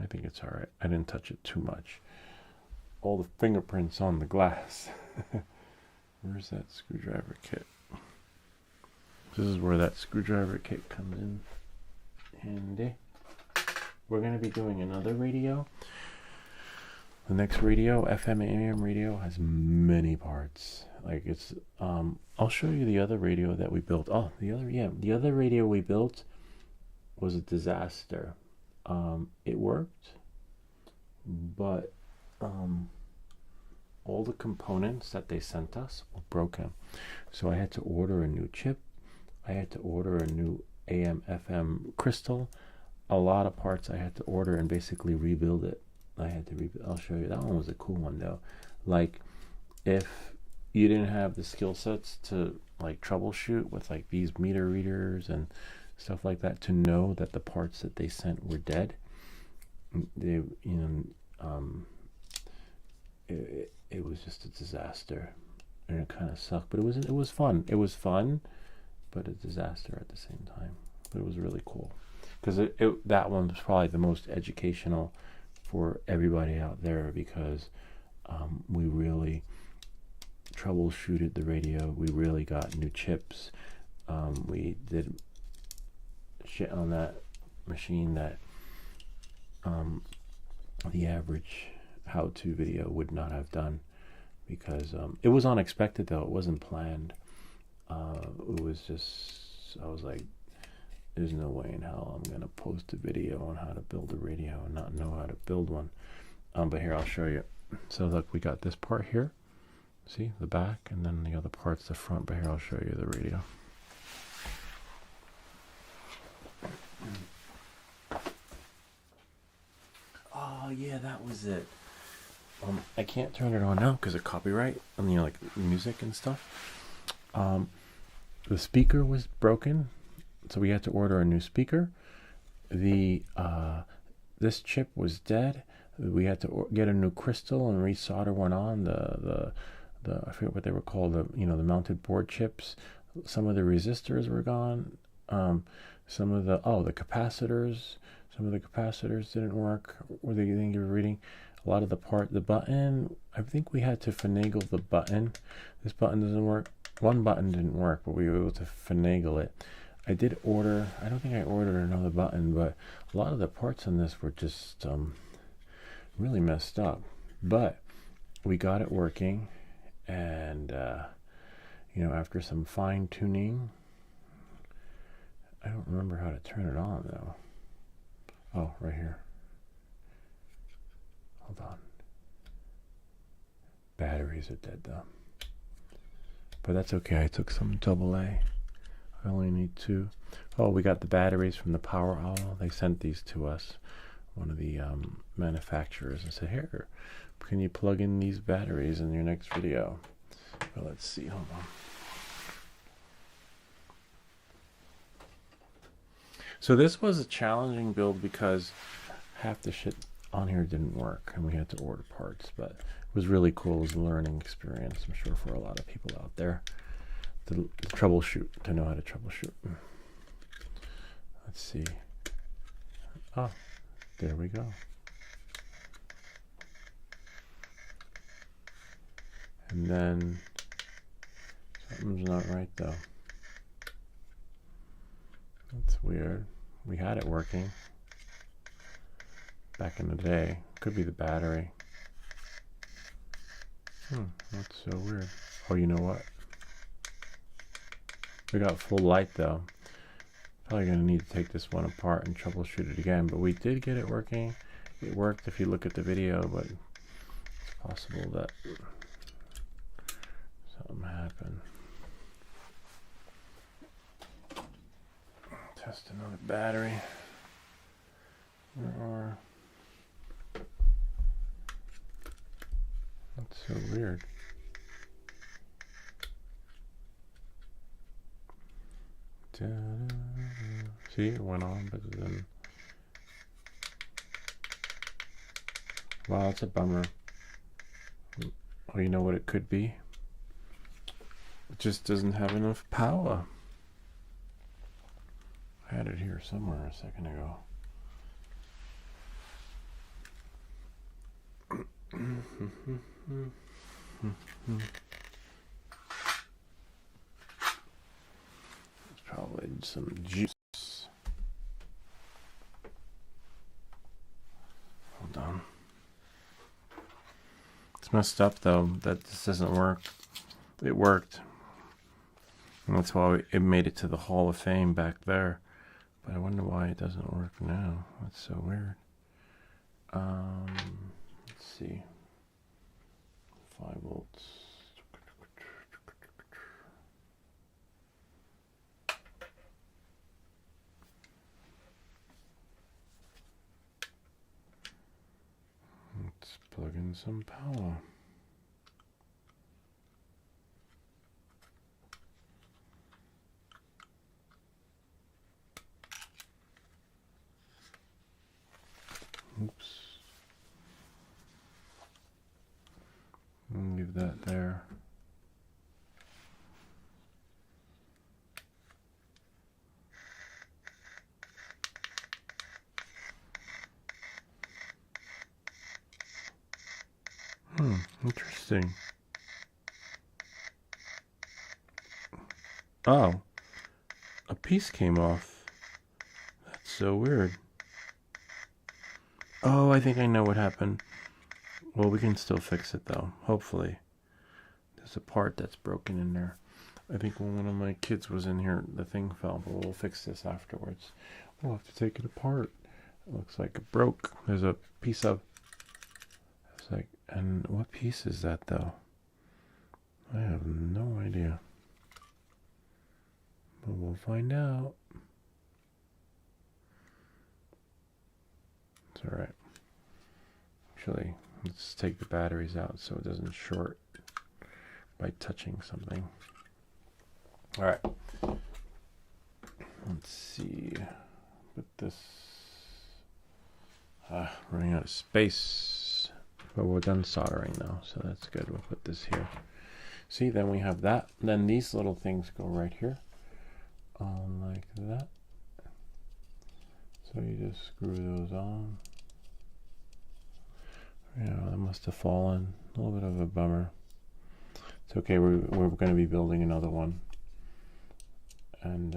I think it's all right. I didn't touch it too much. All the fingerprints on the glass. Where's that screwdriver kit? This is where that screwdriver kit comes in handy. We're going to be doing another radio. The next radio, FM AM radio, has many parts. Like it's, I'll show you the other radio that we built. Oh, the other radio we built was a disaster. It worked, but all the components that they sent us were broken. So I had to order a new chip. I had to order a new AM FM crystal. A lot of parts I had to order and basically rebuild it. I'll show you. That one was a cool one though. Like if you didn't have the skill sets to like troubleshoot with like these meter readers and stuff like that, to know that the parts that they sent were dead, it was just a disaster, and it kind of sucked. But it was fun. It was fun, but a disaster at the same time. But it was really cool because that one was probably the most educational for everybody out there, because we really troubleshooted the radio. We really got new chips. We did shit on that machine that the average how-to video would not have done, because it was unexpected though. It wasn't planned. It was just, I was like, there's no way in hell I'm gonna post a video on how to build a radio and not know how to build one. But here, I'll show you. So look, we got this part here. See the back, and then the other part's the front. But here, I'll show you the radio. Oh yeah, that was it. I can't turn it on now because of copyright. I mean, like music and stuff. The speaker was broken, so we had to order a new speaker. This chip was dead. We had to get a new crystal and resolder one on. The I forget what they were called. The mounted board chips. Some of the resistors were gone. Some of the capacitors. Some of the capacitors didn't work. Or they didn't give a reading. A lot of the button. I think we had to finagle the button. This button doesn't work. One button didn't work, but we were able to finagle it. I did order. I don't think I ordered another button, but a lot of the parts on this were just really messed up. But we got it working, and after some fine tuning, I don't remember how to turn it on though. Oh, right here. Hold on. Batteries are dead though. But that's okay. I took some AA. I only need 2. Oh, we got the batteries from the Power Owl. They sent these to us, one of the manufacturers, and said, here, can you plug in these batteries in your next video? Well, let's see. Hold on. So this was a challenging build because half the shit on here didn't work, and we had to order parts, but it was really cool. It was a learning experience, I'm sure, for a lot of people out there to troubleshoot, to know how to troubleshoot. Let's see. Oh, there we go. And then something's not right though. That's weird. We had it working back in the day. Could be the battery. That's so weird. Oh, you know what? We got full light though. Probably gonna need to take this one apart and troubleshoot it again, but we did get it working. It worked if you look at the video, but it's possible that something happened. Test another battery. That's so weird. See, it went on, but then... Wow, that's a bummer. Oh, you know what it could be? It just doesn't have enough power. had it here somewhere a second ago. It's probably some juice. Hold on. It's messed up though that this doesn't work. It worked. And that's why it made it to the Hall of Fame back there. But I wonder why it doesn't work now. That's so weird. Let's see. 5 volts. Let's plug in some power. Oops. I'll leave that there. Interesting. Oh, a piece came off. That's so weird. Oh, I think I know what happened. Well, we can still fix it though, hopefully. There's a part that's broken in there. I think when one of my kids was in here, the thing fell, but we'll fix this afterwards. We'll have to take it apart. It looks like it broke. There's a piece of... It's like, and what piece is that though? I have no idea. But we'll find out. It's alright. Actually, let's take the batteries out so it doesn't short by touching something. Alright. Let's see. Put this... running out of space. But we're done soldering now, so that's good. We'll put this here. See, then we have that. Then these little things go right here. Like that. So you just screw those on. Yeah, that must have fallen. A little bit of a bummer. It's okay, we're going to be building another one. And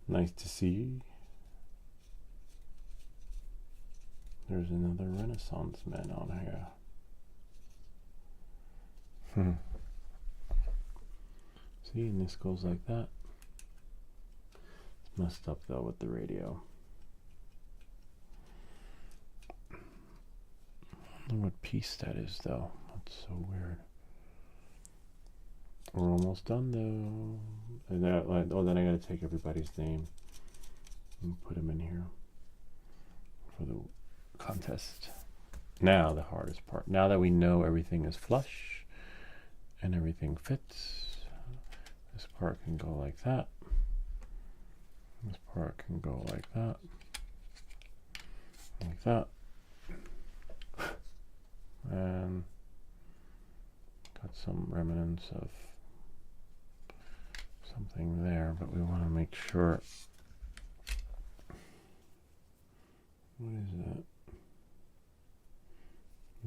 nice to see. There's another Renaissance man on here. See, and this goes like that. It's messed up though with the radio. I don't know what piece that is though. That's so weird. We're almost done though. And then I gotta take everybody's name and put them in here for the contest. Now the hardest part. Now that we know everything is flush and everything fits, this part can go like that. This part can go like that. Like that. And got some remnants of something there, but we want to make sure. What is that?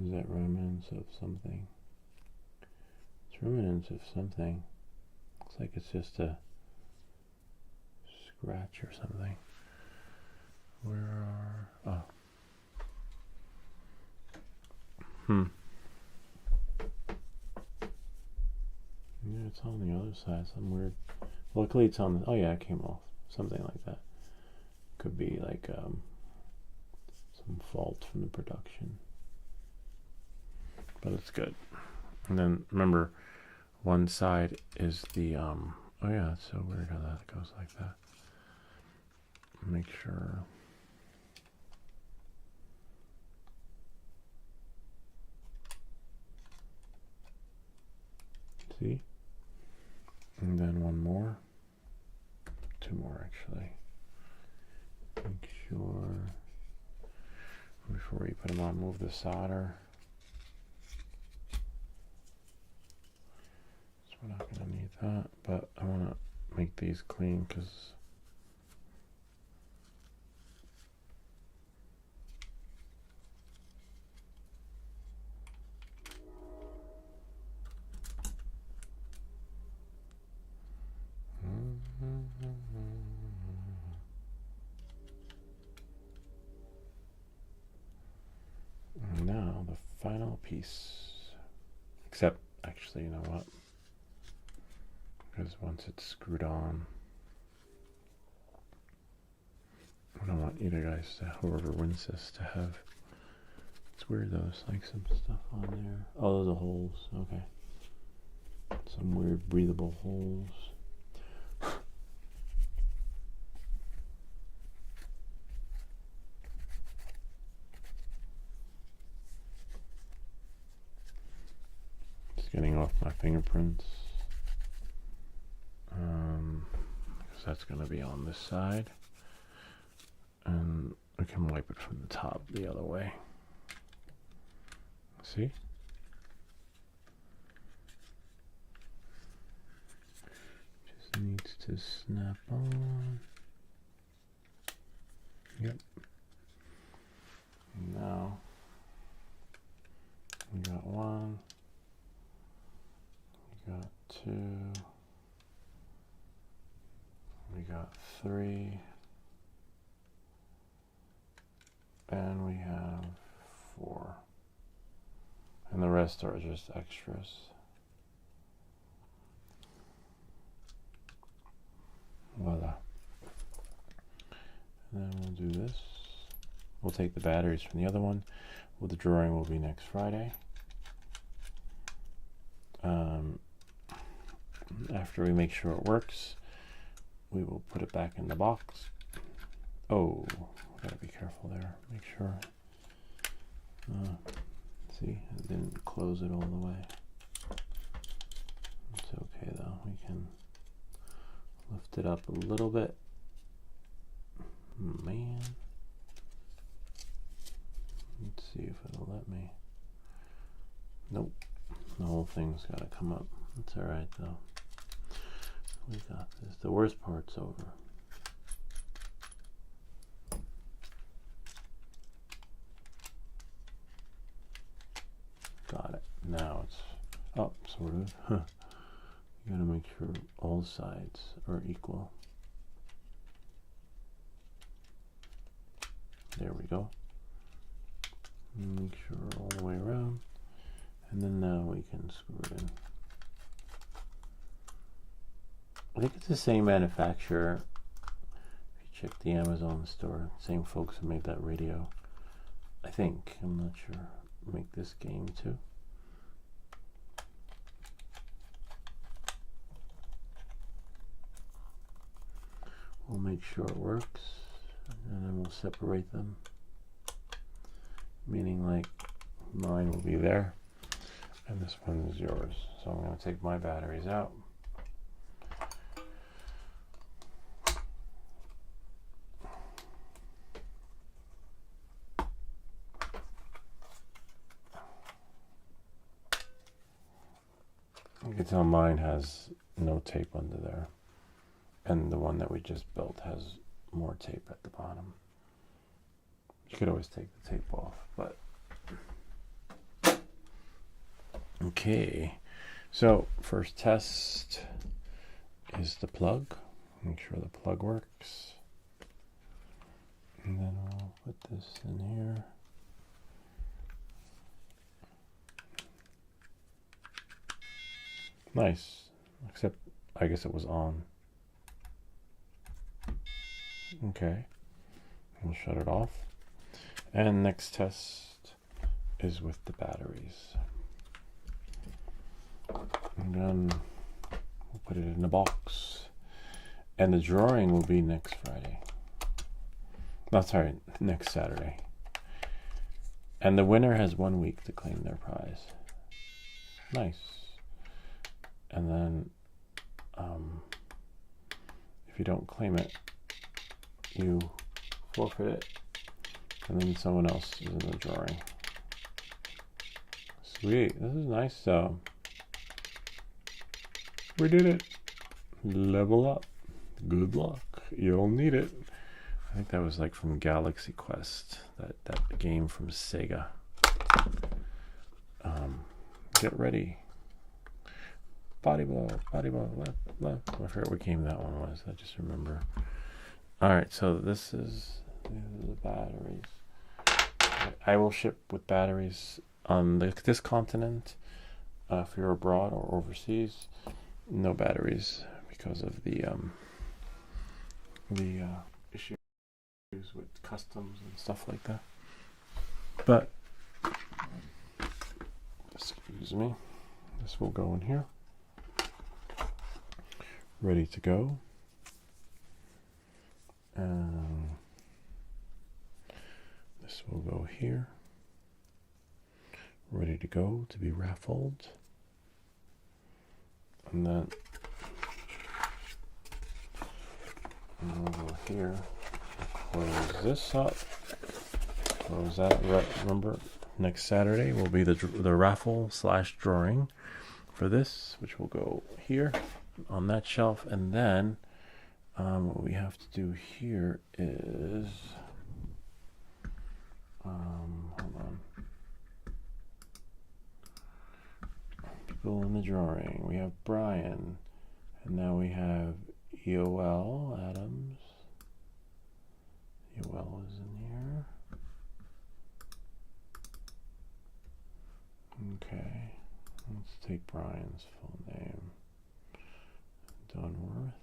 Is that remnants of something? It's remnants of something. Looks like it's just a scratch or something. Where are... Oh. Yeah, it's on the other side. Some weird... Luckily it's on the... Oh yeah, it came off. Something like that. Could be like some fault from the production. But it's good. And then remember, one side is the... Oh yeah, it's so weird how that goes like that. Make sure... See? And then one more. 2 more actually. Make sure before you put them on, move the solder. So we're not going to need that, but I want to make these clean because piece. Except, actually, you know what? Because once it's screwed on, I don't want either guys to, whoever wins this, to have. It's weird though, it's like some stuff on there. Oh, those are holes. Okay. Some weird breathable holes. Just getting off my fingerprints. Because that's going to be on this side. And we can wipe it from the top the other way. See? Just needs to snap on. Yep. Now we got one. We got two. We got three. And we have four. And the rest are just extras. Voila. And then we'll do this. We'll take the batteries from the other one. Well, the drawing will be next Friday. After we make sure it works, we will put it back in the box. Oh, gotta be careful there. Make sure. See, I didn't close it all the way. It's okay though. We can lift it up a little bit. Man. Let's see if it'll let me. Nope. The whole thing's gotta come up. It's alright though. We got this. The worst part's over. Got it. Now it's up, sort of. Huh. You gotta make sure all sides are equal. There we go. Make sure all the way around. And then now we can screw it in. I think it's the same manufacturer. If you check the Amazon store, same folks who made that radio. I think. I'm not sure. Make this game too. We'll make sure it works, and then we'll separate them. Meaning, like, mine will be there, and this one is yours. So I'm going to take my batteries out. You can tell mine has no tape under there, and the one that we just built has more tape at the bottom. You could always take the tape off, but okay. So first test is the plug. Make sure the plug works, and then we'll put this in here. Nice, except I guess it was on. Okay, we'll shut it off. And next test is with the batteries. And then we'll put it in the box. And the drawing will be next Friday. No, sorry, next Saturday. And the winner has 1 week to claim their prize. Nice. And then if you don't claim it, you forfeit it, and then someone else is in the drawing. Sweet, this is nice. We did it. Level up. Good luck. You'll need it. I think that was like from Galaxy Quest, that game from Sega. Get ready. Body blow, left, left. I forget what game that one was. I just remember. Alright, so these are the batteries. I will ship with batteries on this continent, if you're abroad or overseas, no batteries because of the issues with customs and stuff like that. But excuse me, this will go in here, ready to go. This will go here, ready to go to be raffled. And then we'll go here, close this up, close that. Remember, next Saturday will be the raffle / drawing for this, which will go here on that shelf. And then what we have to do here is hold on. People in the drawing. We have Brian, and now we have EOL Adams. EOL is in here. Okay, let's take Brian's full name. Dunworth.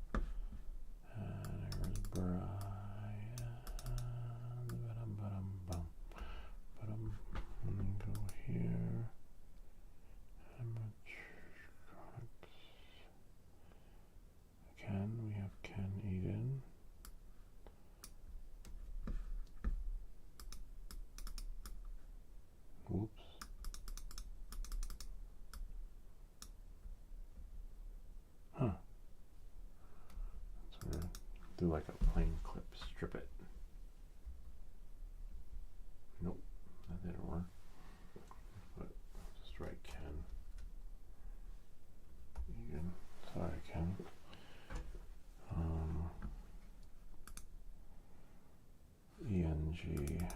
And here's Brian. And then go here. Ken, we have Ken Eden. Whoops. Huh. That's weird. Do like a plain clip, strip it. Nope, that didn't work. But just write Ken Eden. Sorry, Ken. ENG.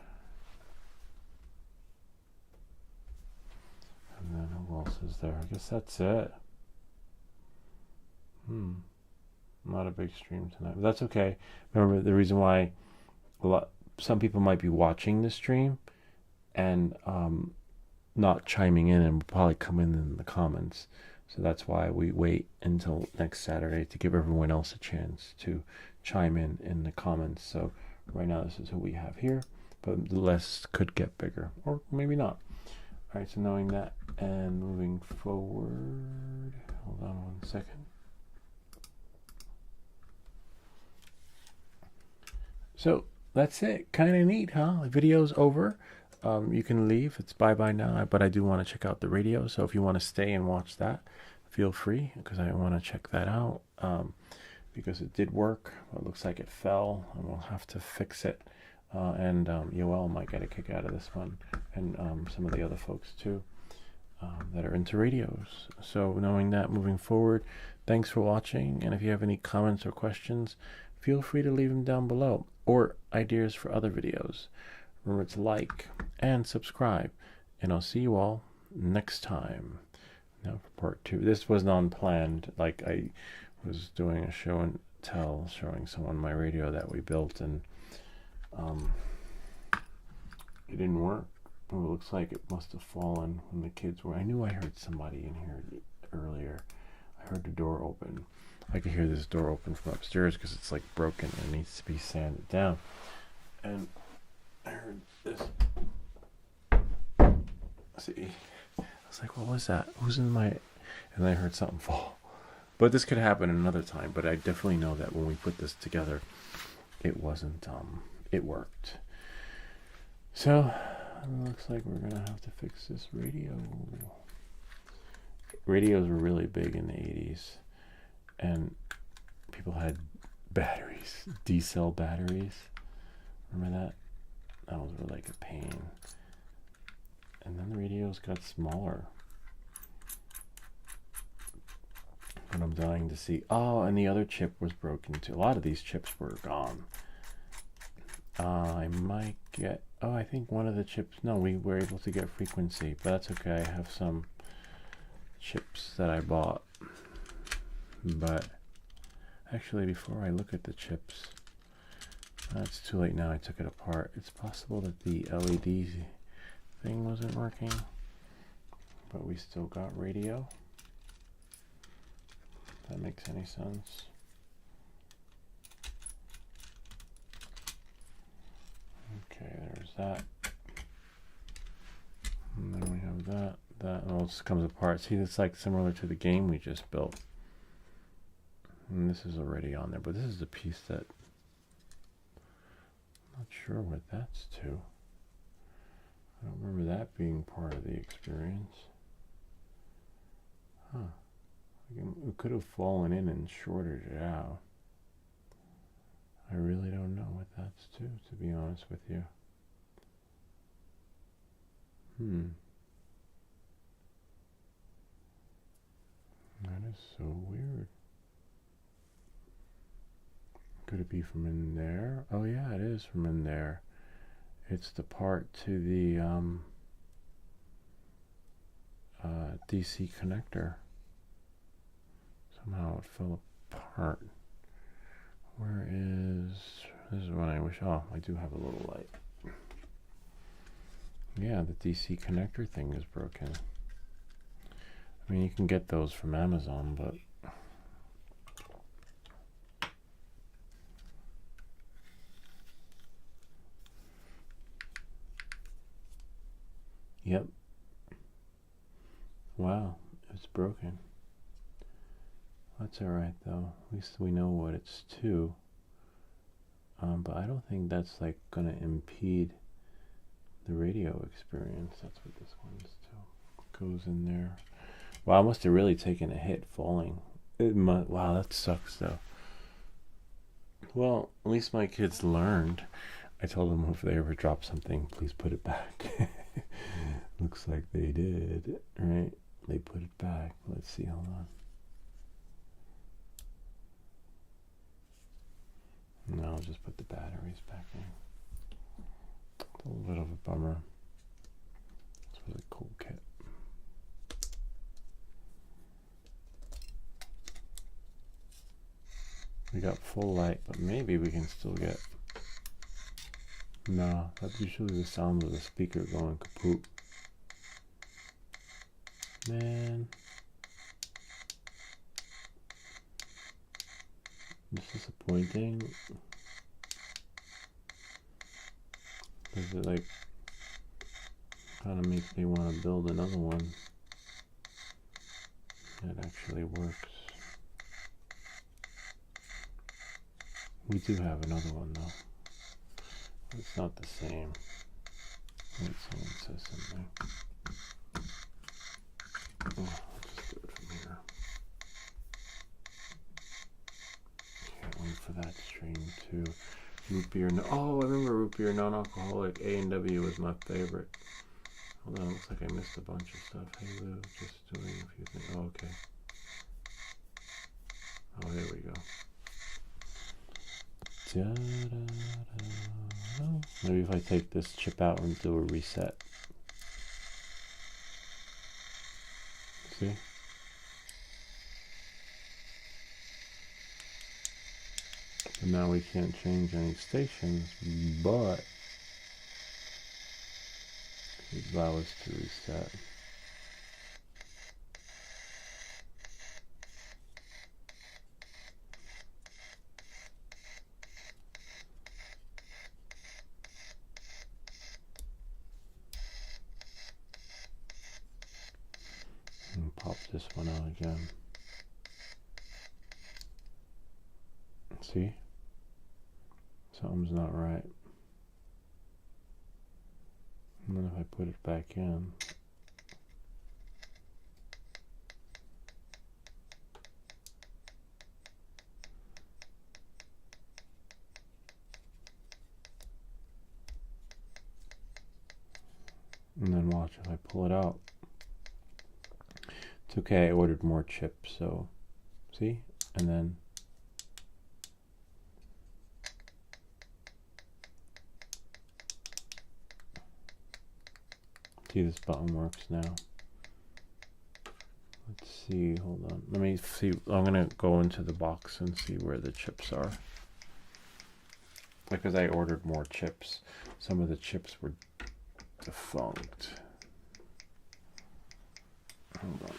And then who else is there? I guess that's it. Not a big stream tonight, but that's okay. Remember, the reason why some people might be watching the stream and not chiming in and probably come in the comments. So that's why we wait until next Saturday to give everyone else a chance to chime in the comments. So right now this is who we have here, but the list could get bigger or maybe not. All right, so knowing that and moving forward, hold on 1 second. So that's it. Kind of neat, huh? The video's over. You can leave. It's bye-bye now, but I do want to check out the radio. So if you want to stay and watch that, feel free, because I want to check that out, because it did work. It looks like it fell, and we'll have to fix it. And Yoel might get a kick out of this one, and some of the other folks too that are into radios. So knowing that, moving forward, thanks for watching. And if you have any comments or questions, feel free to leave them down below, or ideas for other videos. Remember to like and subscribe, and I'll see you all next time. Now for part 2. This was non-planned. Like, I was doing a show and tell, showing someone my radio that we built, and it didn't work. Well, it looks like it must have fallen when the kids were. I knew I heard somebody in here earlier. I heard the door open. I could hear this door open from upstairs because it's like broken and it needs to be sanded down. And I heard this. See, I was like, what was that? Who's in my? And then I heard something fall. But this could happen another time. But I definitely know that when we put this together, it wasn't. It worked. So it looks like we're gonna have to fix this radio. Radios were really big in the 80s, and people had batteries, D-cell batteries. Remember that? That was really like a pain. And then the radios got smaller. But I'm dying to see. Oh, and the other chip was broken too. A lot of these chips were gone. I might get. Oh, I think one of the chips. No, we were able to get frequency, but that's okay. I have some chips that I bought. But actually, before I look at the chips, it's too late now. I took it apart. It's possible that the LED thing wasn't working, but we still got radio. If that makes any sense. Okay, there's that. And then we have that. That all just comes apart. See, it's like similar to the game we just built. And this is already on there, but this is the piece that I'm not sure what that's to. I don't remember that being part of the experience. Huh. It could have fallen in and shorted it out. I really don't know what that's to be honest with you. That is so weird. Could it be from in there? Oh yeah, it is from in there. It's the part to the DC connector. Somehow it fell apart. Where is... This is when I wish... Oh, I do have a little light. Yeah, the DC connector thing is broken. I mean, you can get those from Amazon, but... Yep. Wow, it's broken. That's alright though. At least we know what it's to. But I don't think that's like gonna impede the radio experience. That's what this one's to. Goes in there. Wow, I must have really taken a hit falling. Wow, that sucks though. Well, at least my kids learned. I told them if they ever drop something, please put it back. Looks like they did, right? They put it back. Let's see, hold on. No, I'll just put the batteries back in. It's a little bit of a bummer. This was a cool kit. We got full light, but maybe we can still get... No, that's usually the sound of the speaker going kaput. Man. It's disappointing. Because it like kind of makes me want to build another one that actually works. We do have another one though. It's not the same. Wait, someone says something. Oh, I'll just do it from here. Can't wait for that stream too. Root beer. No, oh, I remember root beer non-alcoholic. A&W was my favorite. Hold on, looks like I missed a bunch of stuff. Hey Lou, just doing a few things. Oh, okay. Oh, here we go. Maybe if I take this chip out and do a reset. See? And now we can't change any stations, but it allows us to reset. And pop this one out again. See? Something's not right. And then if I put it back in, and then watch if I pull it out. It's okay, I ordered more chips, so see? And then see, this button works now. Let's see, hold on. Let me see. I'm gonna go into the box and see where the chips are. Because I ordered more chips. Some of the chips were defunct. Hold on.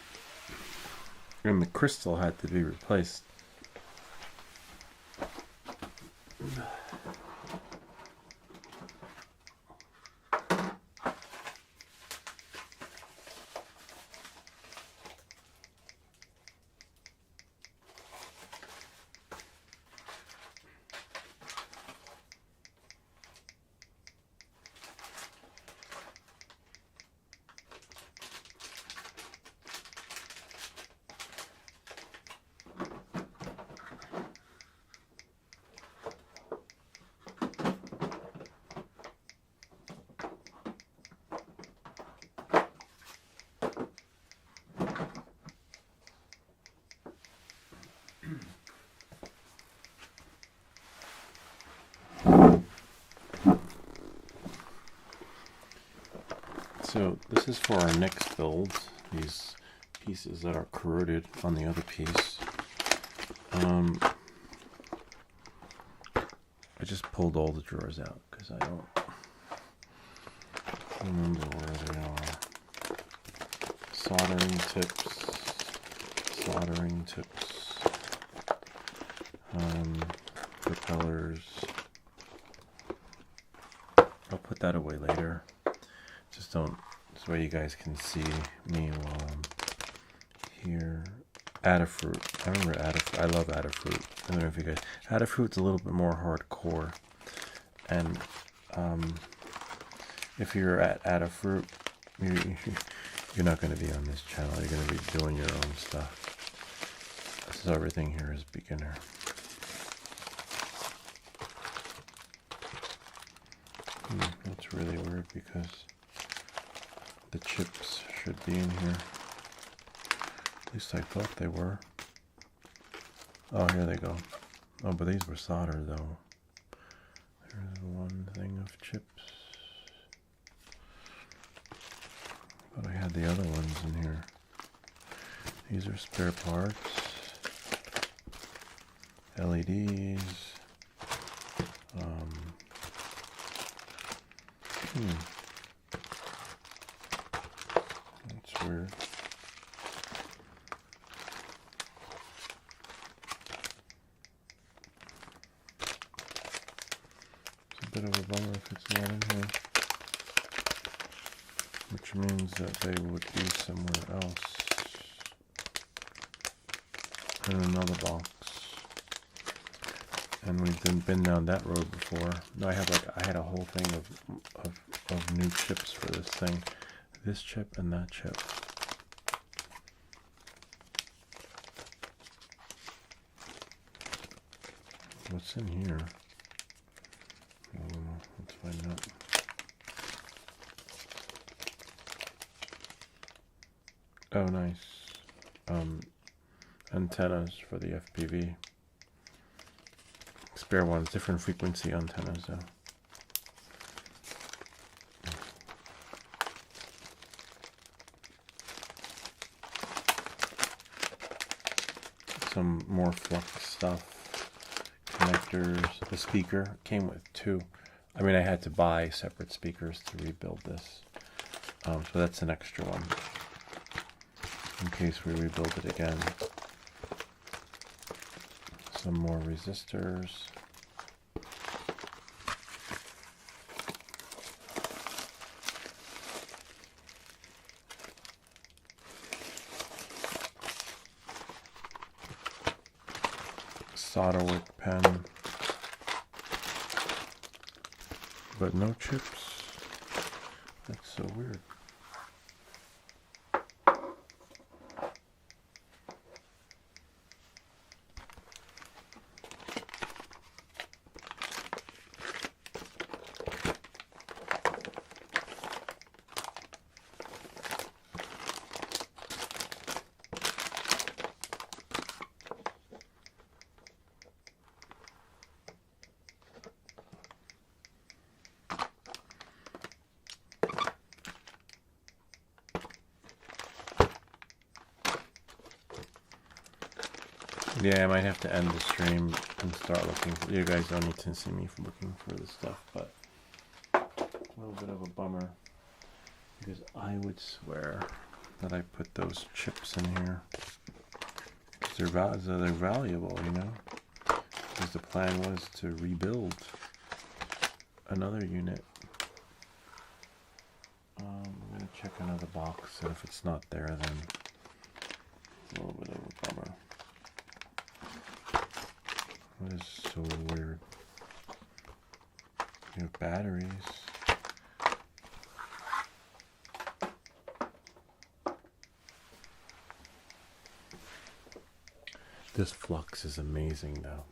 And the crystal had to be replaced. So this is for our next build, these pieces that are corroded on the other piece. I just pulled all the drawers out because I don't remember where they are. Soldering tips, propellers. I'll put that away later. Just don't, this way you guys can see me while I'm here. Adafruit. I remember Adafruit. I love Adafruit. I don't know if you guys, Adafruit's a little bit more hardcore. And if you're at Adafruit, you're not going to be on this channel. You're going to be doing your own stuff. So everything here is beginner. That's really weird because the chips should be in here. At least I thought they were. Oh, here they go. Oh, but these were soldered though. There's one thing of chips. But I had the other ones in here. These are spare parts. LEDs. That's weird. It's a bit of a bummer if it's not in here. Which means that they would be somewhere else. In another box. And we've been down that road before. No, I had a whole thing of new chips for this thing. This chip and that chip. What's in here? Oh, let's find out. Oh, nice. Antennas for the FPV. Spare ones, different frequency antennas though. Some more flux stuff. Connectors. The speaker came with two. I mean, I had to buy separate speakers to rebuild this. So that's an extra one. In case we rebuild it again. Some more resistors. Solder work pen. But no chips. That's so weird. Yeah, I might have to end the stream and start looking for, you guys don't need to see me for looking for this stuff, but a little bit of a bummer. because I would swear that I put those chips in here. They're valuable, you know? Because the plan was to rebuild another unit. I'm going to check another box, and if it's not there, then it's a little bit of a bummer. That is so weird. You have batteries. This flux is amazing, though.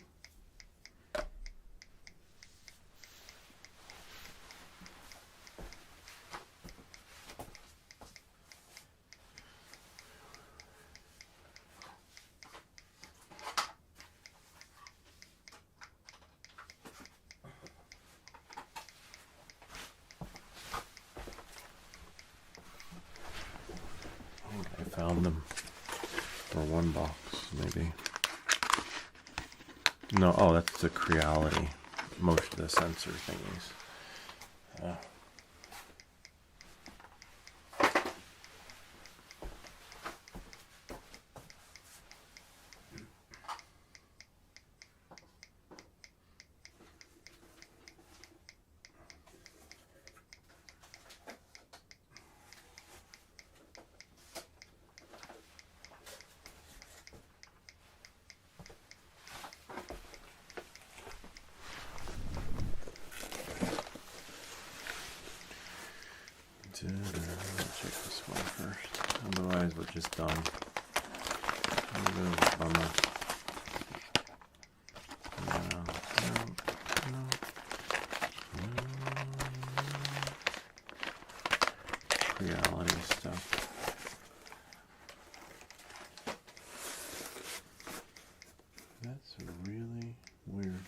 I found them. Or one box, maybe. No, oh, that's the Creality. Most of the sensor thingies. Let's check this one first. Otherwise, we're just done. A little bit of a bummer. No. Reality stuff. That's really weird.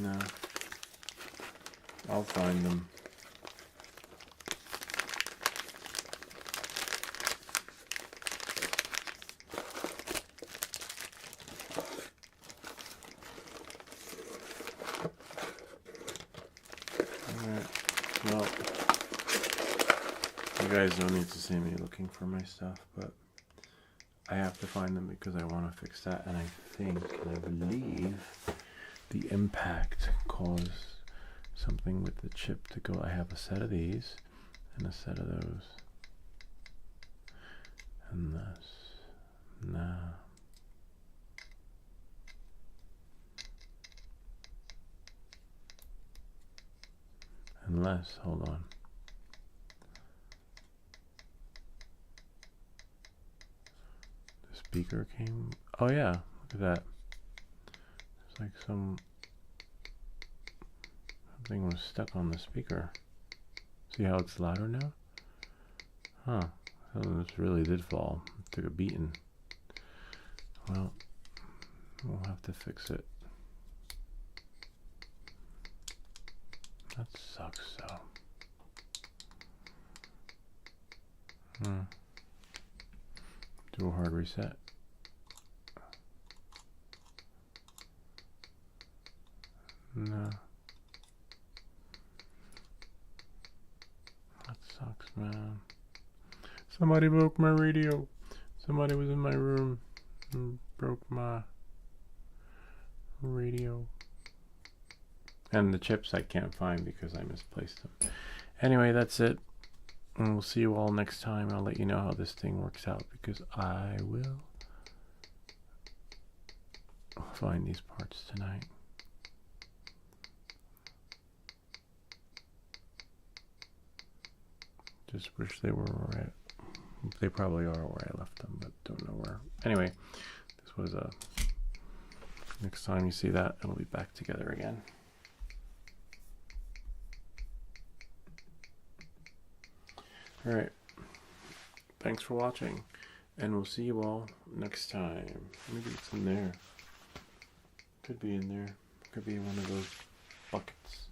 No, I'll find them. Alright, well, you guys don't need to see me looking for my stuff, but I have to find them because I want to fix that, and I think, and I believe, the impact caused something with the chip to go. I have a set of these and a set of those. And this. Nah. Unless, hold on. The speaker came. Oh yeah, look at that. It's like something was stuck on the speaker. See how it's louder now? Huh. Oh, this really did fall. It took a beating. Well, we'll have to fix it. That sucks though. Do a hard reset. No. That sucks, man. Somebody broke my radio. Somebody was in my room and broke my radio. And the chips I can't find because I misplaced them. Anyway, that's it. And we'll see you all next time. I'll let you know how this thing works out because I will find these parts tonight. Just wish they were where they probably are where I left them, but don't know where. Anyway, this was next time you see that, it'll be back together again. All right. Thanks for watching, and we'll see you all next time. Maybe it's in there. Could be in there. Could be in one of those buckets.